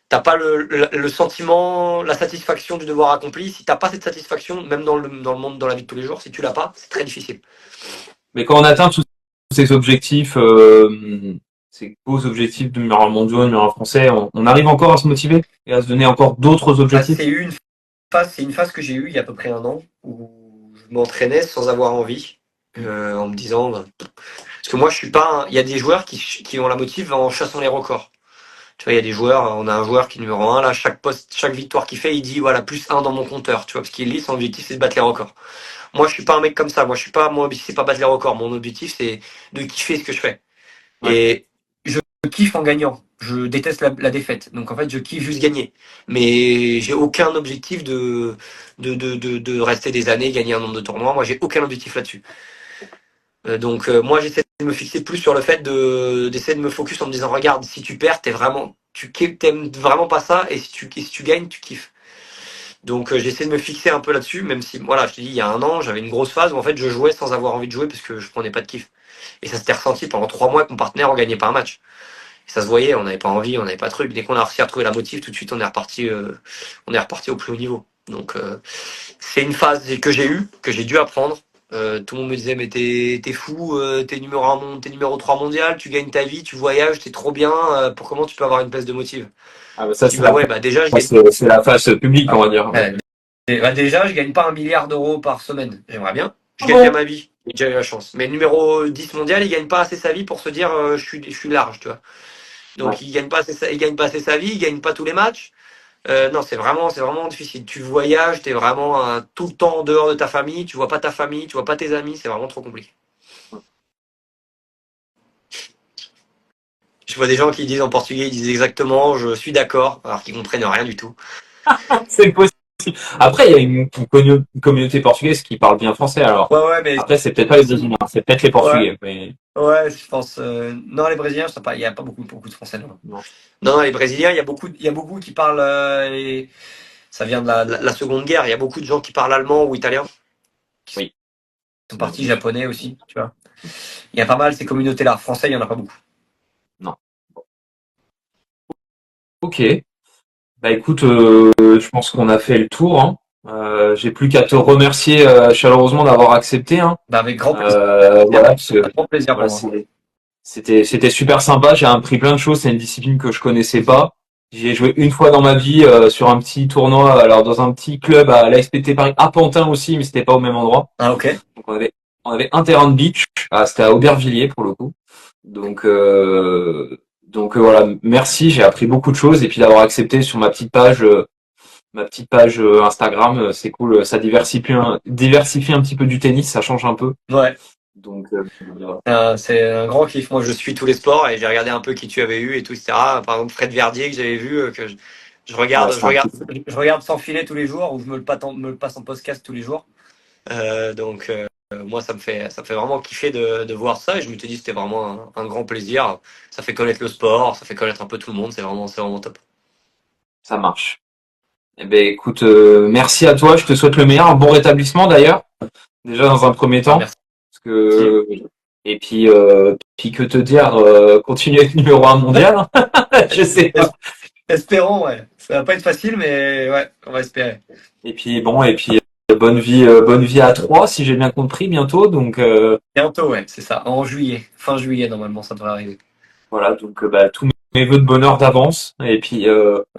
t'as pas le sentiment, la satisfaction du devoir accompli. Si t'as pas cette satisfaction, même dans le monde, dans la vie de tous les jours, si tu l'as pas, c'est très difficile. Mais quand on atteint tous ces objectifs, ces beaux objectifs de numéro 1 mondial, numéro 1 français, on arrive encore à se motiver et à se donner encore d'autres objectifs. C'est une phase que j'ai eue il y a à peu près un an où je m'entraînais sans avoir envie, en me disant, bah, parce que moi je suis pas, il y a des joueurs qui ont la motive en chassant les records. Tu vois, il y a des joueurs, on a un joueur qui est numéro 1, là, chaque victoire qu'il fait, il dit, voilà, +1 dans mon compteur, tu vois, parce qu'il lit, son objectif, c'est de battre les records. Moi, je suis pas un mec comme ça. Moi, mon objectif, c'est pas battre les records. Mon objectif, c'est de kiffer ce que je fais. Ouais. Et je kiffe en gagnant. Je déteste la défaite. Donc, en fait, je kiffe juste gagner. Mais j'ai aucun objectif de rester des années, gagner un nombre de tournois. Moi, j'ai aucun objectif là-dessus. Moi, j'essaie de me fixer plus sur le fait d'essayer de me focus en me disant, regarde, si tu perds, t'aimes vraiment pas ça, et si tu gagnes, tu kiffes. Donc j'essaie de me fixer un peu là-dessus, même si, voilà, je te dis, il y a un an, j'avais une grosse phase où en fait je jouais sans avoir envie de jouer parce que je prenais pas de kiff. Et ça s'était ressenti pendant 3 mois que mon partenaire, on gagnait pas un match. Et ça se voyait, on n'avait pas envie, on n'avait pas de truc. Dès qu'on a réussi à retrouver la motive, tout de suite on est reparti au plus haut niveau. Donc c'est une phase que j'ai eue, que j'ai dû apprendre. Tout le monde me disait, mais t'es fou, t'es numéro 1, t'es numéro 3 mondial, tu gagnes ta vie, tu voyages, t'es trop bien, pour comment tu peux avoir une baisse de motive? Ah bah ça, Je dis, bah ouais, bah déjà, c'est la phase publique, on va dire. déjà, je gagne pas 1 milliard d'euros par semaine. J'aimerais bien. Je Ah gagne bien bon? ma vie. J'ai déjà eu la chance. Mais le numéro 10 mondial, il gagne pas assez sa vie pour se dire je suis large, tu vois. Ouais. Donc il gagne pas assez sa vie, il gagne pas tous les matchs. Non, c'est vraiment difficile. Tu voyages, t'es vraiment tout le temps en dehors de ta famille, tu vois pas ta famille, tu vois pas tes amis, c'est vraiment trop compliqué. Je vois des gens qui disent en portugais, ils disent exactement je suis d'accord, alors qu'ils comprennent rien du tout. C'est possible. Après, il y a une communauté portugaise qui parle bien français, alors. Ouais, mais Après, c'est peut-être pas les Brésiliens, c'est peut-être les ouais, Portugais, mais ouais, je pense. Non, les Brésiliens, il y a pas beaucoup de Français là. non. Non, les Brésiliens, il y a beaucoup qui parlent. Ça vient de la Seconde Guerre. Il y a beaucoup de gens qui parlent allemand ou italien, qui Oui. sont partis japonais aussi, tu vois. Il y a pas mal ces communautés-là. Français, il y en a pas beaucoup. Non. Ok. Bah écoute, je pense qu'on a fait le tour, hein. J'ai plus qu'à te remercier chaleureusement d'avoir accepté. Hein. Bah, avec grand plaisir. Voilà, parce que Avec grand plaisir voilà, pour moi. c'était super sympa. J'ai appris plein de choses. C'est une discipline que je connaissais pas. J'y ai joué une fois dans ma vie sur un petit tournoi, alors dans un petit club à l'ASPT Paris, à Pantin aussi, mais c'était pas au même endroit. Ah, ok. Donc on avait un terrain de beach. C'était à Aubervilliers pour le coup. Donc voilà, merci. J'ai appris beaucoup de choses et puis d'avoir accepté sur ma petite page Instagram, c'est cool. Ça diversifie un petit peu du tennis, ça change un peu. Ouais. Donc C'est un grand kiff. Moi, je suis tous les sports et j'ai regardé un peu qui tu avais eu et tout, etc. Par exemple, Fred Verdier que j'avais vu, que je ouais, regarde, c'est un kiff. je regarde sans filet tous les jours ou je me le passe en podcast tous les jours. Donc, moi, ça me fait vraiment kiffer de voir ça et je me te dis c'était vraiment un grand plaisir. Ça fait connaître le sport, ça fait connaître un peu tout le monde. C'est vraiment top. Ça marche. Eh ben écoute, merci à toi. Je te souhaite le meilleur, un bon rétablissement d'ailleurs. Déjà dans un premier Ah, temps, merci. parce que et puis que te dire, continue à être numéro un mondial. Hein. Je sais pas. Espérons, ouais. Ça va pas être facile, mais ouais, on va espérer. Et puis bon, et puis bonne vie à 3 si j'ai bien compris bientôt. Donc Bientôt, ouais, c'est ça. En juillet, fin juillet normalement, ça devrait arriver. voilà, donc bah, tous mes vœux de bonheur d'avance. Ouais,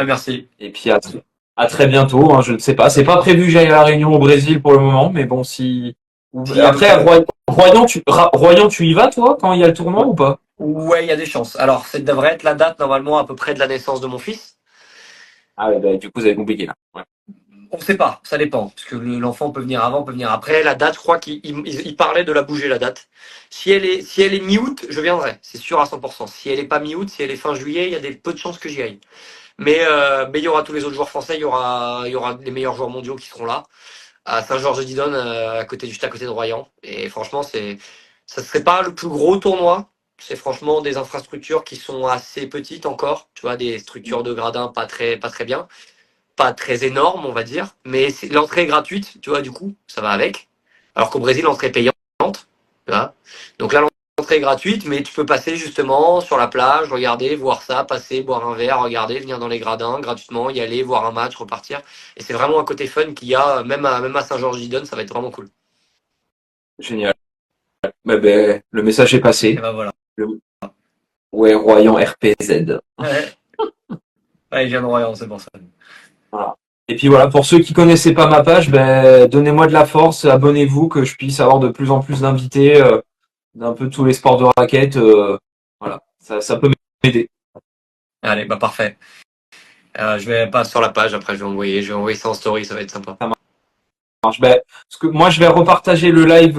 merci. Et puis à très bientôt. Hein, je ne sais pas. C'est pas prévu que j'aille à la Réunion au Brésil pour le moment, mais bon, si. S'il y a Après, à l'occasion. Royan, tu y vas toi quand il y a le tournoi ou pas? Ouais, il y a des chances. Alors, ça devrait être la date normalement à peu près de la naissance de mon fils. Ah ouais, bah, du coup, ça va être compliqué là. Ouais. On ne sait pas, ça dépend, parce que l'enfant peut venir avant, peut venir après. La date, je crois qu'il parlait de la bouger, la date. Si elle est mi-août, je viendrai, c'est sûr à 100%. Si elle est pas mi-août, si elle est fin juillet, il y a peu de chances que j'y aille. Mais il y aura tous les autres joueurs français, il y aura les meilleurs joueurs mondiaux qui seront là, à Saint-Georges-de-Didonne, juste à côté de Royan. Et franchement, ça serait pas le plus gros tournoi. C'est franchement des infrastructures qui sont assez petites encore, tu vois, des structures de gradins pas très bien, pas très énormes, on va dire. Mais l'entrée est gratuite, tu vois, du coup, ça va avec. Alors qu'au Brésil, l'entrée est payante, tu vois. Donc là, l'entrée est gratuite, mais tu peux passer justement sur la plage, regarder, voir ça, passer, boire un verre, regarder, venir dans les gradins gratuitement, y aller, voir un match, repartir. Et c'est vraiment un côté fun qu'il y a, même à Saint-Georges-d'Idonne, ça va être vraiment cool. Génial. Bah, ben, le message est Et passé. ben voilà. Ouais, Royan RPZ. Ouais, ouais, il vient de Royan, c'est pour ça. Voilà. Et puis voilà, pour ceux qui connaissaient pas ma page, ben, donnez-moi de la force, abonnez-vous, que je puisse avoir de plus en plus d'invités d'un peu tous les sports de raquette. Voilà, ça peut m'aider. Allez, bah parfait. Je vais pas sur la page, après je vais envoyer ça en story, ça va être sympa. Ça marche. Ben, parce que moi, je vais repartager le live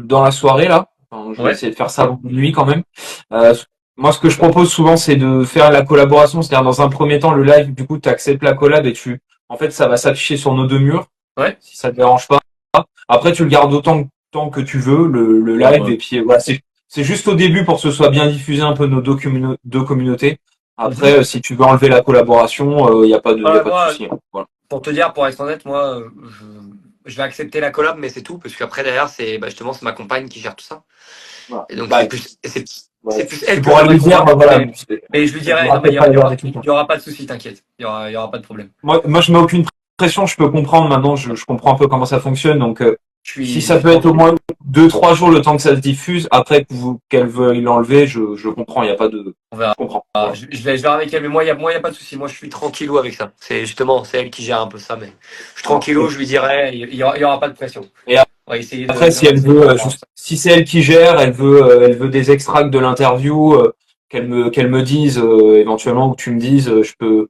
dans la soirée là. Enfin, je vais Ouais. essayer de faire ça avant nuit quand même. Euh, Moi, ce que je propose souvent, c'est de faire la collaboration. C'est-à-dire, dans un premier temps, le live, du coup, tu acceptes la collab et en fait, ça va s'afficher sur nos deux murs, Ouais. si ça te dérange pas. Après, tu le gardes autant de temps que tu veux, le live, Ouais. et puis voilà, c'est juste au début pour que ce soit bien diffusé un peu nos deux communautés. Après, si tu veux enlever la collaboration, il n'y a pas de, y a Ouais, pas de moi, souci. Hein. Voilà. pour être honnête, moi, je vais accepter la collab, mais c'est tout, parce qu'après derrière, justement, c'est ma compagne qui gère tout ça. Voilà. Et donc Bah, c'est plus tu elle que pourras je lui devrais dire, bah, convaincre, voilà. mais je lui Elle dirai, pourra non, mais peut-être pas y avoir des trucs. il y aura pas de souci, t'inquiète. Il y aura pas de problème. Moi, je mets aucune pression, je peux comprendre maintenant, je comprends un peu comment ça fonctionne, donc si Je ça suis peut être au tranquille. moins 2, 3 jours le temps que ça se diffuse, après qu'elle veuille l'enlever, je comprends, il n'y a pas de, On verra. je comprends. Voilà. Je vais voir avec elle, mais moi, y a pas de souci. Moi, je suis tranquillou avec ça. C'est elle qui gère un peu ça, mais je suis tranquillou, je lui dirai, il y aura pas de pression. Et On va essayer après, de si elle rester veut, par rapport à ça. si c'est elle qui gère, elle veut des extracts de l'interview, qu'elle me dise éventuellement ou que tu me dises, je peux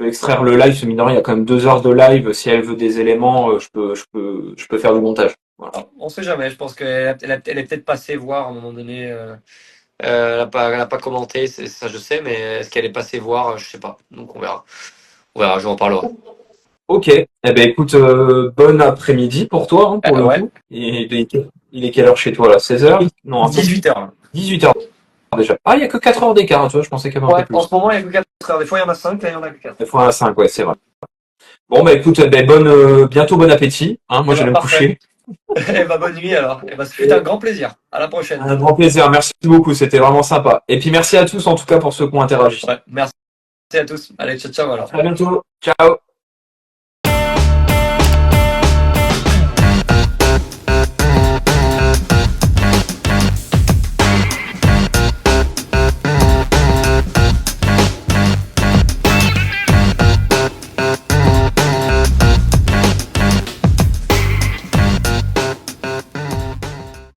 extraire le live. Ce mine de rien, il y a quand même 2 heures de live. Si elle veut des éléments, je peux faire du montage. Voilà. On sait jamais. Je pense qu'elle est peut-être passée voir à un moment donné. Elle a pas commenté, ça je sais, mais est-ce qu'elle est passée voir? Je sais pas. Donc on verra. On verra, je vous en parlerai. Ok. Eh ben écoute, bon après-midi pour toi, hein, pour le Ouais, coup. Il est quelle heure chez toi là? 16 heures? Non, attends. 18h. 18 heures déjà. Ah, il y a que 4 heures d'écart, tu vois. Je pensais qu'il y avait un Ouais, peu plus. en ce moment, il y a que 4 heures. Des fois, il y en a 5, là, il y en a que 4. Des fois à 5, ouais, c'est vrai. Bon, bah écoute, ben, bientôt bon appétit. Hein, moi, Eh ben, j'allais me parfait. coucher. Eh ben, bonne nuit alors. Eh ben, ce fut un grand plaisir. À la prochaine. Un grand plaisir. Merci beaucoup. C'était vraiment sympa. Et puis merci à tous en tout cas pour ceux qui ont interagi. Ouais, merci à tous. Allez, ciao, ciao alors. À bientôt. Ciao.